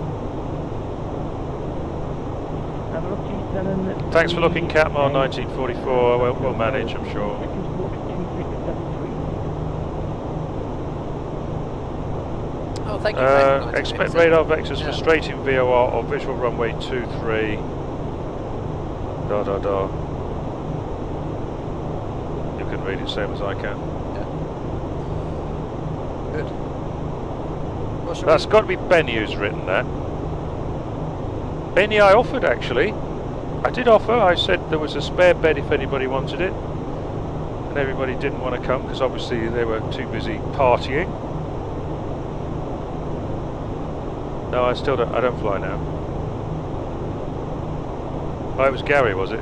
Thanks for looking, Catmar 1944. We'll manage, I'm sure. Oh, thank you. Thank you. Expect radar vectors for straight in VOR or visual runway 23. Da da da. You can read it same as I can. Yeah. Good. Well, shall That's we- got to be Benny who's written that. Benny, I offered actually. I did offer. I said there was a spare bed if anybody wanted it, and everybody didn't want to come because obviously they were too busy partying. No, I still don't. I don't fly now. Oh, it was Gary, was it?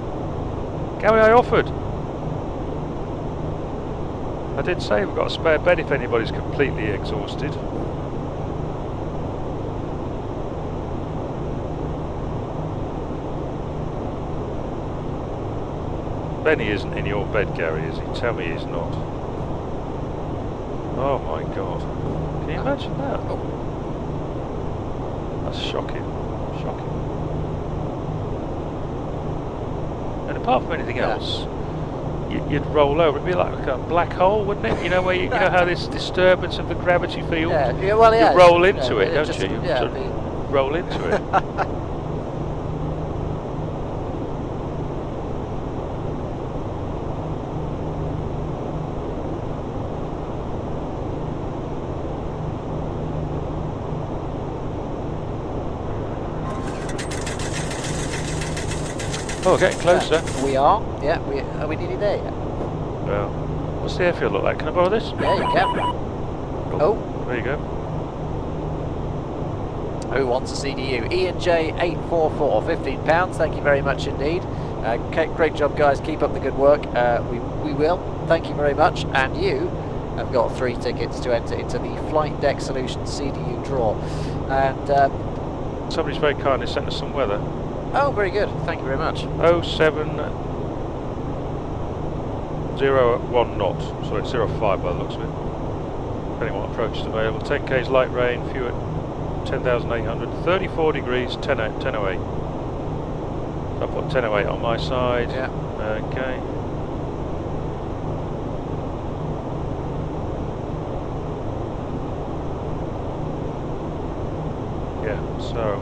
Gary, I offered. I did say we've got a spare bed if anybody's completely exhausted. Benny isn't in your bed, Gary, is he? Tell me he's not. Oh my god. Can you imagine that? Oh. That's shocking. Shocking. And apart from anything else, you'd roll over. It'd be like a black hole, wouldn't it? You know where you know how this disturbance of the gravity field. Yeah, well, yeah. You roll into it, don't just, you? You yeah, sort of roll into it. Oh, getting closer. We are. Yeah, are we nearly there yet? Well, what's the airfield look like? Can I borrow this? Yeah, you can. Oh. There you go. Who wants a CDU? Ian J 844, £15. Thank you very much indeed. Great job, guys. Keep up the good work. We will. Thank you very much. And you have got 3 tickets to enter into the Flight Deck Solutions CDU draw. And Somebody's very kindly sent us some weather. oh, very good. Thank you very much. 0701 knots. So it's 05 by the looks of it. Depending on what approach is available. 10 k's light rain, few at 10,800. 34 degrees, 1008. So I'll put 1008 on my side. Yeah. Okay. Yeah, so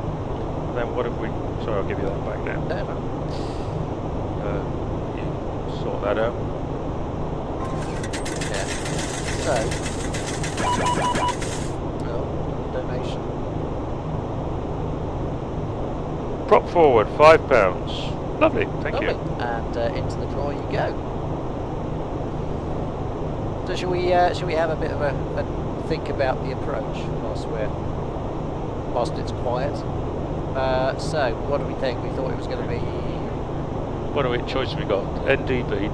then what have we... Sorry, I'll give you that back now. There. You sort that out. Yeah. So, well, donation. Prop forward, £5. Lovely, thank you. Lovely. And into the draw you go. So shall we have a bit of a think about the approach whilst it's quiet? So what do we think? We thought it was going to be. What choice have we got? NDB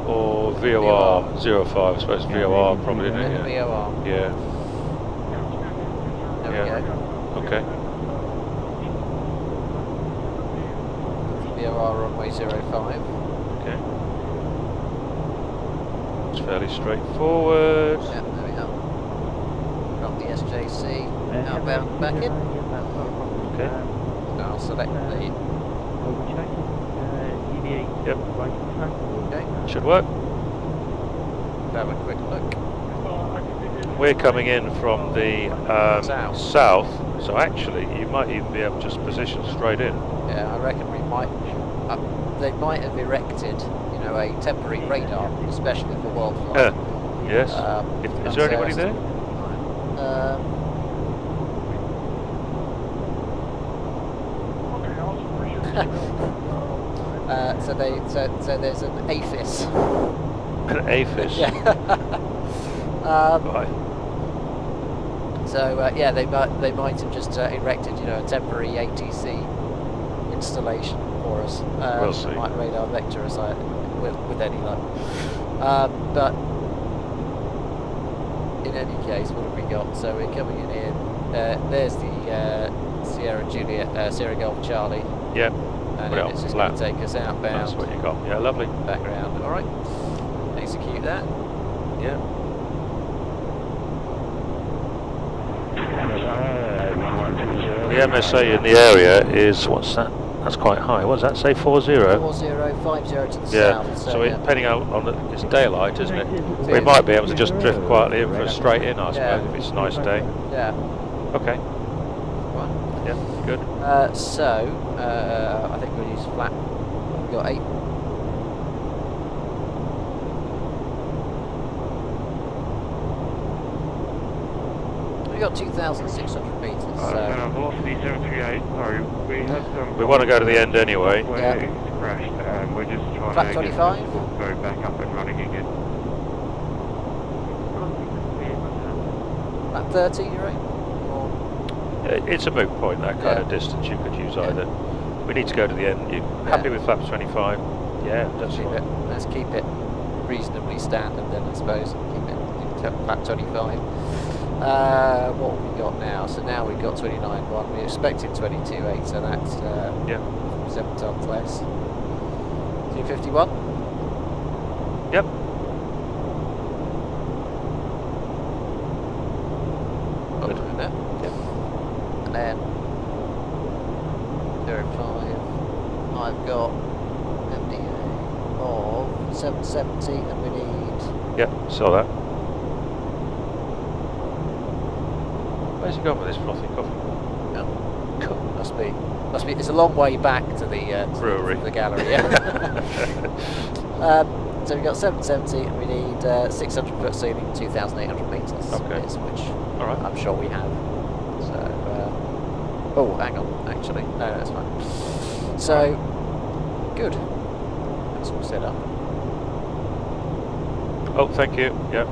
or VOR 05? I suppose VOR probably, isn't it? Yeah. VOR. Yeah. There we go. Okay. VOR runway 05. Okay. It's fairly straightforward. Yeah, there we are. Got the SJC outbound back in. Okay. I'll select the. Yep. Okay. Should work. Have a quick look. We're coming in from the south, so actually you might even be able to just position straight in. Yeah, I reckon we might. They might have erected, a temporary radar, especially for Worldflight. Yes. Is there anybody there? So there's an AFIS. An AFIS. Yeah. Right. So yeah, they might have just erected, a temporary ATC installation for us. We'll see. Might radar vector us with any luck. But in any case, what have we got? So we're coming in here. There's the Sierra Golf Charlie. Yep. And then it's just going to take us outbound. That's what you got. Yeah, lovely. Background. All right. Execute that. Yeah. The MSA in the area is, what's that? That's quite high. What does that say? 40? 4050 to the south. So depending on it's daylight, isn't it? We might be able to just drift quietly in for a straight in, I suppose, if it's a nice day. Yeah. Okay. Right. Yeah, good. So I think we'll use flat. We've got 8. We've got 2,600 metres. Velocity 738, sorry, we had some... We want to go to the end anyway. Where it's crashed, and we're just trying Flat to 25? get the go back up and running again. Flat 30, you reckon? Or It's a moot point, that kind of distance. You could use either. We need to go to the end. You happy with flaps 25? Yeah, that's keep fine. it. Let's keep it reasonably standard then, I suppose. Keep it flat 25. What have we got now? So now we've got 29.1. We expected 22.8, so that's 7 tons less. 251. Yep. 05. I've got MDA of 770 and we need... Yep, saw that. Where's he gone with this frothy coffee? Cool. Must be. It's a long way back to the brewery. To the gallery. Yeah. So we've got 770 and we need 600 foot ceiling, 2,800 meters. Okay. Which All right. I'm sure we have. So. Oh, hang on. Actually, no, that's fine. So, good. That's all set up. Oh, thank you. Yeah.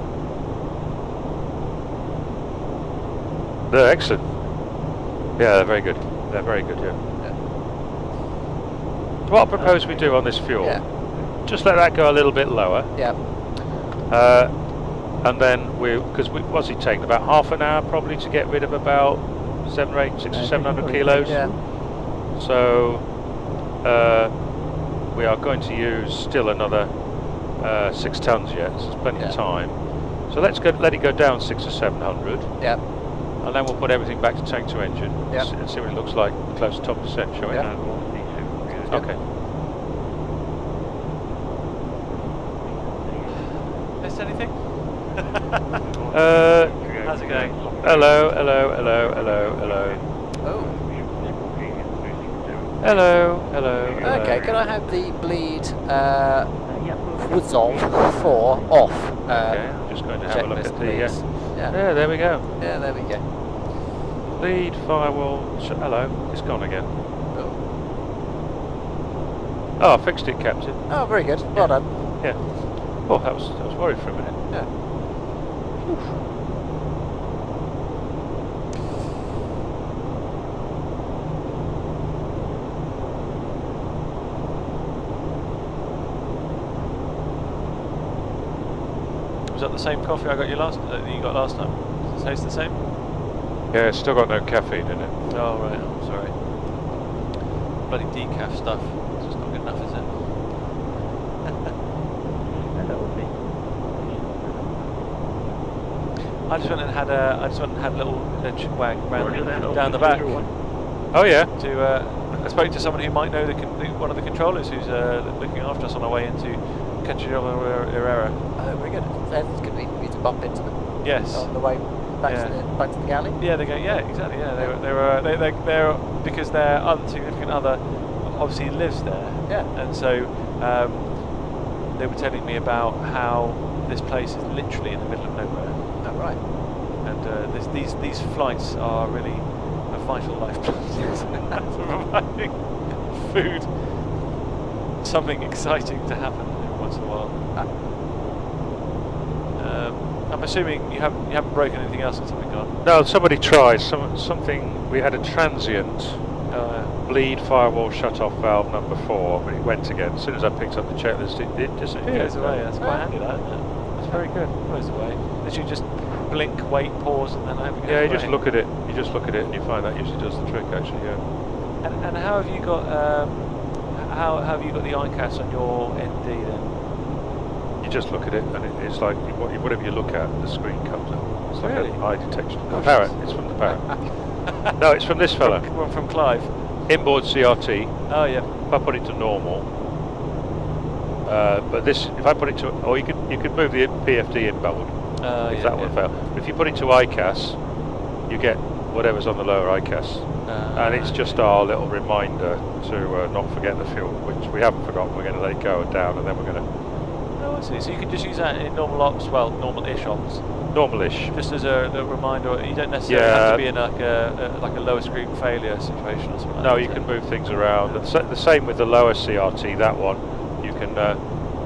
They're excellent. Yeah, they're very good. They're very good, yeah. What I propose we do on this fuel, just let that go a little bit lower. Yeah. And then what's it taken? About half an hour probably to get rid of about 600 or 700 kilos. Yeah. So we are going to use still another 6 tons yet, so there's plenty of time. So let it go down 600 or 700. Yeah. And then we'll put everything back to tank to engine and see what it looks like close to top percent, shall we? Yeah. Okay. Missed anything? How's it going? Hello, hello, hello, hello, hello. Oh. Hello, hello, hello. Okay, can I have the bleed resolve 4 off? Okay, I'm just going to have a look at the... Yeah, there we go. Yeah, there we go. Lead firewall... hello, it's gone again. Oh, I fixed it, Captain. Oh, very good. Well done. Yeah. Oh, I was worried for a minute. Yeah. Was that the same coffee I got you last time? Does it taste the same? Yeah, it's still got no caffeine in it. Oh right, I'm sorry. Bloody decaf stuff. It's just not good enough, is it? I just went and had a little wag round down the back. Oh yeah. I spoke to someone who might know one of the controllers who's looking after us on our way into Cachoeira. Oh, very good. It's going to be to bump into them. Yes. On the way back to the galley. Yeah, they go. Yeah, exactly. Yeah, they're because their significant other obviously lives there. Yeah. And so they were telling me about how this place is literally in the middle of nowhere. Oh, right. And these flights are really a vital lifeblood for providing food, something exciting to happen every once in a while. I'm assuming you haven't broken anything else since I've been gone. No, somebody tried something. We had a transient bleed firewall shut-off valve number 4, but it went again. As soon as I picked up the checklist, it disappeared. It goes away. That's quite handy, that, isn't it? That's very good. It goes away. Literally just blink, wait, pause, and then I hope it goes Yeah, you away. just look at it. You just look at it, and you find that usually does the trick. Actually, yeah. And how have you got how have you got the ICAS on your ND then? You just look at it, and it's like whatever you look at, the screen comes up. It's like Really? an eye detection. The parrot. It's from the parrot. No, it's from this fella. From Clive. Inboard CRT. Oh yeah. If I put it to normal, but this, if I put it to, or you could move the PFD inboard if that would fail. But if you put it to ICAS, you get whatever's on the lower ICAS, and it's just our little reminder to not forget the fuel, which we haven't forgotten. We're going to let it go down, and then we're going to. Oh, I see. So you can just use that in normal ops, well, normal-ish ops. Normal-ish. Just as a reminder. You don't necessarily have to be in like a lower screen failure situation or something. No, you can move things around. And the same with the lower CRT. That one, you can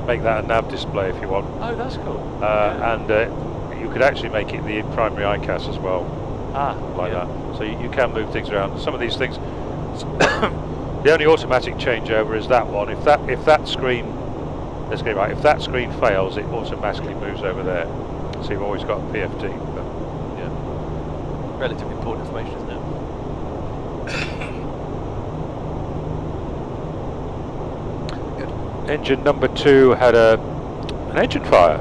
make that a nav display if you want. Oh, that's cool. And you could actually make it the primary ICAS as well. Like that. So you can move things around. Some of these things, the only automatic changeover is that one. If that screen, let's get it right. If that screen fails, it automatically moves over there. So you've always got a PFD. But, yeah. Relatively important information, isn't it? Good. Engine number 2 had an engine fire,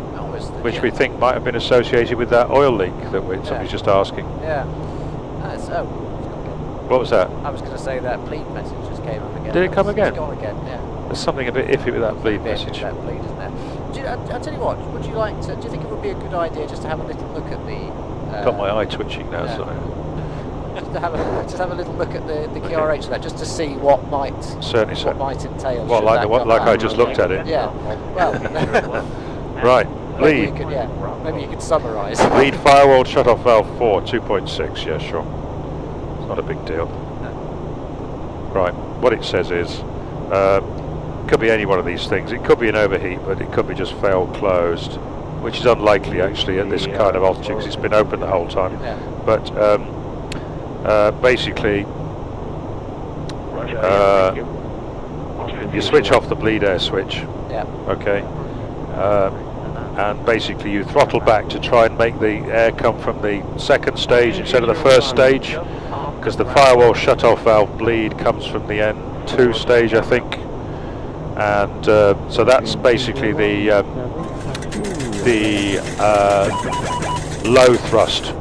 which we think might have been associated with that oil leak that somebody's just asking. Yeah. What was that? I was going to say that bleed message just came up again. Did it come again? It's gone again, yeah. There's something a bit iffy with that bleed It's a bit message. That bleed, isn't there? I'll tell you what, would you like to, do you think it would be a good idea just to have a little look at the... Got my eye twitching now, yeah. so... Just have a little look at the QRH of that, just to see what might entail. Well, like I just looked at it. Yeah. Well. Right. Maybe Bleed. maybe you could summarise. Bleed firewall shut-off valve 4, 2.6. Yeah, sure. It's not a big deal. Right. What it says is, could be any one of these things. It could be an overheat, but it could be just failed closed, which is unlikely actually at this kind of altitude because it's been open the whole time. Yeah. But basically, you switch off the bleed air switch. Yeah. Okay. And basically you throttle back to try and make the air come from the second stage instead of the first stage, because the firewall shut-off valve bleed comes from the N2 stage, I think. And so that's basically the low thrust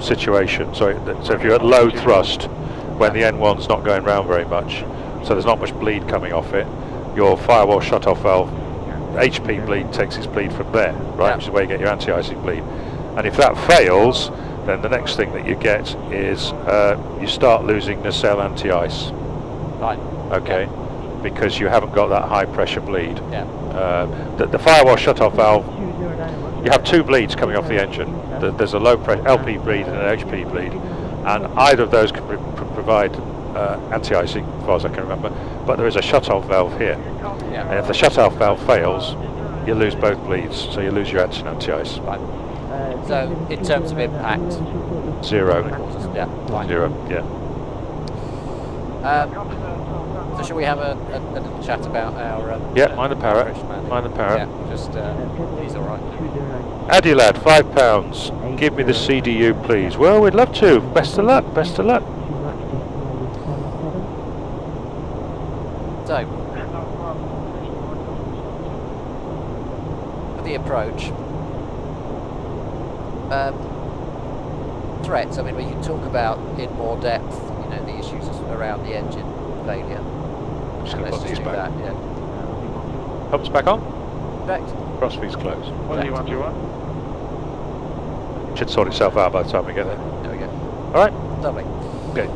situation. So if you're at low thrust when the N1's not going round very much, so there's not much bleed coming off it, your firewall shut-off valve HP bleed takes its bleed from there, right? Yeah. Which is where you get your anti-icing bleed. And if that fails, then the next thing that you get is you start losing nacelle anti-ice. Right. Okay. Yeah. Because you haven't got that high pressure bleed. Yeah. The firewall shut-off valve, you have two bleeds coming off the engine. There's a low pressure LP bleed and an HP bleed, and either of those can provide anti-icing, as far as I can remember. But there is a shut-off valve here, Yeah. and if the shut-off valve fails, you lose both bleeds, so you lose your anti-ice. Right. So in terms of impact, Zero. yeah. Right. Zero. Yeah. So shall we have a little chat about our... Yeah, mind the parrot. British man? Mind the parrot. Yeah, just, he's alright. Addy lad, £5. Give me the CDU, please. Well, we'd love to. Best of luck. Best of luck. So, for the approach, threats, I mean, we can talk about in more depth, you know, the issues around the engine failure. Just going to Let's put these just do back. that, yeah. Pumps back on. Correct. Cross feeds closed. What do you want? Should sort itself out by the time we get there. There we go. All right. Lovely. Okay.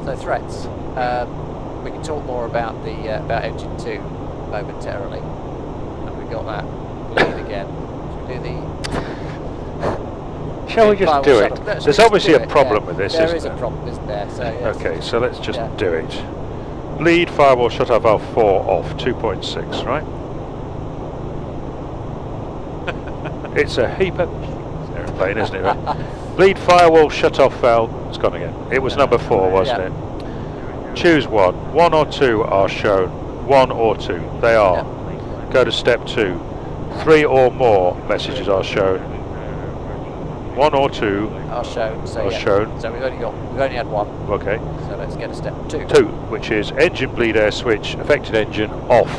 So threats. We can talk more about the about engine 2 momentarily. And we've got that bleed again. Should we do the... Shall we just do it? There's obviously a problem with this, There isn't is a there? problem, isn't there? So, yes. Okay, so let's just do it. Bleed firewall shut-off valve 4 off, 2.6, right? It's a heap of airplane, isn't it? Right? Bleed firewall shut-off valve. It's gone again. It was number 4, wasn't it? Choose one. 1 or 2 are shown. 1 or 2. They are. Go to step 2. 3 or more messages are shown. 1 or 2 are shown. So, are shown. So we've only had 1. Okay. So let's get a step 2. 2, which is engine bleed air switch, affected engine off.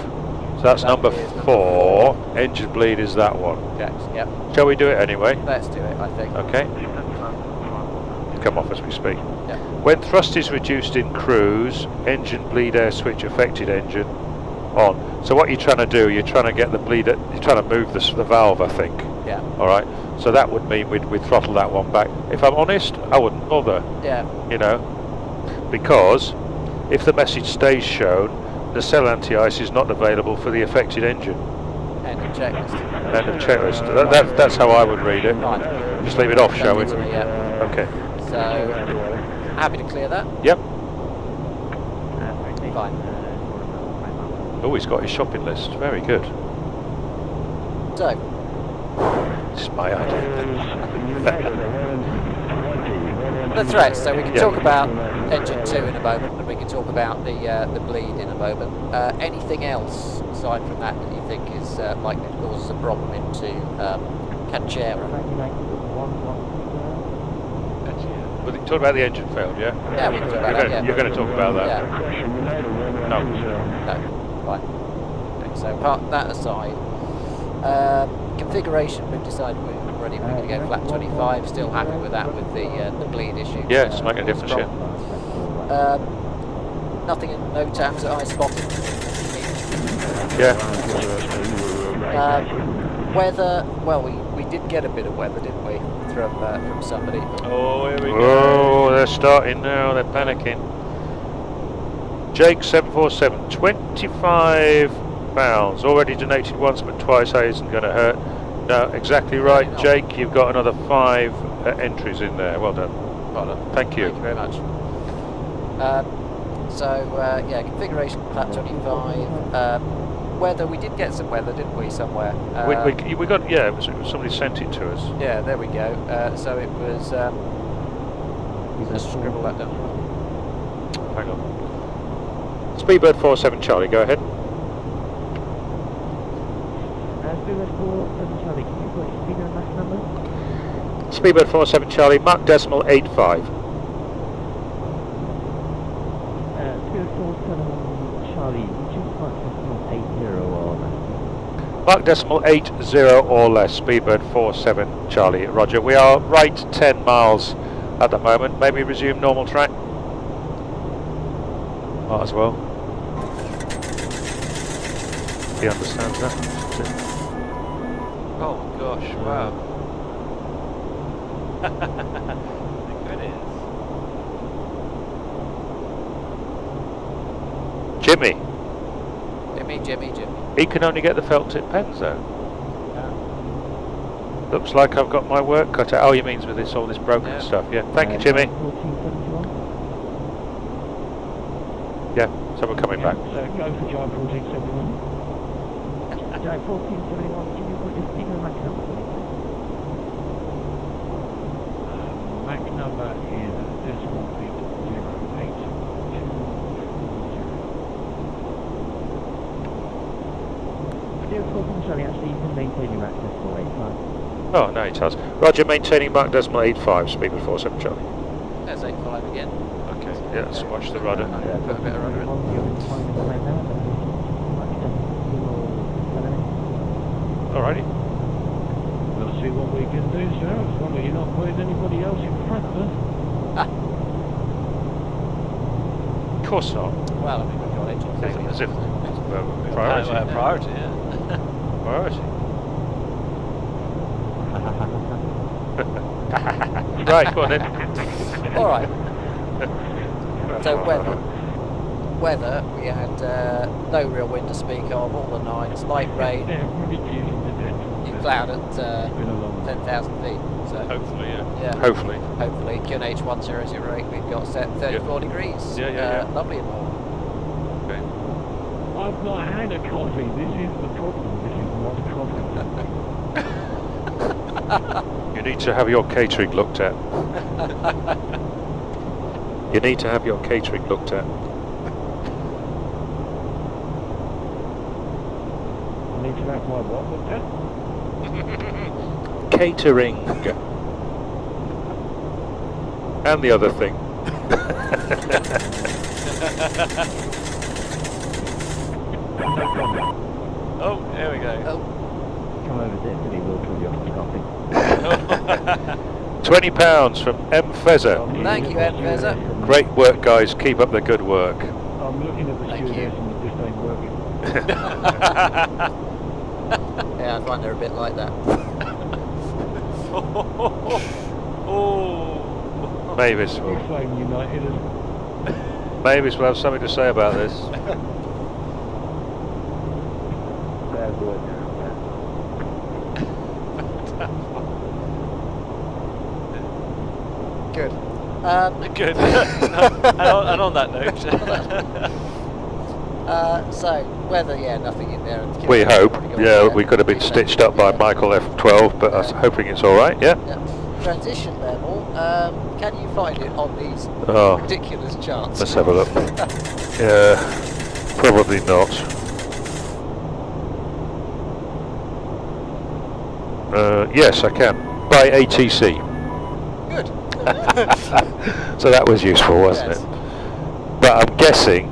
So that's number 4. Engine bleed is that one. Okay. Yep. Shall we do it anyway? Let's do it, I think. Okay. Come off as we speak. Yep. When thrust is reduced in cruise, engine bleed air switch, affected engine on. So what you're trying to do, you're trying to get the bleed, you're trying to move the valve, I think. Yeah. All right. So that would mean we'd throttle that one back. If I'm honest, I wouldn't bother. Yeah. You know, because if the message stays shown, the cell anti-ice is not available for the affected engine. End of checklist. End of checklist. That's how I would read it. Right. Just leave it off, shall we? Yeah. Okay. So, happy to clear that? Yep. Fine. Oh, he's got his shopping list. Very good. So, This is my idea. the threats. So we can Yeah. talk about engine 2 in a moment, and we can talk about the bleed in a moment. Anything else aside from that you think is likely to cause us a problem into Cachoeira? But talk about the engine failed, yeah? Yeah, we can talk about that. You're going to talk about that? Yeah. No. No. Fine. So park that aside. Configuration, we've decided we're going to go flat 25. Still happy with that with the bleed issue. Yeah, it's making a difference, strong. Nothing in no tabs that I spotted. Yeah. Weather, well, we did get a bit of weather, didn't we, from somebody? Oh, here we go. Oh, they're starting now. They're panicking. Jake 747, 25 pounds. Already donated once, but twice isn't going to hurt. No, exactly right, Jake. You've got another 5 entries in there. Well done. Well done. Thank you. Thank you very much. Yeah, configuration flat 25. Weather, we did get some weather, didn't we, somewhere? We got, yeah, it was somebody sent it to us. Yeah, there we go. So it was. Let's scribble that down. Hang on. Speedbird 47 Charlie, go ahead. Speedbird 47 Charlie, can you put your speed and max number? Speedbird 47 Charlie, Mach decimal 85. Speedbird 47 Charlie, would you Mach decimal 80 or less? Mach decimal 80 or less, Speedbird 47 Charlie, roger. We are right 10 miles at the moment. Maybe resume normal track. Might as well. He understands that. Oh gosh, wow. Look who it is. Jimmy. Jimmy. He can only get the felt tip pens though. Looks like I've got my work cut out. Oh, you mean with this all this broken stuff? Yeah. Thank you, Jimmy. 1471? Yeah. So we're coming back. So go for Jive 1471. Jive 1471, can you put your speed and max number? Max number is decimal 0.82. Sorry, actually you can maintain your access for 85. Oh, no, it has. Roger, maintaining Mach decimal 85, Speedbird 47 Charlie. There's 85 again. Okay. Yeah, let's watch the rudder. Put a bit of rudder in. Alrighty. We'll see what we can do, sir, as long as you're not putting anybody else in front of us. Of course not. Well, I mean, we've got engines. As if priority. Priority, yeah. Priority. Right, go on then. All right. So weather, we had no real wind to speak of, all the nights, light rain, in cloud at 10,000 feet. So Hopefully, yeah. Hopefully. Hopefully, QNH 1008, we've got set 34 degrees. Yeah. Lovely and warm. Okay. I've not had a coffee. This is the problem. This is not coffee. You need to have your catering looked at. You need to have your catering looked at. I need to have my what looked at? Catering. And the other thing. Oh, there we go. Come over there, Billy, we'll pull you off the coffee. £20 from M. Fezzer. Thank you, Ed Fezzer. Great work, guys. Keep up the good work. I'm looking at the Thank stewardess you. and it just ain't working. Yeah, I find they're a bit like that. Oh. Mavis We're will. Flame United. Mavis will have something to say about this. Good. Good. and on that note. So, weather, nothing in there. We hope. Yeah, we could have been stitched up by Michael F12, but I'm hoping it's all right. Yeah. Transition level, can you find it on these Oh, ridiculous charts? let's have a look. Yeah, probably not. Yes, I can. By ATC. Good. So that was useful, wasn't Yes. it? But I'm guessing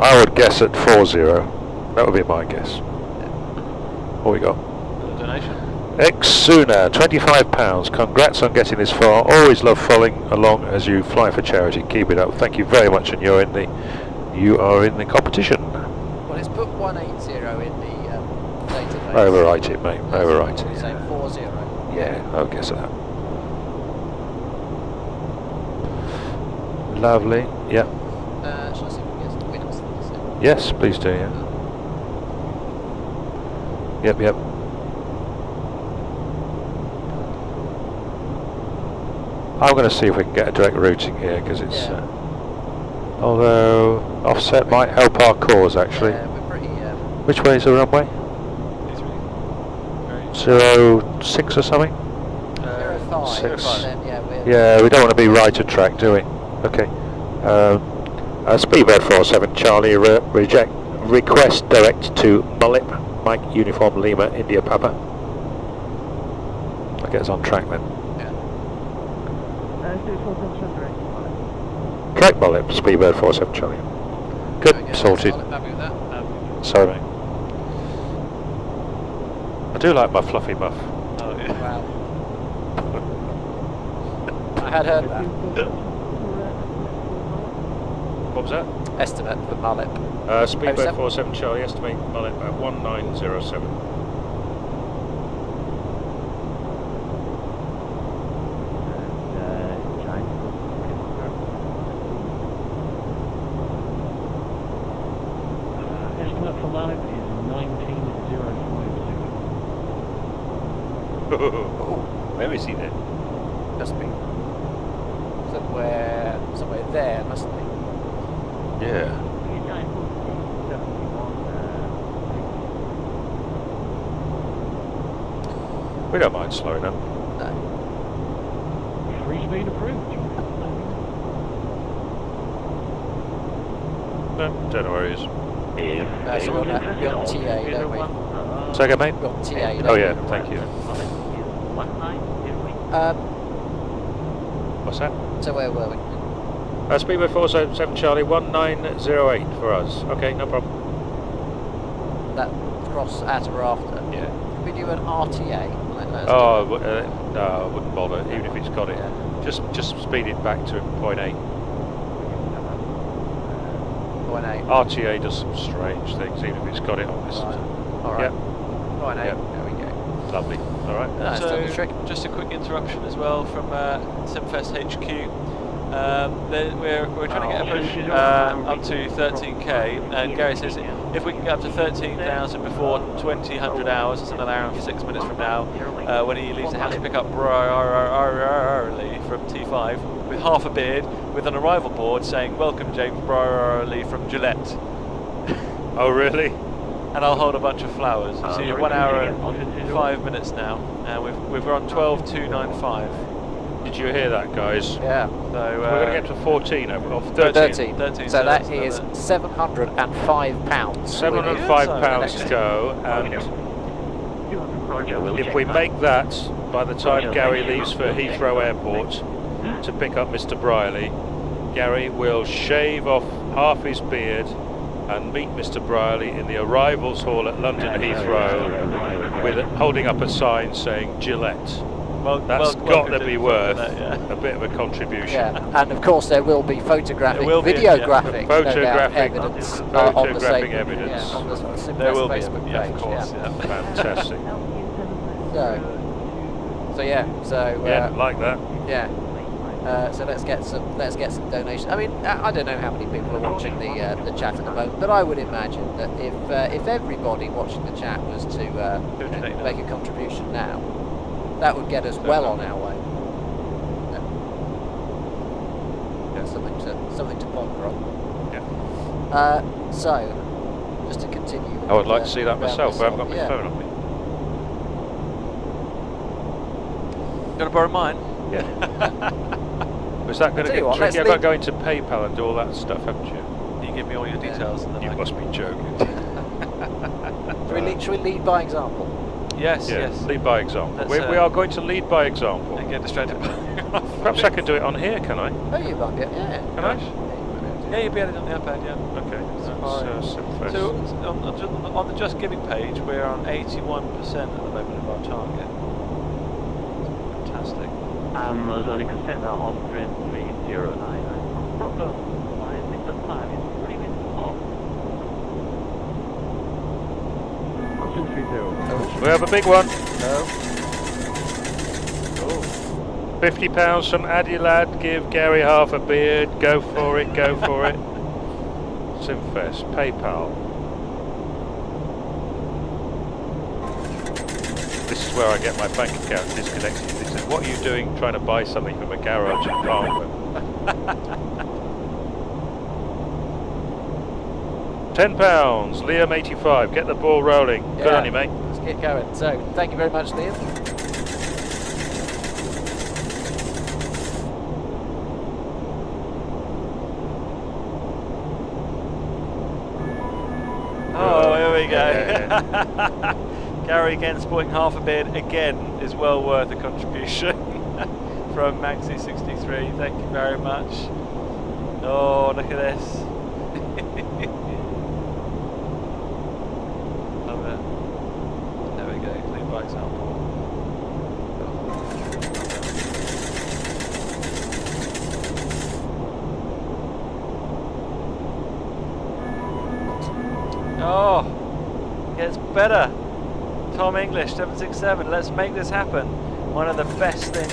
I would guess at 40. That would be my guess. What we got? Donation. Exuna, £25. Congrats on getting this far. Always love following along as you fly for charity. Keep it up. Thank you very much, and you are in the competition. Well, it's put 180 in the database. Overwrite it, mate. Overwrite You're it. saying 40. Yeah, I'll guess that. Lovely. Yeah. Shall I see if we can get some winners? Yes, please do. Yeah. Yep. I'm going to see if we can get a direct routing here because it's. Yeah. Although offset might help our cause actually. Yeah, we're pretty. Which way is the runway? 06 or something? 05. Six. Then, we're Yeah, we don't want to be right of track, do we? Okay. Speedbird 47 Charlie, request direct to Mulip, Mike Uniform Lima, India Papa. I'll get us on track then. Track Mulip, Speedbird 47 Charlie. Good, sorted. Happy with that? Sorry mate. I do like my fluffy muff. Oh, yeah. Wow. I had heard that. What was that? Estimate for Mullet. Speedbird 07. 47 Charlie, estimate Mulip at 1907. Estimate for live is 19050. Where is he then? Must be somewhere there, mustn't he? Yeah. We don't mind slowing up. No. Free speed approved. No, don't know where he is. So we're on TA, don't we? Second mate? We're on TA, don't Oh we? yeah, thank you. What's that? So where were we? Speedbird 47 Charlie, 1908 for us. Okay, no problem. That cross at or after? Yeah. Could we do an RTA? Like that? Oh, no, I wouldn't bother, even if it's got it. Yeah. Just speed it back to point 8. 0.8. RTA does some strange things, even if it's got it on this. Right. Alright. Yep. 0.8. Yep. There we go. Lovely. All right. That's done the trick. Just a quick interruption as well from Simfest HQ. We're trying to get a push up to 13k, and Gary says if we can get up to 13,000 before 2000 hours, it's another hour and 6 minutes from now, when he leaves the house to pick up Brierley from T5 with half a beard, with an arrival board saying "Welcome James Brierley from Gillette." Oh really? And I'll hold a bunch of flowers. So you're 1 hour and 5 minutes now, and we've run 12,295. Did you hear that, guys? Yeah. So We're going to get to 14 of 13. 13. So that is £705. £705 to go, and if we make that by the time Gary leaves for Heathrow Airport to pick up Mr. Brierley, Gary will shave off half his beard and meet Mr. Brierley in the arrivals hall at London Heathrow with holding up a sign saying Gillette. That's got to be worth a bit of a contribution. Yeah, and of course there will be videographic evidence on the same evidence. on the There will Facebook be, page. of course. Yeah. Fantastic. So Yeah, like that. yeah. So let's get some donations. I mean, I don't know how many people are watching the chat at the moment, but I would imagine that if everybody watching the chat was to make a contribution now, that would get us well on our way. Yeah. Something to ponder on. Yeah. So, just to continue. I would like to see that myself. I haven't got my yeah. phone on me. Gonna borrow mine? Yeah. Was that going to tell you get what, tricky? I've let's got to go into PayPal and do all that stuff, haven't you? You give me all your details, and then You I must be joking. Should we lead by example? Yes, Yeah, yes. lead by example. Let's, We are going to lead by example. And get distracted by. Perhaps I can do it on here, can I? Oh, you might be. Yeah. Can I? Yeah, you'll be able to do it on the iPad. Yeah. Okay. Simfest. So on the Just Giving page, we're on 81% at the moment of our target. Fantastic. There's only consent now, Austrian 309. Problem, I think the time is 3 minutes off. Austrian 30. We have a big one. No. £50 from Addy Lad. Give Gary half a beard. Go for it. Go for it. Simfest. PayPal. This is where I get my bank account disconnected. It says, "What are you doing trying to buy something from a garage in Parkman?" £10. Liam 85. Get the ball rolling. Good Yeah. on you, mate. Let's get going. So, thank you very much, Liam. Oh, here we go. Yeah. Gary again sporting half a beard again is well worth a contribution from Maxi63. Thank you very much. Oh, look at this. Love it. There we go. Lead by example. Oh, gets better. Tom English 767. Let's make this happen. One of the best things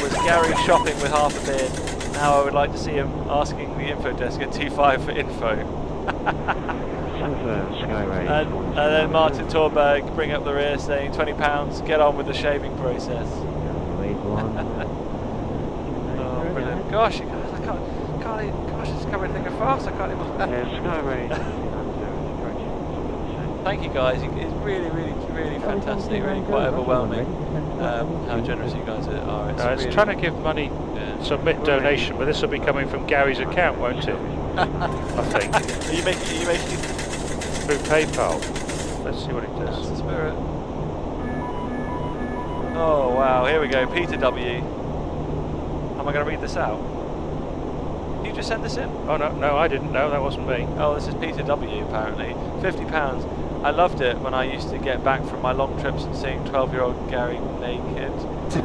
was Gary shopping with half a beard. Now I would like to see him asking the info desk at 25 for info. And then Martin Torberg bring up the rear saying £20. Get on with the shaving process. Oh, brilliant. Gosh, you guys, I gosh, it's coming thinking fast. I can't even. Thank you guys, it's really fantastic, really quite overwhelming how generous you guys are. It's really trying to give money, submit donation, but this will be coming from Gary's account, won't it? I think. Are you making Through PayPal. Let's see what it That's does. the spirit. Oh wow, here we go, Peter W. Am I going to read this out? Did you just send this in? Oh no, I didn't. No, that wasn't me. Oh, this is Peter W. apparently. £50. I loved it when I used to get back from my long trips and seeing 12-year-old Gary naked.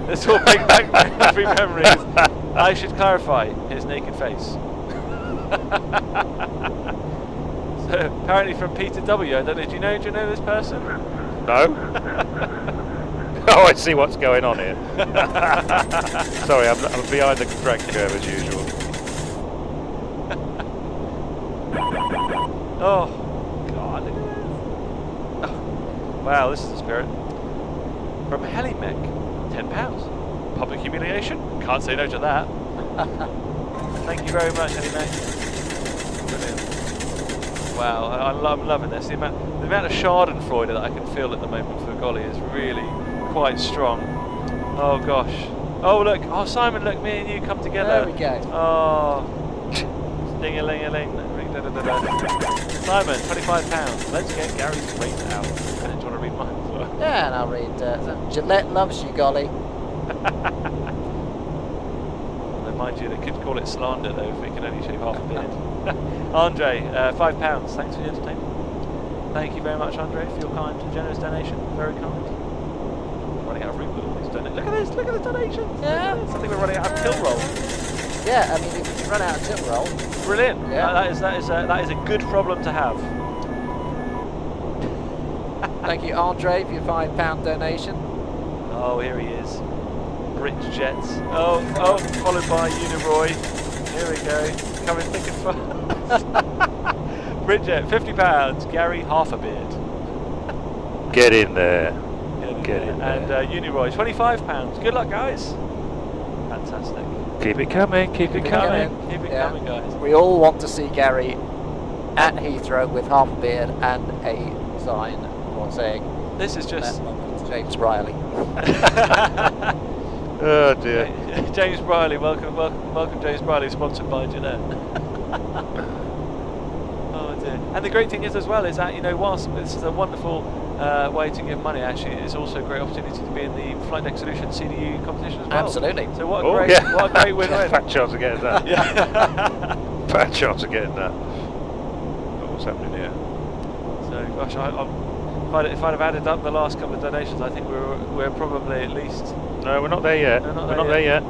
This all bring back my happy memories. I should clarify his naked face. So apparently from Peter W. I don't know. Do you know this person? No. Oh, I see what's going on here. Sorry, I'm behind the drag curve as usual. Oh God! Look at this. Oh, wow, this is the spirit. From Helimec, £10. Public humiliation? Can't say no to that. Thank you very much, Helimec. Brilliant. Wow, I'm loving this. The amount of Schadenfreude that I can feel at the moment for Golly is really quite strong. Oh gosh. Oh look. Oh Simon, look, me and you come together. There we go. Oh. Ding-a-ling-a-ling. Simon, £25. Let's get Gary's rate out. Do you want to read mine as well? Yeah, and I'll read Gillette loves you, Golly. Although, mind you, they could call it slander though if we can only shave half a beard. Andre, £5. Thanks for the entertainment. Thank you very much, Andre, for your kind and generous donation. Very kind. I'm running out of room with all these donations. Look at this, look at the donations. Yeah. I think we're running out of tilt roll. Yeah, I mean, if you run out of tilt roll. Brilliant. Yeah. That is a good problem to have. Thank you, Andre, for your £5 donation. Oh, here he is. Brit Jets. Oh, followed by Uniroy. Here we go. Coming thick and fast. Bridget, £50. Gary, half a beard. Get in there. Get in there. And Uniroy, £25. Good luck, guys. Fantastic. Keep it coming. Keep it coming. Keep it Yeah. coming, guys. We all want to see Gary at Heathrow with half a beard and a sign saying, This is just... James Riley. Oh dear. James Briley, welcome James Briley, sponsored by Gillette. Oh dear. And the great thing is as well is that, you know, whilst this is a wonderful way to give money, actually it's also a great opportunity to be in the Flight Deck Solutions CDU competition as well. Absolutely. So what a Oh, great, yeah. what a great win-win. Fat chance of getting that. Yeah. Fat chance of getting that. what's happening here. So, gosh, if I'd have added up the last couple of donations, I think we're probably at least. No, we're not there yet. No, we're not there yet.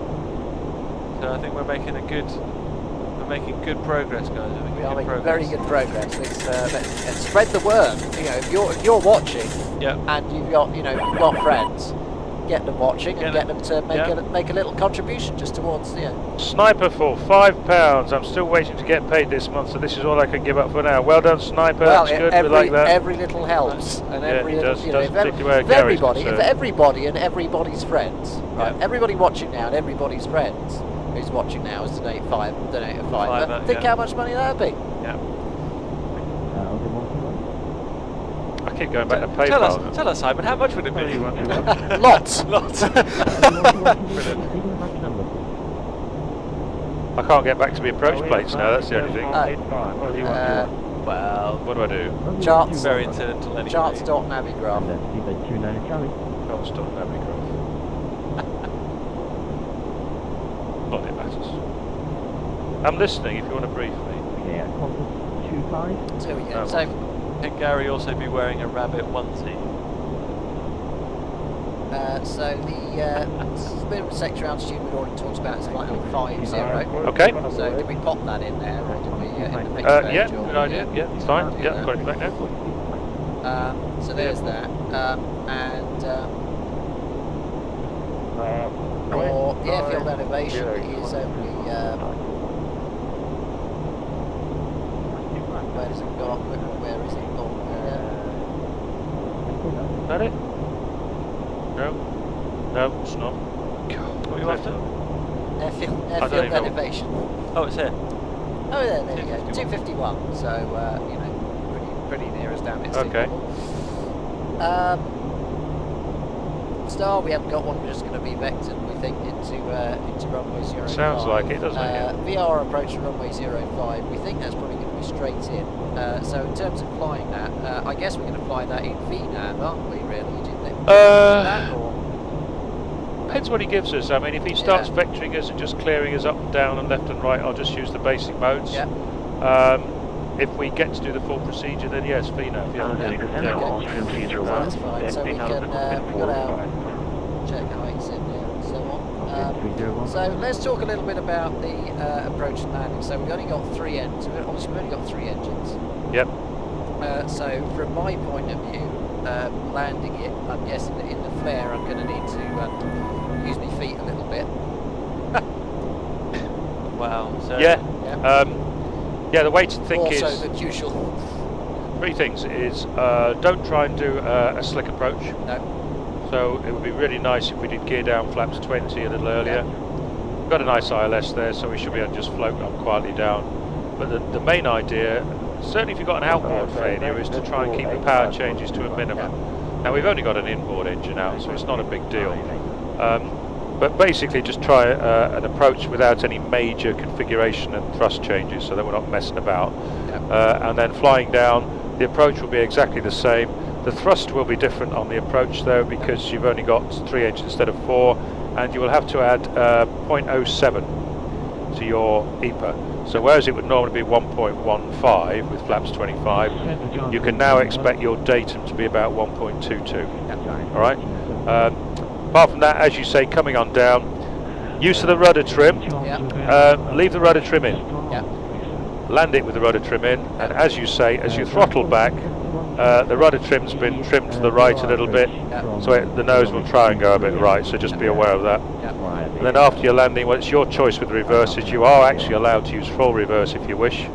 So I think we're making good progress, guys. We are making very good progress. Let's spread the word. You know, if you're watching, and you've got friends, get them watching and get them to make a little contribution just towards Sniper for £5. I'm still waiting to get paid this month, so this is all I can give up for now. Well done, Sniper. Well, that's good. We like that. Every little helps, and every little, if everybody and everybody's friends, right? Everybody watching now and everybody's friends who's watching now is donate a fiver. Think how much money that'd be. Yeah. I keep going back to PayPal. Tell us, Simon, how much would it be? Lots. I can't get back to the approach plates now, that's the only thing. Well, what do I do? Charts. Very incidental anyway. Charts.navigraph. Charts.navigraph. Not that it matters. I'm listening if you want to brief me. Yeah, compass 25. So we go. No. So Can Gary also be wearing a rabbit onesie? so the minimum sector altitude we'd already talked about is flight level 50. Okay. So did we pop that in there, or did we in the next page? Yeah, or- good idea. Yeah, it's fine. Yeah, got it back now. So there's that, and or the airfield elevation is only where does it go? Where is it on? Is that it? No. No, it's not. What are you after? Airfield don't even know. elevation. Oh, it's here. Oh, there you go. 251. So pretty near us down at sea Okay. level. Star, we haven't got one. We're just going to be vectored, we think, into runway 05. Sounds like it, doesn't it? VR approach to runway 05. We think that's probably going to be straight in. So in terms of flying that, I guess we're going to fly that in VNAV, aren't we? Really? Do you think? That or? Depends what he gives us. I mean, if he starts vectoring us and just clearing us up and down and left and right, I'll just use the basic modes. Yeah. If we get to do the full procedure, then yes, VNAV. So that's fine. So we can we've got our check heights in there and so on. So let's talk a little bit about the approach and landing. So we've only got 3 engines. Obviously, we've only got 3 engines. Yep. So from my point of view, landing it, I'm guessing that in the flare, I'm going to need to use my feet a little bit. Wow. So Yeah. The way to think Also is the usual. 3 things. Is don't try and do a slick approach. No. So it would be really nice if we did gear down flaps 20 a little earlier. We've got a nice ILS there, so we should be able to just float up quietly down. But the main idea, certainly if you've got an outboard failure, is to try and keep the power changes to a minimum. Now we've only got an inboard engine out, so it's not a big deal. But basically just try an approach without any major configuration and thrust changes, so that we're not messing about. And then flying down, the approach will be exactly the same. The thrust will be different on the approach though, because you've only got 3 engines instead of 4, and you will have to add 0.07 to your EPA. So whereas it would normally be 1.15 with flaps 25, you can now expect your datum to be about 1.22. All right. Apart from that, as you say, coming on down, use of the rudder trim. Leave the rudder trim in. Land it with the rudder trim in, and as you say, as you throttle back, the rudder trim's been trimmed to the right a little bit, so the nose will try and go a bit right, so just be aware of that. And then after your landing, well, it's your choice with reverses. You are actually allowed to use full reverse if you wish.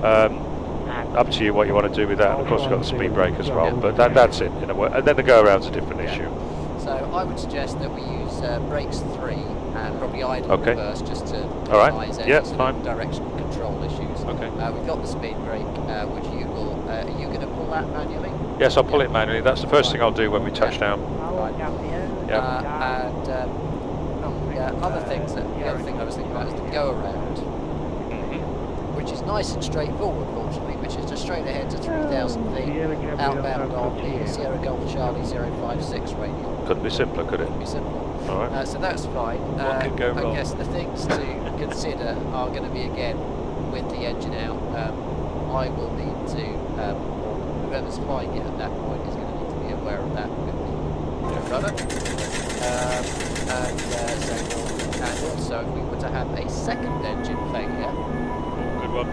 Up to you what you want to do with that. And of course, we've got the speed brake as well, but that's it in a way. And then the go-around's a different issue. So I would suggest that we use brakes 3 and probably idle reverse just to minimize any sort of direction control issues. Okay. We've got the speed brake, which you will. Are you going to pull that manually? Yes, I'll pull it manually. That's the first thing I'll do when we touch down. And the other thing I was thinking about is the go around, which is nice and straightforward, fortunately, which is just straight ahead to 3,000 feet, outbound on the Sierra Golf Charlie 056 radial. Couldn't be simpler, could it? Couldn't be simple. All right. So that's fine. What could go wrong? I guess the things to consider are going to be, again, with the engine out, I will need to, or whoever's flying it at that point is going to need to be aware of that with the rudder. And also, if we were to have a second engine failure, Good one.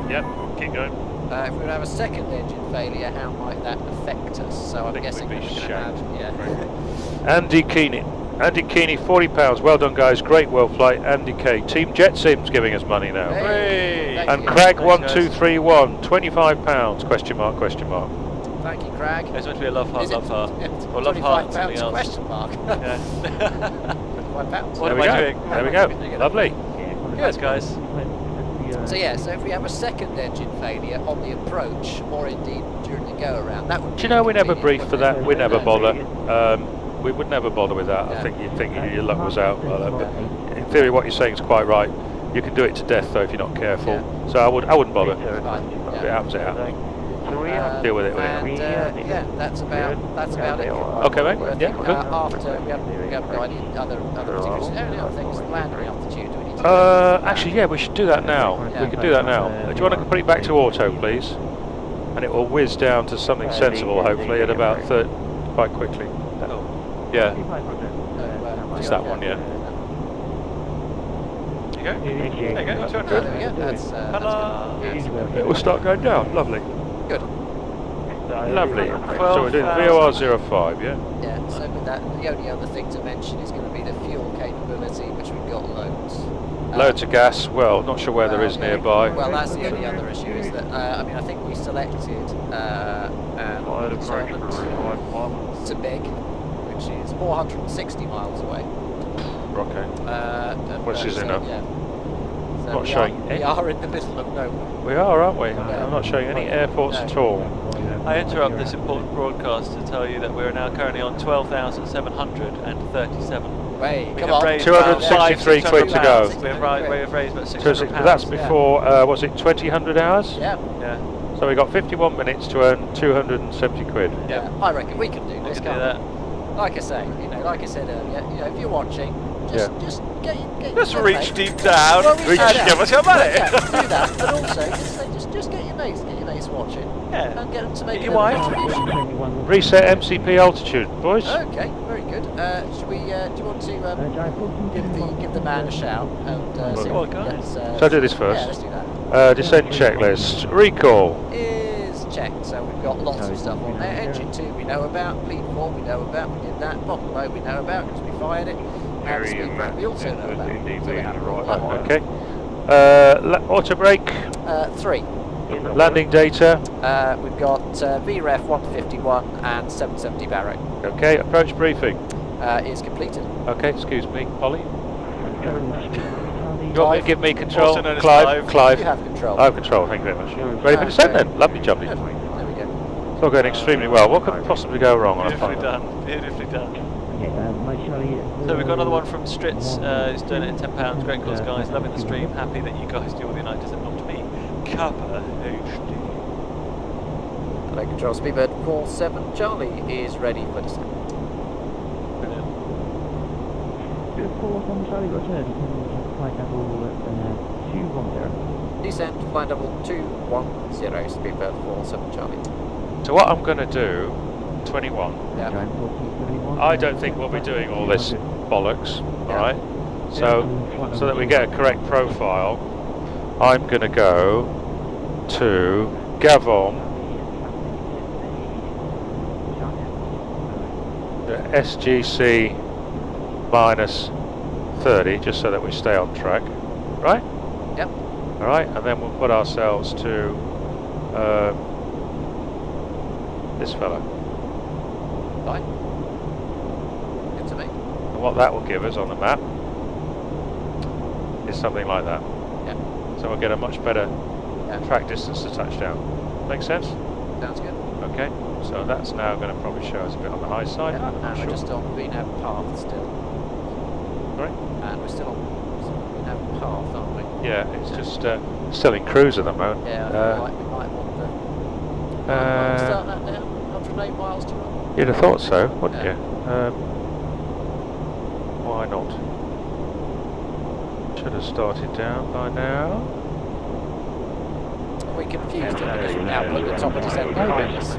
Yep, keep going. if we were to have a second engine failure, how might that affect us? So I'm think guessing we'd we're be going to have, shanked. yeah. Andy Keeney. Andy Keeney, £40. Well done, guys. Great Worldflight. Andy K. Team Jet Sim's giving us money now. Hey, thank And you. Craig Thanks, guys. 1231, £25? Question mark? Question mark. Thank you, Craig. It's meant to be a love heart, Is it- love heart. yeah, Or love heart and something £25 else. question mark. Yeah. £25. What There am we I go. doing? There we go. Lovely. Good, guys. So yeah, so if we have a second engine failure on the approach, or indeed during the go-around, that would Do you know we never convenient, brief for wouldn't that? it? We never No. bother. We would never bother with that. Yeah. I think you'd think your luck was out. But in theory, what you're saying is quite right. You can do it to death though if you're not careful. Yeah. So I wouldn't bother. Fine, If it yeah. happens, it happens. Deal with it. And yeah, that's about it. Okay, mate. I Yeah, think, good. after we haven't got any other particulars. The only other thing is landing altitude. Do we need to Actually, yeah, we should do that now. Yeah. We could do that now. Do you want to put it back to auto, please? And it will whiz down to something sensible, hopefully, at about 30, quite quickly. Yeah, it's that one, yeah. There you go. There you go. 200. there we go. That's Hello. good. It will start going down. Lovely. Good. Lovely. So we're doing VOR 05, yeah? Yeah, so with that, the only other thing to mention is going to be the fuel capability, which we've got loads. Loads of gas. Well, not sure where there is nearby. Well, that's the only other issue is that, I mean, I think we selected an alternate to Big, which is 460 miles away. Okay. Which is so, enough. Yeah. So Not we showing are, we are in the middle of nowhere. We are, aren't we? Yeah. I'm not showing any airports No. at all. I interrupt this important broadcast to tell you that we're now currently on 12,737. Wait, We come have on. raised 263 about quid to go. £600. We've raised about So £600. that's before, was it 2000 hours? Yeah. Yeah. So we got 51 minutes to earn 270 quid. Yeah, I reckon we can do We this, can do can't that. we? Like I say, like I said earlier, if you're watching, just get Just your reach mates. deep down. Well, Reach yeah, deep. Give us your money. Yeah, do that, but also just get your mates watching, Yeah. and get them to make Get a your wife. contribution. Reset MCP altitude, boys. Okay, very good. Should we? Do you want to give the man a shout and see if Well, we can guys. get, So I'll do this first. Yeah, let's do that. Descent checklist. Recall. Is checked, so we've got lots of stuff on there. Engine 2 we know about, lead 4 we know about, we did that, bottom load we know about because we fired it, and speed brake we also know about. So we have all that. Okay. Auto brake. 3. Landing data. We've got VREF 151 and 770 Barrow. Okay. Approach briefing. Is completed. Okay. Excuse me, Polly. You want me to Clive. give me control? Also known as Clive. Clive. You have control. I have control. Thank you very much. Ready for descent then? Lovely jubbly. Good. There we go. It's all going extremely well. What could possibly go wrong on a Beautifully pilot? done. Beautifully done. So we've got another one from Stritz. He's doing it in £10. Great calls, guys. Loving the stream. Happy that you guys do all the United and not me. Kappa HD. Hello, control Speedbird 47 Charlie is ready for descent. Brilliant. Descent, flight level 210, Speedbird 47 Charlie. So what I'm going to do, 21. Yeah. I don't think we'll be doing all this bollocks, Yeah. alright? So that we get a correct profile, I'm going to go to Gavon, the SGC minus 30, just so that we stay on track, right? Yep. Alright, and then we'll put ourselves to this fella. Fine. Good to me. And what that will give us on the map is something like that. Yeah. So we'll get a much better Yeah. track distance to touchdown. Make sense? Sounds good. Okay. So that's now going to probably show us a bit on the high side. Yeah. I'm And not we're sure. just on VNAV path still. Sorry? And we're still on VNAV path, aren't we? Yeah, it's just still in cruise at the moment. Yeah, I feel like we might want to start that now. 108 miles to run. You'd have thought so, wouldn't Yeah. you? Why not? Should have started down by now. we confused it because we now put the top of descent behind us.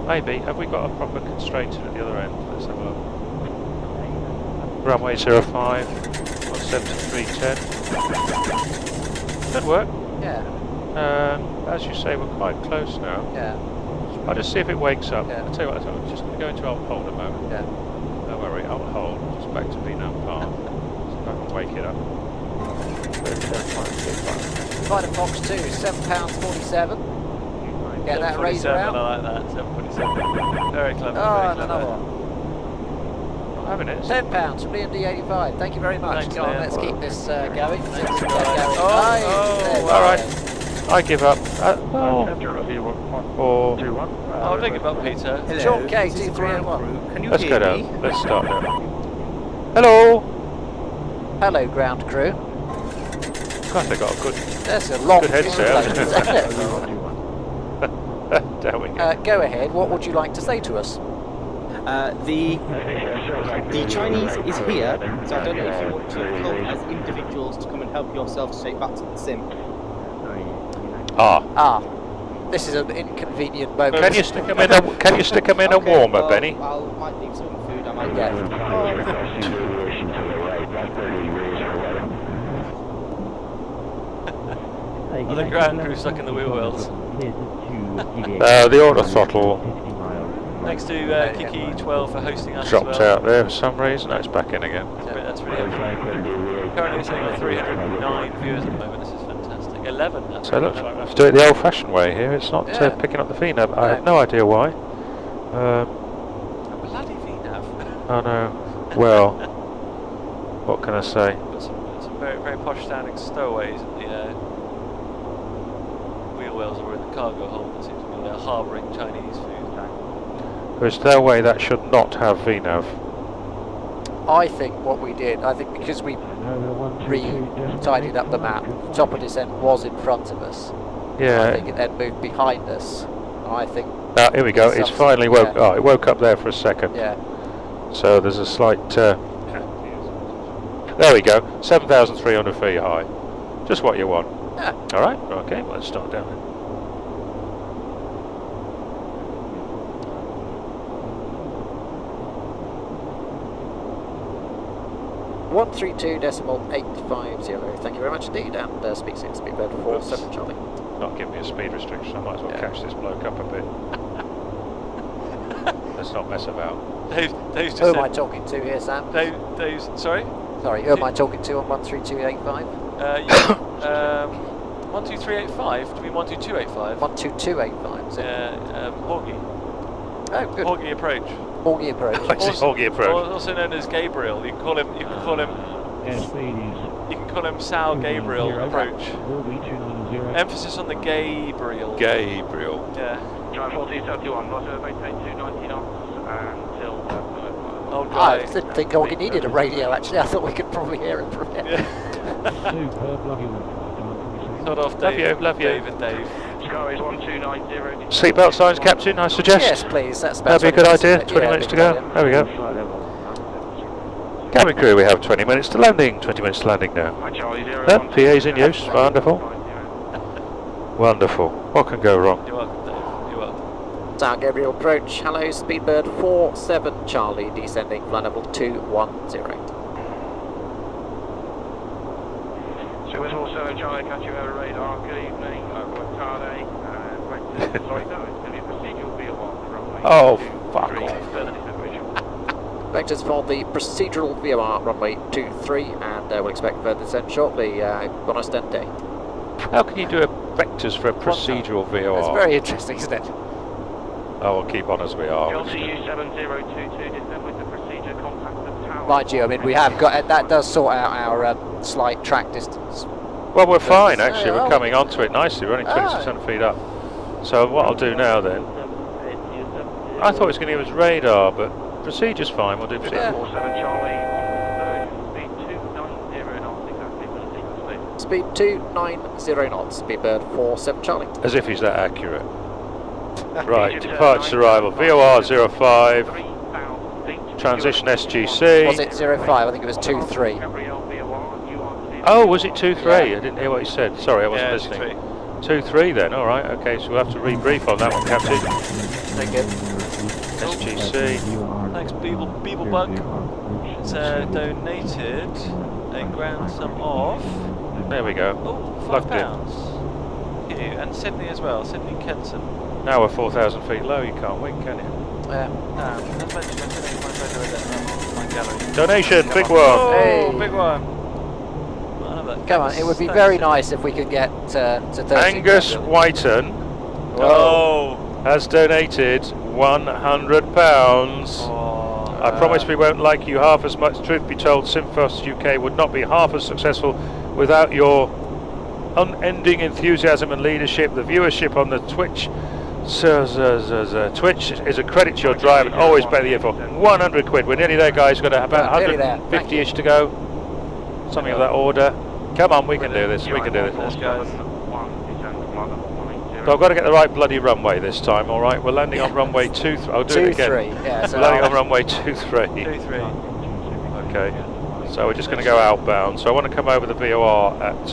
Maybe. Have we got a proper constraint at the other end? Let's have a look. Runway 05, 173.10. Should work. Yeah. As you say, we're quite close now. Yeah. I'll just see if it wakes up. Yeah. I'll tell you what, I'm just going to go into alt hold a moment. Yeah. Don't worry, alt hold. Just back to VNAV Park. See if I can wake it up. Fighter Fox 2, £7.47. Get that razor 747, out. I like that. 747. Very clever. Oh, very and clever. another one. Not having it. £10 from DMD85. Thank you very much. Thanks, Go on, Liam. let's keep this going. Let's Thanks, get guys. going. Oh, Aye, oh, there we all right. go. I give up. Or Oh, don't give up, Peter. Sean K, 2301. Can you let's hear go me? down. Let's start down. Hello. Hello, ground crew. God, they got a good. That's a long Good headset, introduction. Down we go. Go ahead. What would you like to say to us? The Chinese is here, so I don't know if you want to come as individuals to come and help yourselves straight back to the sim. This is an inconvenient moment. Can you stick them in a? Can you stick them in a Okay, warmer, well, Benny? I might leave some food. I might Yeah. Oh, the ground crew stuck in the wheel wells. The auto throttle Thanks to Kiki 12 for hosting us dropped as well. out there for some reason. No, it's back in again. That's really helpful. Currently sitting on 309 viewers at the moment. This is fantastic. 11. That's So look, really nice. let's do it the old-fashioned way here. It's not Yeah. picking up the VNAV. I have no idea why. A bloody VNAV. I know. Well, what can I say? Got some very, very posh sounding stowaways in the wheel wells or in the cargo hold that seems to be harbouring Chinese food. There's no way that should not have VNAV. I think what we did, I think because we tidied up the map, top of descent was in front of us. I Yeah. think it then moved behind us. I think, Here we go. It's Something, finally woke. yeah. Oh, it woke up there for a second. yeah. So there's a slight. There we go. 7,300 feet high. Just what you want. Yeah. All right. Okay. Let's start down then. 132.850. Thank you very much indeed, and speak soon. Speedbird 47 Charlie. Not giving me a speed restriction. I might as well Yeah. catch this bloke up a bit. Let's not mess about. Dave's just Who am I said, talking to here, Sam? Dave's, sorry? Sorry, who am I talking to on 132.85? 12385? Do you mean 12285? 122.85, is it? Horgy. Oh, good. Horgy approach. Horgy approach. This is Horgy approach. Also known as Gabriel. You can call him. Speed You can call him Sal Gabriel approach. will be 290. Emphasis on the Gabriel. Gabriel. Yeah. Drive 1471, Roger, maintain 290 knots until Old I guy. didn't think Horgy needed a radio, actually. I thought we could probably hear him from here. Yeah. Superb, lucky one. Sod off, Love Dave. you, love you. Dave and Dave. Sky is 1290. Seatbelt signs, Captain. I suggest. Yes, please. That's about That'd be a good 20 idea. minutes. 20 Yeah, minutes to big go. idea. There we go. Cabin crew, we have 20 minutes to landing. 20 minutes to landing now. Hi Charlie, 0, PA's in use. Wonderful. Wonderful. What can go wrong? You're welcome, Dave. You're welcome. Sal Gabriel approach. Hello, Speedbird 47 Charlie, descending flight level 210. So it's also Charlie Cachoeira radar, good evening, Tarde, sorry, no, it's going to be a procedural VOR runway. Oh, 2, fuck 3, off. Vectors for the procedural VOR runway 23, and we'll expect further descent shortly. Bon ostende. How can you do vectors for a procedural VOR? It's very interesting, isn't it? Oh, we'll keep on as we are. LCU 7022, descend with the procedure compact of tower. Mind you, I mean, we have got, that does sort out our slight track distance. Well, we're fine actually. Oh, We're coming onto it nicely. We're only 2600 feet up. So what I'll do now then, I thought it was going to give us radar, but procedure's fine. We'll do procedure. Yeah. 47 Charlie, speed 290 knots, exactly, for the speed. Speed 290 knots, Speedbird 47 Charlie. As if he's that accurate. Right, departure arrival. VOR 05. Transition SGC. Was it 05? I think it was 23. Oh, was it 2-3? I didn't hear what he said. Sorry, I wasn't Yeah, listening. 2-3 then, alright, okay, so we'll have to rebrief on that one, Captain. Thank you. SGC. Thanks, Beeblebug. It's donated a grand sum of. There we go. Oh, Plugged £5. Thank you. And Sydney as well, Sydney Kenson. Now we're 4,000 feet low, you can't win, can you? As mentioned, I'm putting my photo in my gallery. Donation, big one! Oh, Hey. big one! Come on, it would be very nice if we could get to 30. Angus Whiten Oh! has donated £100. I promise we won't like you half as much. Truth be told, Simfos UK would not be half as successful without your unending enthusiasm and leadership. The viewership on the Twitch Twitch is a credit to your drive and always better the year for 100 quid. We're nearly there, guys. We've got about 150-ish to go. Something of that order. Come on, we can do this. We can do this. So I've got to get the right bloody runway this time, alright? We're landing on runway 23. I'll do it again. 2-3, yeah. So We're landing on runway 23. 2-3. Okay. So we're just going to go outbound. So I want to come over the VOR at...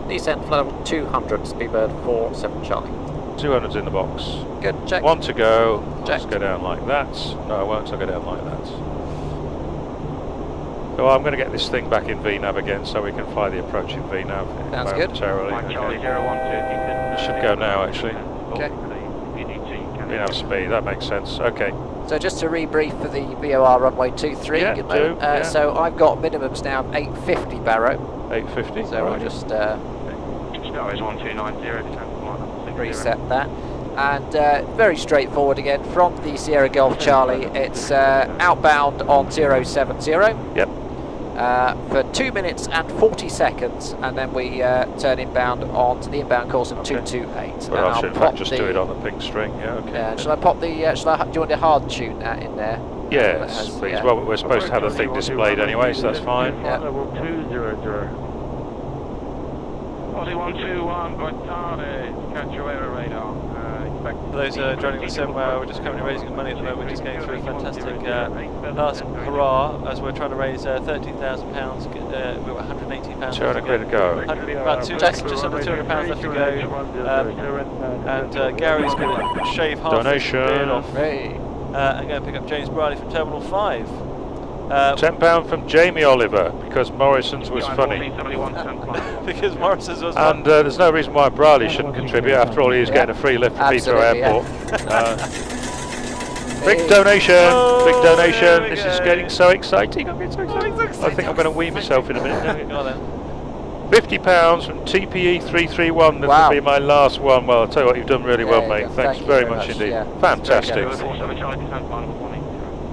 descent flight level 200, speedbird 47 Charlie. 200's in the box. Good, check. One to go. Check. Let's go down like that. No, I won't. I'll go down like that. So I'm going to get this thing back in VNAV again so we can fly the approach in VNAV. Sounds good. Momentarily. Okay. Should go now, actually. Okay. VNAV speed, that makes sense. Okay. So just to rebrief for the VOR runway 23. Yeah, good do, moment. yeah. So I've got minimums now of 850 Barrow. 850. So right. we'll just reset that. And very straightforward again from the Sierra Golf Charlie. It's outbound on 070. Yep. For 2 minutes and 40 seconds, and then we turn inbound onto the inbound course of 228. Well, I should in fact just do it on the pink string. Yeah. Okay. Shall I pop the? do you want to hard tune that in there? Yes, please. Yeah. Well, we're supposed to have the thing displayed anyway, so that's fine. Yeah. Level 200. 4121, Cachoeira radar. For those joining the sim, we're just currently raising money at the moment. We're just going through a fantastic last hurrah as we're trying to raise £13,000. We're £180. 200 quid to go. About just under £200 left to go. And Gary's going to shave half Donation. his beard off. Hey. I'm going to pick up James Briley from Terminal 5. £10 from Jamie Oliver because Morrison's was funny. Because Morrison's was And there's no reason why Briley shouldn't contribute. After all, he's getting a free lift from Heathrow Airport. Big donation! Big donation! This is getting so exciting. I'm getting so excited. I think I'm going to wee myself in a minute. Go on then. £50 from TPE 331. This Wow. will be my last one. Well, I'll tell you what, you've done really well, Yeah, mate. yeah. Thanks Thank you very very much much. indeed. Yeah. Fantastic.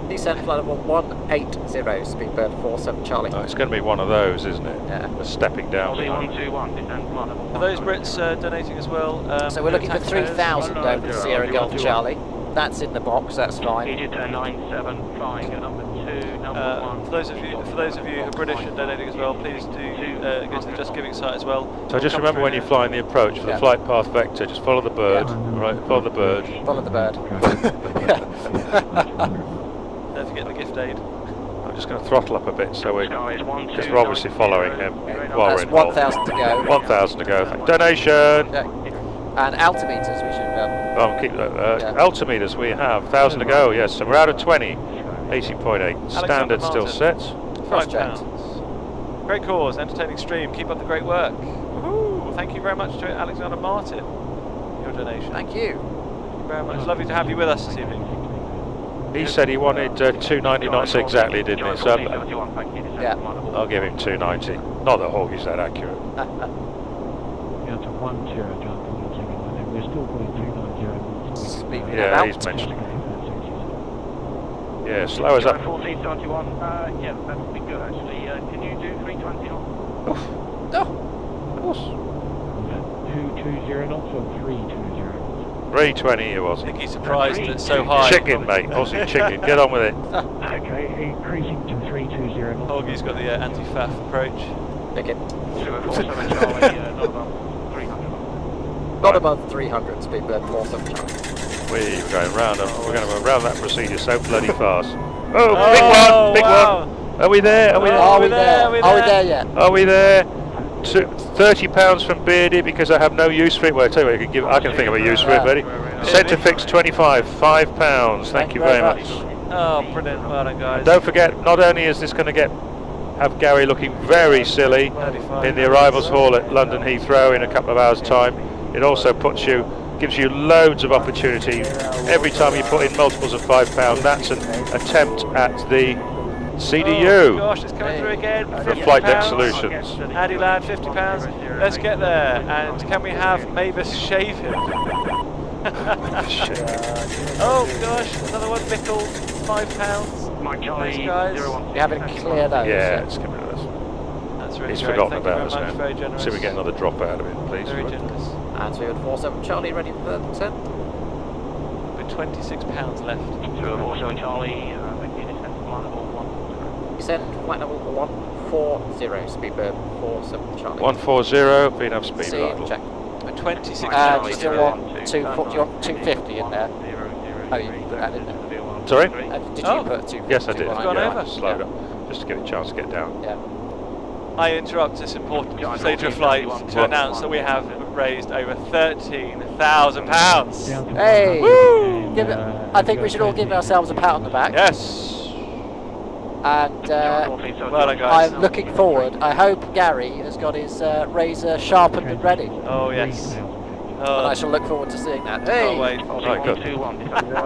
Descent flight level 180, speedbird 47 Charlie. Oh, it's going to be one of those, isn't it? Yeah. We're stepping down. For those Brits donating as well. So we're looking for taxpayers. 3,000 over the Sierra Golf Charlie. That's in the box. That's fine. For those of you who are British and donating as well, please do go to the Just Giving site as well. So just Come remember through when you're there. flying the approach for the flight path vector, just follow the bird. Right, follow the bird. Follow the bird. Don't forget the gift aid. I'm just going to throttle up a bit so we're obviously following him while we're That's in hold. 1,000 to go. 1,000 to go. Donation! Okay. And altimeters we should Keep altimeters we have 1,000 to go. Yes, so we're out of 20. 80.8. Standard still set. Cross-checked. £5. Great cause, entertaining stream. Keep up the great work. Woohoo! Thank you very much to Alexander Martin for your donation. Thank you. Thank you very much. Lovely to have you with us this evening. He said he wanted 290 knots exactly, didn't he? So Yeah. I'll give him 290. Not that Hawk is that accurate. Yeah, it's a 1 0 jump. We're still putting 290. Speaking Yeah, of he's altitude. mentioned. Yeah, slow as up. 1471, yeah, that would be good actually. Can you do 320 knots? Oof. Oh, Of course. 220 knots or 320? 320 it was. I think he's surprised that it's so high. Chicken, mate. Aussie chicken. Get on with it. Okay, increasing to 320 knots. Hoggy's got the anti-faff approach. pick it. 247 Charlie, not above 300. Not above 300, speedbird 47 Charlie. We're going round. We're going to go round that procedure so bloody fast. Oh, Oh, big one! Big wow. one! Are we there? Are we there? Are we there? there? Are we Are we there? there yet? Are we there? £30 from Beardy because I have no use for it. Well, I tell you what, I can think of a use for it, Beardy. Centre fix 25, £5. Thank you very much. Oh, brilliant. Well done, guys. And don't forget, not only is this going to have Gary looking very silly in the arrivals hall at London Heathrow in a couple of hours' time, it also gives you loads of opportunity. Every time you put in multiples of £5, that's an attempt at the CDU. Oh gosh, it's coming through again. For Flight Deck Solutions. Addy Lad, £50. Let's get there. And can we have Mavis shave him? Oh gosh, another one, Mickle, £5. Mike Charlie, Thanks, guys. 01. You haven't cleared those. Yeah, it's coming to us. That's really He's great. forgotten Thank about you us very much, now. very generous. See if we get another drop out of it, please. Very generous. And 247 Charlie, ready for descent. With £26 left. 247 Charlie, making descent to flight level 1. Descend flight level 140, Speedbird 47 Charlie. 140, VNAV speed See, idle. check. With 26 You Charlie. still want 250 in there. Oh, you put that in there. Sorry? Did you Oh. put 250? Yes, I did. It's gone over. Slowed up, just to give it a chance to get down. Yeah. I interrupt this important stage of flight to announce that we have raised over £13,000. Hey! Woo! I think we should all give ourselves a pat on the back. Yes! And Well done, guys. I'm looking forward. I hope Gary has got his razor sharpened and ready. Oh, yes. And I shall look forward to seeing that. Hey! Oh, wait. Right, good.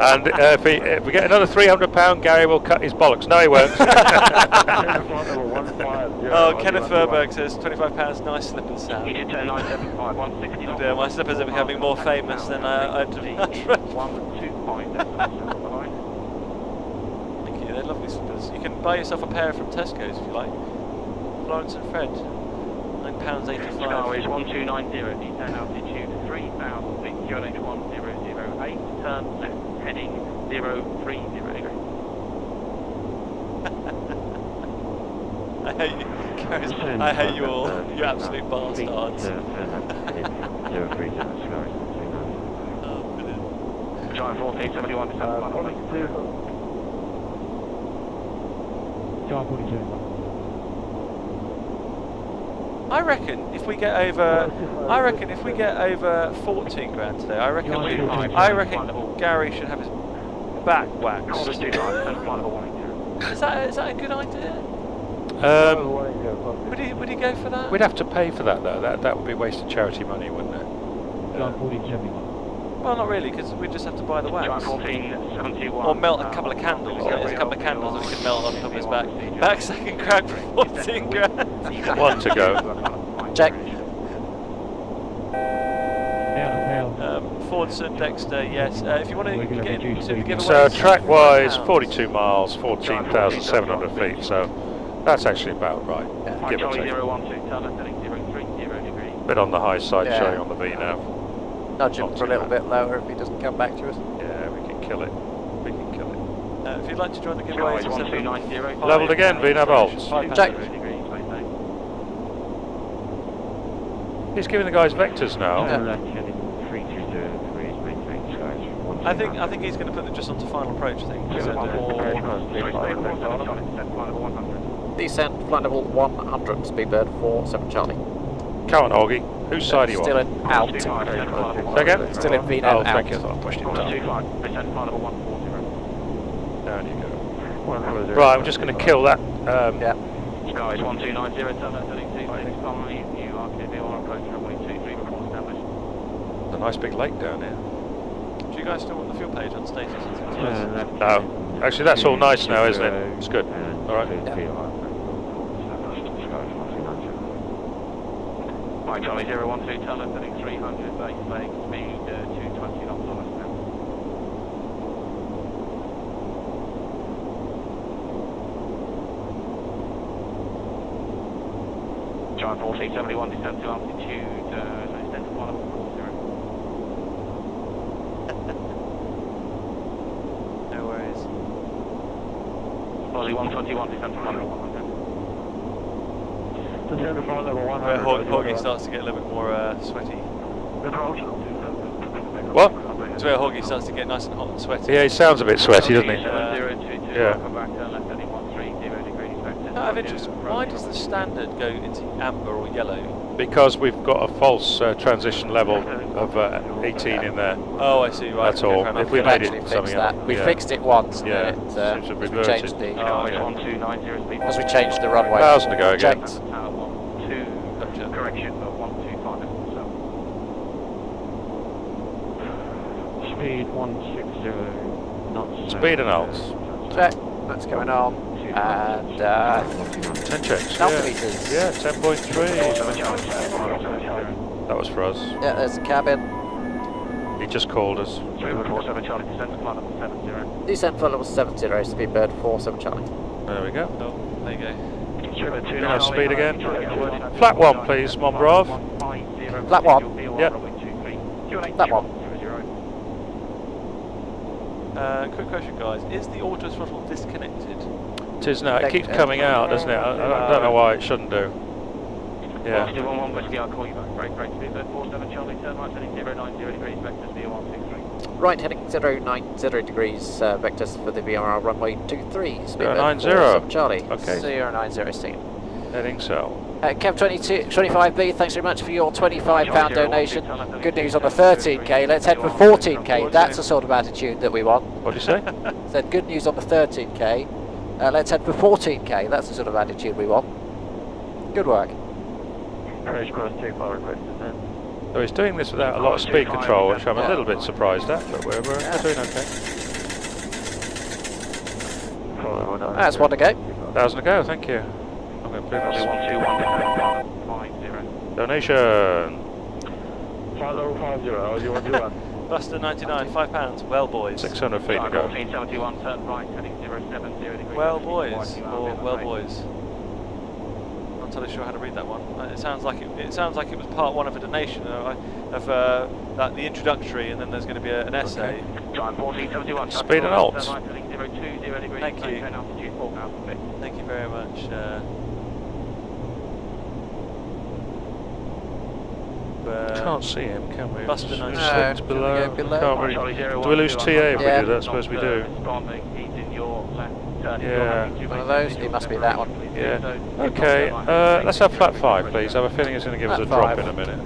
And if we get another £300, Gary will cut his bollocks. No, he won't. Oh, Kenneth Furberg says £25, nice slippers sound. You did turn 975, 160 knots. Yeah, my slippers are becoming more famous than I'd One, 2 point. Thank you, they're lovely slippers. You can buy yourself a pair from Tesco's if you like. Florence and Fred, £9.85. Skyways 1290, descend altitude 3000 feet, QNH 1008, turn left, heading 030 degree. I hate you, guys. I hate you all. You absolute bastards. Oh, brilliant. Giant 1471, descend flight level 42. I reckon if we get over 14 grand today, I reckon Gary should have his back waxed. Is that a good idea? Would he go for that? We'd have to pay for that, though. That would be wasted charity money, wouldn't it? Well, not really, because we just have to buy the wax. Giant 1471. Or melt a couple of candles. There's a couple of candles that we can melt on top of his back. Back second crack for 14 grand. One to go. Check. Fordson, Dexter, yes. If you want to get into the giveaway. So track-wise, 42 miles, 14,700 feet. So that's actually about right. Give or take. Bit on the high side, Yeah. showing on the VNAV. Nudge him for a little bit lower if he doesn't come back to us. Yeah, we can kill it. We can kill it. If you'd like to join the giveaway, it's Levelled again, VNAV volts. Check. He's giving the guys vectors now. I think he's going to put them just onto final approach thing. Descent flight level 100, Speedbird 47 Charlie. Come on, Augie. Whose side are you Still on? in out. Say again? Still in VNAV Oh, out. thank you. I thought I pushed it down. Down you go. Right, I'm just going to kill that. Yeah. Skies 1290, turn left heading 265, you are clear on approach runway 23 before established. There's a nice big lake down here. Do you guys still want the fuel page on status? No. Actually, that's all nice now, isn't it? It's good. All right. Mike Charlie 012, turn left heading 300, base leg speed 220 knots on us now. Giant 1471, descend to altitude, descend to 140. No worries. Aussie 121, descend to 100. Where Hoggy starts to get a little bit more sweaty. What? It's where Hoggy starts to get nice and hot and sweaty. Yeah, he sounds a bit sweaty, doesn't he? Yeah. Out of interest, why does the standard go into amber or yellow because we've got a false transition level of 18 in there. Oh, I see. Right. That's all. fair enough. If we We've made actually it fixed something that. else, We yeah. fixed it once. Yeah, And seems to have we reverted. changed the. Oh, yeah. 1290 speed. As we changed the runway. 1,000 to go again. Checked. 12, Gotcha. correction, 125. Speed 160 knots. Speed and alts. Check. That's going on. And 10 checks. altimeters. Yeah, 10.3. That was for us. Yeah, there's the cabin. He just called us. 347 Charlie, descent to flight level 70. Descent flight level 70, Speedbird 47 Charlie. There we go. Oh, there you go. Can I have speed again? Flat 1, please, Monbrav. Flat 1. Yep. Flat 1. Quick question, guys. Is the auto throttle disconnected? It is now. It keeps coming out, doesn't it? I don't know why it shouldn't do. Yeah. I'll call you back. Great speed. 47 Charlie, turn right, heading 090 degrees, vectors VO163. Right, heading 090 degrees, vectors for the VRR runway 23. Speedbird 090. 47 Charlie. Okay. 090 Steve. Heading cell. Kev 25B, thanks very much for your £25 donation. Good news on the 13k. Let's head for 14k. That's the sort of attitude that we want. What do you say? Said good news on the 13k. Let's head for 14k. That's the sort of attitude we want. Good work. So he's doing this without a lot of speed control, which I'm a little bit surprised at, but we're doing okay. That's one to go. 1,000 to go, thank you. I'm going to put this. Donation. 5050, Buster 99, £5. Well, boys. 600 feet to go. 1471, turn right, heading 070 degrees. Well, boys, or well, boys. Not entirely sure how to read that one. It sounds like it sounds like it was part one of a donation of like the introductory, and then there's going to be an essay. Time 1471. Speed and alts. Turn right, heading 020 degrees. Thank you. Maintain altitude 4,000 feet. Thank you very much. Can't see him, can we? Buster Just 99. slipped No, below. can we go below? Can't really. Do we lose TA if we Yeah. do that? I suppose we do. Yeah. One of those. It must be that one. Yeah. Okay, let's have flat 5, please. I have a feeling it's going to give us a Flat drop 5. in a minute.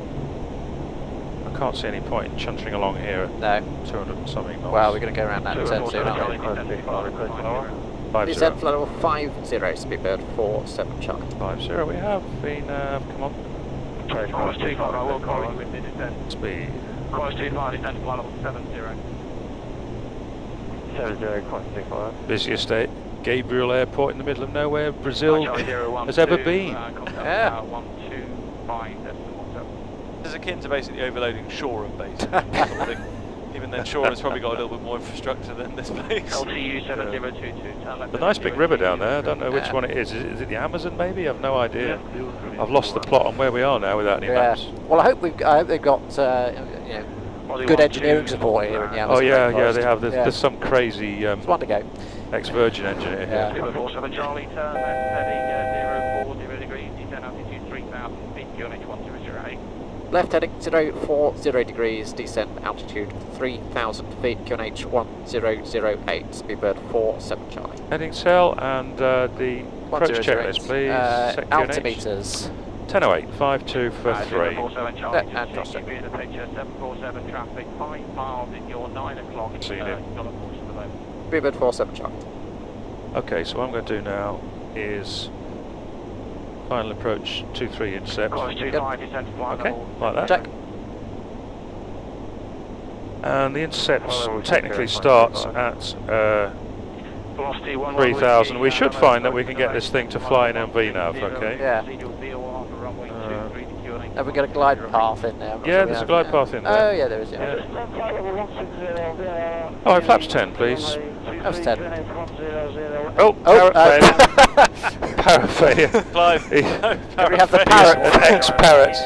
I can't see any point in chuntering along here at No. 200 and something knots. Well, we're going to go around that turn soon, aren't we? 50. Descent flight level 50, Speedbird 47 Charlie. 50 we have been, come on. Course 25, I will call you with the descent. Speed. Course 25, descent flight level 70. 70.65. Busiest Gabriel Airport in the middle of nowhere Brazil has ever been. Yeah. 125.7. This is akin to basically overloading Shoreham, basically. or something. Even then, Shoreham's probably got a little bit more infrastructure than this place. LTU 7022. The nice big river down there, I don't know which one it is. Is it the Amazon maybe? I've no idea. I've lost the plot on where we are now without any maps. Well, I hope they've got you know, good engineering support here in the Amazon. Oh yeah, rainforest. they have. There's some crazy There's one to go. ex-Virgin engineer here. Yeah. 47 Charlie, turn left heading 040 degrees, descent altitude 3,000 feet, QNH 1008. Left heading 040 degrees, descent altitude 3,000 feet, QNH 1008, Speedbird 47 Charlie. Heading cell and the approach 1008. checklist, please. Set QNH. Altimeters. 1008, 52 for 3. 747 Charlie, and just cross checking it. the picture, 747 traffic, 5 miles in your 9 o'clock. See you. Got a course at the moment. Speedbird 47 Charlie. Okay, so what I'm going to do now is final approach 23 intercept. Course 25, descent flight Okay, level. like that. Check. And the intercept technically starts at Velocity 3,000. We should find that we can get this thing to fly in MVNav, okay? Yeah. Have we got a glide path in there? Yeah, there's a glide path in there. Oh, yeah, there is, yeah. Oh, flaps 10, please. That's 10. Oh, parrot failure. Parrot failure. Clive. Can we have the parrot? Ex-parrot.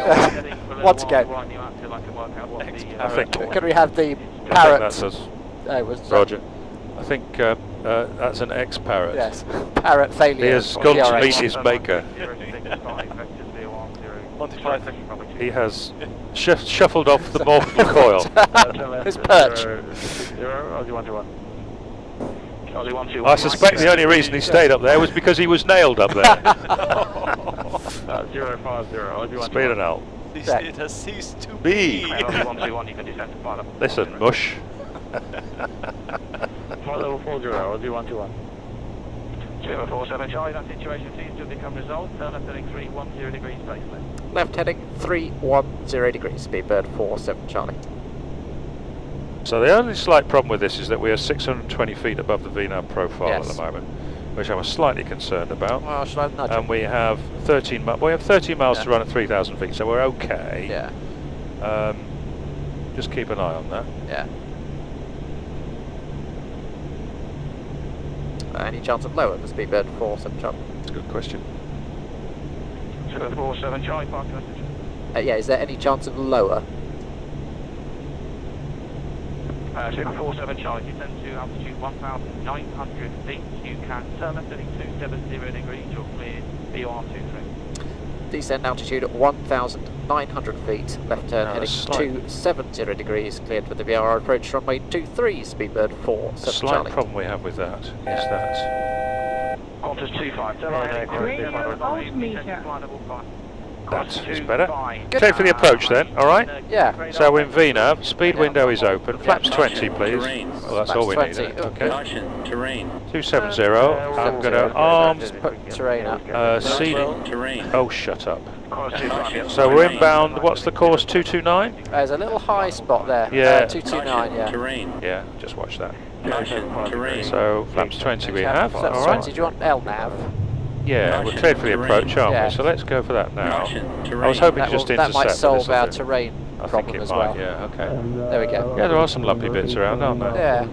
Once again. I think. Can we have the I think parrot? that's us. Roger. I think that's an ex-parrot. Yes. Parrot failure. He has gone to PRH. meet his maker. Monty Python. He has shuffled off the mortal coil. His perch. Charlie 121. I suspect the only reason he stayed up there was because he was nailed up there. 050. Speed and out. It has ceased to B. be. Charlie 121, you can descend to pilot. Listen, mush. Flight level 40, 0121. 047 Charlie, that situation seems to have become resolved. Turn left heading 310 degrees base left. Left heading 310 degrees, Speedbird 47 Charlie. So the only slight problem with this is that we are 620 feet above the VNAV profile Yes. at the moment, which I'm slightly concerned about. Well, should I nudge And him? we have 13 miles Yeah. to run at 3,000 feet, so we're okay. Yeah, Just keep an eye on that. yeah. Any chance of lower for Speedbird 47 Charlie? It's a good question. 047 Charlie, park message. Yeah, is there any chance of lower? 047 Charlie, descend to altitude 1,900 feet. You can turn left heading 270 degrees. You're cleared. BR23. Descend altitude at 1,900 feet. Left turn No, heading slight- 270 degrees. Cleared for the VRR approach runway 23. Speedbird 47 The slight Charlie. problem we have with that is that Qantas 25. Turn right heading Radio 4 altimeter. that is better. Clear for the approach then, alright? Yeah. So we're in VNAV, speed window is open, flaps 20 please. Well, that's all we need. Flaps 20. Okay. Caution, terrain. 270, I'm going to arms, Put terrain up. seeding. Terrain. Oh, shut up. Qantas 25. So we're inbound, what's the course, 229? There's a little high spot there. Yeah. 229, yeah. Terrain. Yeah, just watch that. Caution, terrain. So flaps 20 we have, Flaps alright. 20. Do you want LNAV? Yeah, we're cleared for the approach, aren't Yeah. we? So let's go for that now. Caution, terrain. I was hoping to That, just that intercept. might but solve this'll our do. terrain I think problem it as might, well. yeah, okay. There we go. Yeah, there are some lumpy bits around, aren't there? Yeah.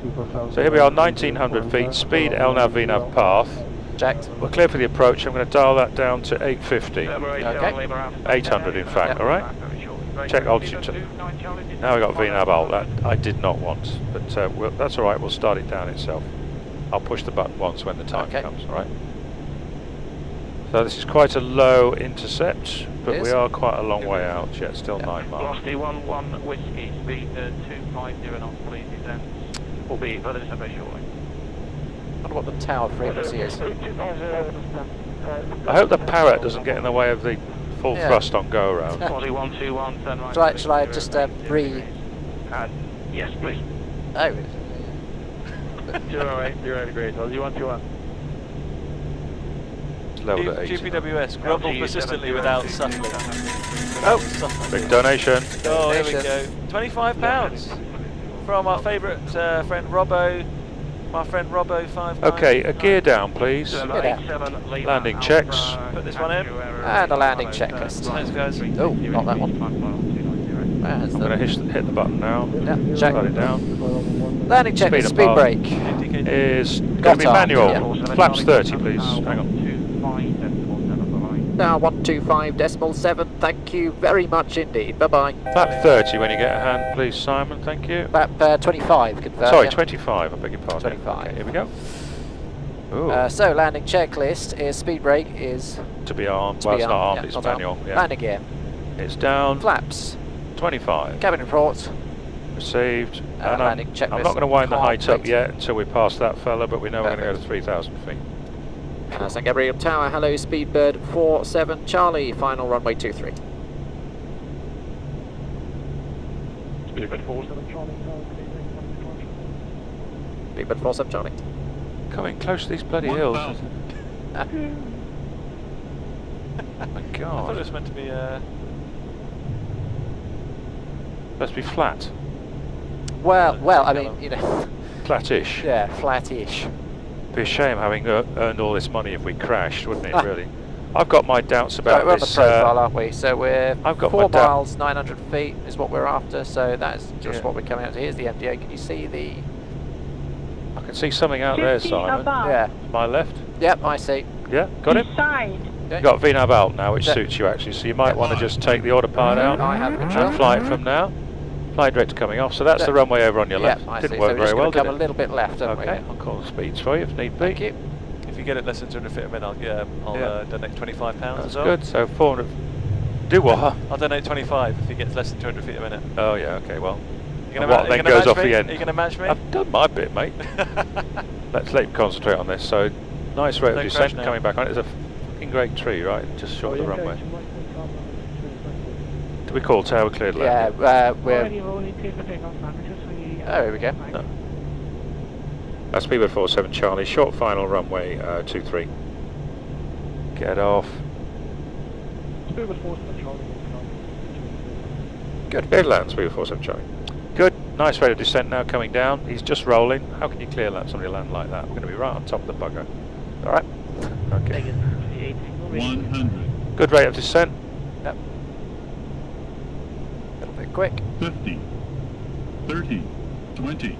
So here we are, 1900 feet, speed LNAV VNAV path. Checked. We're clear for the approach. I'm going to dial that down to 850. Okay. 800 in fact, Yep. alright? Check altitude. Now we've got VNAV alt, that I did not want, but that's alright, we'll start it down itself. I'll push the button once when the time Okay. comes, alright? So this is quite a low intercept, but It we is. are quite a long way out yet, still Yeah. 9 miles. Velocity 11 whiskey, speed 250 knots, please descend. Will be further descent very shortly. I wonder what the tower frequency is. I hope the parrot doesn't get in the way of the full Yeah. thrust on go around. Quality 121, turn right. Shall I just Yes, please. Oh. 080 degrees, Aussie 121. Leveled at 80. GPWS, grumble persistently without suckling. Oh, big donation. Oh, here we go. £25 from our favourite friend Robbo. My friend Robbo 5. Okay, a gear down please. Landing checks. Put this one in. And a landing checklist. Thanks, guys. Oh, not that one. There's I'm going to the hit the button now. Yeah, check. Start it down. landing Speed checklist, up speed half. brake. Is going Got to be up, manual. yeah. Flaps 30 please. Hang on. Now 125.7. Thank you very much indeed. Bye bye. Flap 30 when you get a hand please, Simon. Thank you. Flap 25. Confirm. Sorry, yeah. 25. I beg your pardon. 25. Okay, here we go. Ooh, So landing checklist is speed brake is to be armed. to Well, be it's not armed, armed. It's not manual. armed. Yeah. Landing gear. It's down. Flaps. 25. Cabin report. Received. And landing I'm checklist. not going to wind the Can't height up wait. yet until we pass that fella, but we know we're going to go to Perfect. 3,000 feet. San Gabriel Tower. Hello, Speedbird 47 Charlie. Final runway 23. Speedbird 47 Charlie. Speedbird 47 Charlie. Coming close to these bloody hills. Oh my I thought it god. was meant to be Supposed to be flat. Well, I mean, you know, Flat-ish. yeah, flat-ish. Be a shame having earned all this money if we crashed, wouldn't it, really? I've got my doubts So about we're on the this. profile, aren't we? So we're I've got 4 my doubt. miles, 900 feet is what we're after. So that's just Yeah. what we're coming out to. Here's the MDA. Can you see the? I can see something out there, 50 Simon. above. Yeah. My left. Yep, I see. Yeah, got him. Side. Okay. You've got VNAV out now, which Yeah. suits you actually, so you might want to just take the autopilot out I have control. and fly it from now. Fly direct coming off, so that's Yeah. the runway over on your Yeah, left. I Didn't see. work so we're very just well, going to come did a it? little bit left, haven't Okay, I'll call the speeds for you if need be. Thank you. If you get it less than 200 feet a minute, I'll Yeah. donate £25 That's as well. good, so 400. Do what? I'll donate 25 if he gets less than 200 feet a minute. Oh yeah, okay, well, And what then goes off the end. Are you going to match me? I've done my bit, mate. Let's let him concentrate on this. So, nice rate of descent coming back on it. It's a fucking great tree, right? Just short of the runway. Do we call tower cleared land? Yeah, we're... Oh, here we go. No. That's Speedbird 47 Charlie, short final runway 23. Get off. Speedbird 47 Charlie. Good, cleared land, Speedbird 47 Charlie. Good, nice rate of descent now coming down. He's just rolling. How can you clear somebody land like that? We're going to be right on top of the bugger. Alright. Okay. 100. Good rate of descent. Yep. A little bit quick. 50. 30. 20.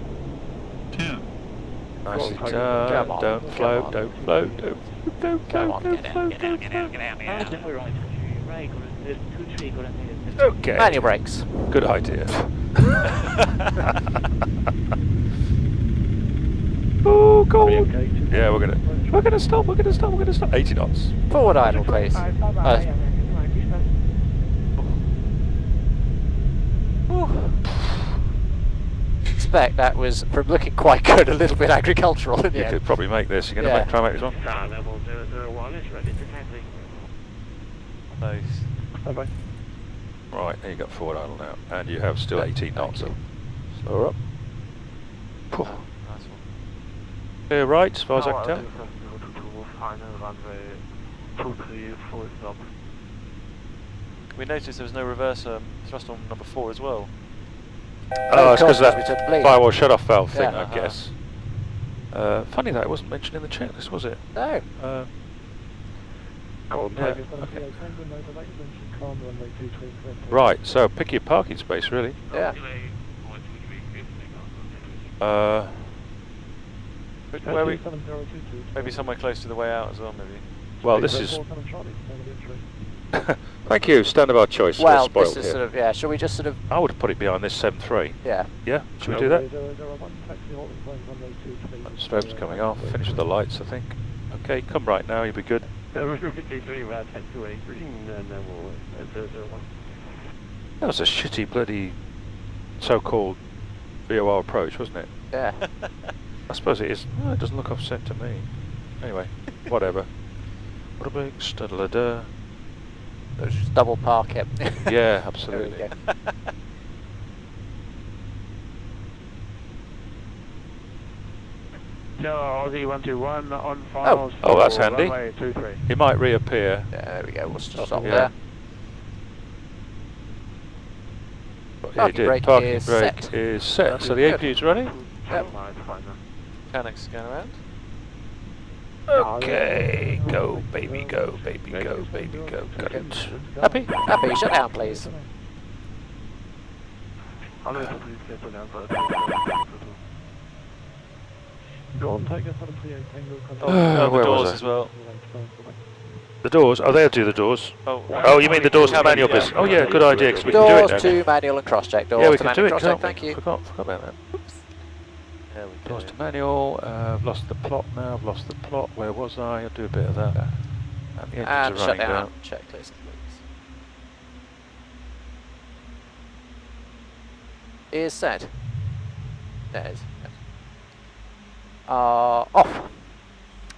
10. Nicely Come done. on, Don't come float, on. don't float, don't Come on, float, get don't out, float, get don't out, get out, get out. Okay. Manual brakes. Good idea. Oh God! Yeah, we're gonna stop. 80 knots. Forward idle, please. Expect that was, from looking quite good, a little bit agricultural in the You end. could probably make this. You're gonna try and make this one. Star level 001 is ready to taxi. Nice. Bye-bye. Right, there you got forward idle now, and you have still 18 knots. So slower up. Nice one. Clear right, as far as I can tell. Final runway 23 full stop. We noticed there was no reverse thrust on number 4 as well. Oh, it's because of we took that bleed. firewall shut-off valve thing, Yeah. I guess. Funny that it wasn't mentioned in the checklist, was it? No. Right, so pick your parking space, really. Yeah. Where we, maybe somewhere close to the way out as well, maybe. Well, this is... Thank you, stand of our choice. Well, spoiled this is here. sort of, yeah, shall we just sort of... I would have put it behind this 7.3. Yeah. Yeah, should we do that? Strobes coming off, finish with the lights, I think. Okay, come right now, you'll be good. That was a shitty bloody so-called VOR approach, wasn't it? Yeah. I suppose it is. No, it doesn't look offset to me. Anyway, whatever. What a big studdle-a-duh. Just double park it. Yeah, absolutely. There we go. No, Aussie 121 on finals. Oh, that's handy. Runway 23. It might reappear. Yeah, there we go. We'll stop Yeah. there. Parking brake is set. set. So the APU is running. Yep. Mechanics going around. Okay, go baby, go baby, go baby, go. Got it. Happy? Happy. Shut down, please. The where doors was I? as well. The doors. Oh, they'll do the doors. Oh, you mean the doors to manual business? Oh yeah, good idea. 'Cause we can Doors do it now. to manual and cross-check. Doors Yeah, we to can do manual it. cross-check. Can't we? Thank you. Forgot about that. There we go. Doors to manual. I've lost the plot now. I've lost the plot. Where was I? I'll do a bit of that. And the engines And are shut running down. down. Checklist, please. Is set. There it is. Yes. Off.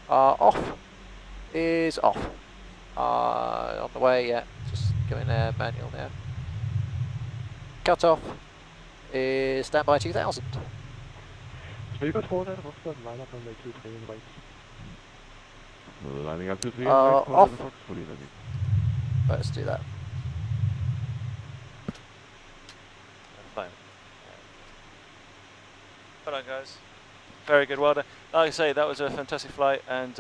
Off. Is off. On the way, yeah. Just going manual now. Cut off. Is standby 2000. We've got 4 out of Oxford, line up on the 23 in wait. Lining up to 3 off. Let's do that. Fine. Well done, guys. Very good, well done. Like I say, that was a fantastic flight, and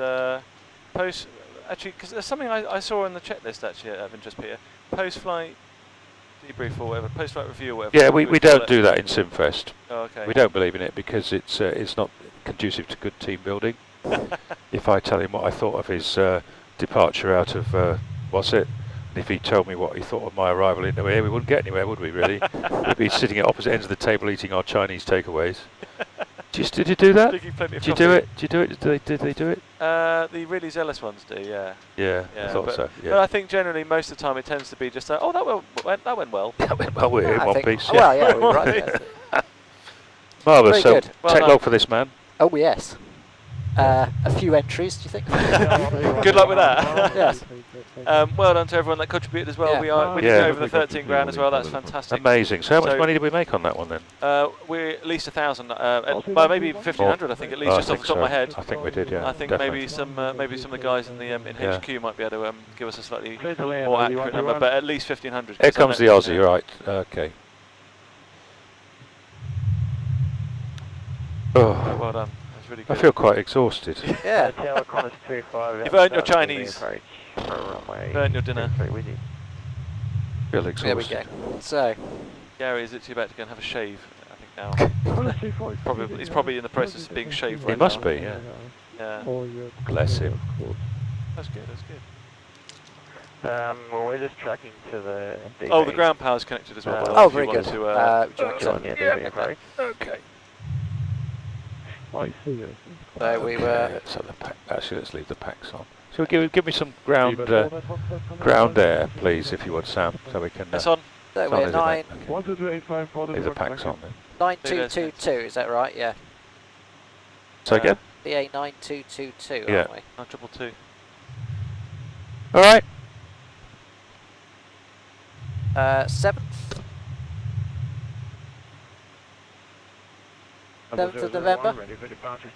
post, actually, because there's something I saw on the checklist actually of interest, Peter. Post-flight debrief or whatever, post-flight review or whatever. Yeah, we don't do that in SimFest. Oh, okay. We don't believe in it because it's not conducive to good team building. If I tell him what I thought of his departure out of what's it, and if he told me what he thought of my arrival into here, we wouldn't get anywhere, would we? Really? We'd be sitting at opposite ends of the table eating our Chinese takeaways. Did you do that? Did you do it? Did they do it? The really zealous ones do, yeah. Yeah, I thought so. Yeah. But I think generally most of the time it tends to be just, oh, that went well. That went well. We're in I one think- piece. Well, yeah, we're right there. Marvellous. Very So good. Well take done. log for this man. Oh yes. A few entries, do you think? Good luck with that. Yes. Well done to everyone that contributed as well. Yeah. We did Yeah. go over the 13 grand as well. That's fantastic. Amazing. So how much So- money did we make on that one then? We're at least 1,000. Well, maybe 1,500. I think at least, just off the top of my head. I think we did, yeah. I think definitely. maybe some of the guys in the in Yeah. HQ might be able to give us a slightly Clear to land, more only accurate 121. number, but at least 1,500. Here comes the Aussie, right? Okay. Oh, Well done. That's really I good. feel quite exhausted. Yeah. You've earned your Chinese. Earned your dinner. Feel There we exhausted. go. So, Gary is literally about to go and have a shave. I think now. He's probably in the process of being shaved He right must now. be, yeah. Yeah. Bless him. That's good. That's good. We're just tracking to the. Oh, the ground power's connected as well. by the way, oh, if you very want good. to, Join us. Okay. I see you. So we were. Okay, so the pack, actually, let's leave the packs on. So give me some ground air, please, if you would, Sam, so we can. It's on. So it's on, we're isn't it? Okay. 1, 2, 3, 8, 5, 4, Leave the packs on then. 9222. Is that right? Yeah. So again? BA 9222. Yeah. Aren't we? 922. All right. 7th. 7th of November. Ready for departure.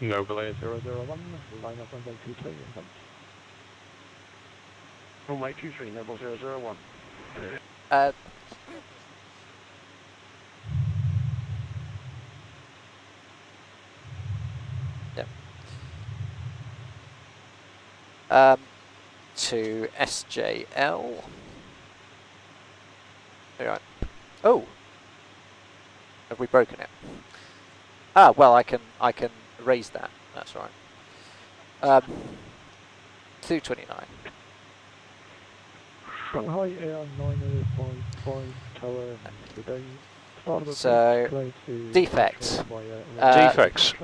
Overlay 001, line up runway 23, income. Runway 23, Noble 001. Uh, yeah. To SJL. Right. Oh. Have we broken it? Ah, well, I can raise that. That's right. 229. Shanghai Air 905 tower today. So, defects. Defects.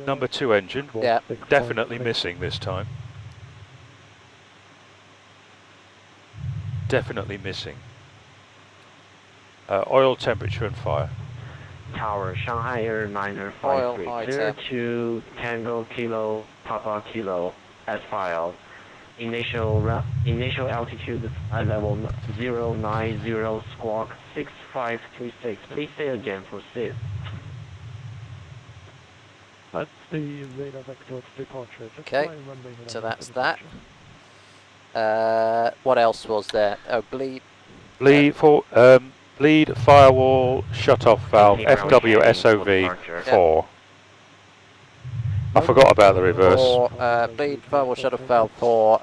Number 2 engine. Yeah. Definitely missing this time. Definitely missing. Oil temperature and fire. Tower, Shanghai Air Oil, 953, high clear temp. to Tango Kilo Papa Kilo as filed. Initial altitude at level 090 squawk 6536. Please say again for SID. That's the radar vector departure. Just Okay, fly runway so 11 that's for that. departure. What else was there? Oh, bleed. Bleed firewall shut off valve FWSOV 4. I forgot about the reverse. Or bleed firewall shut off valve for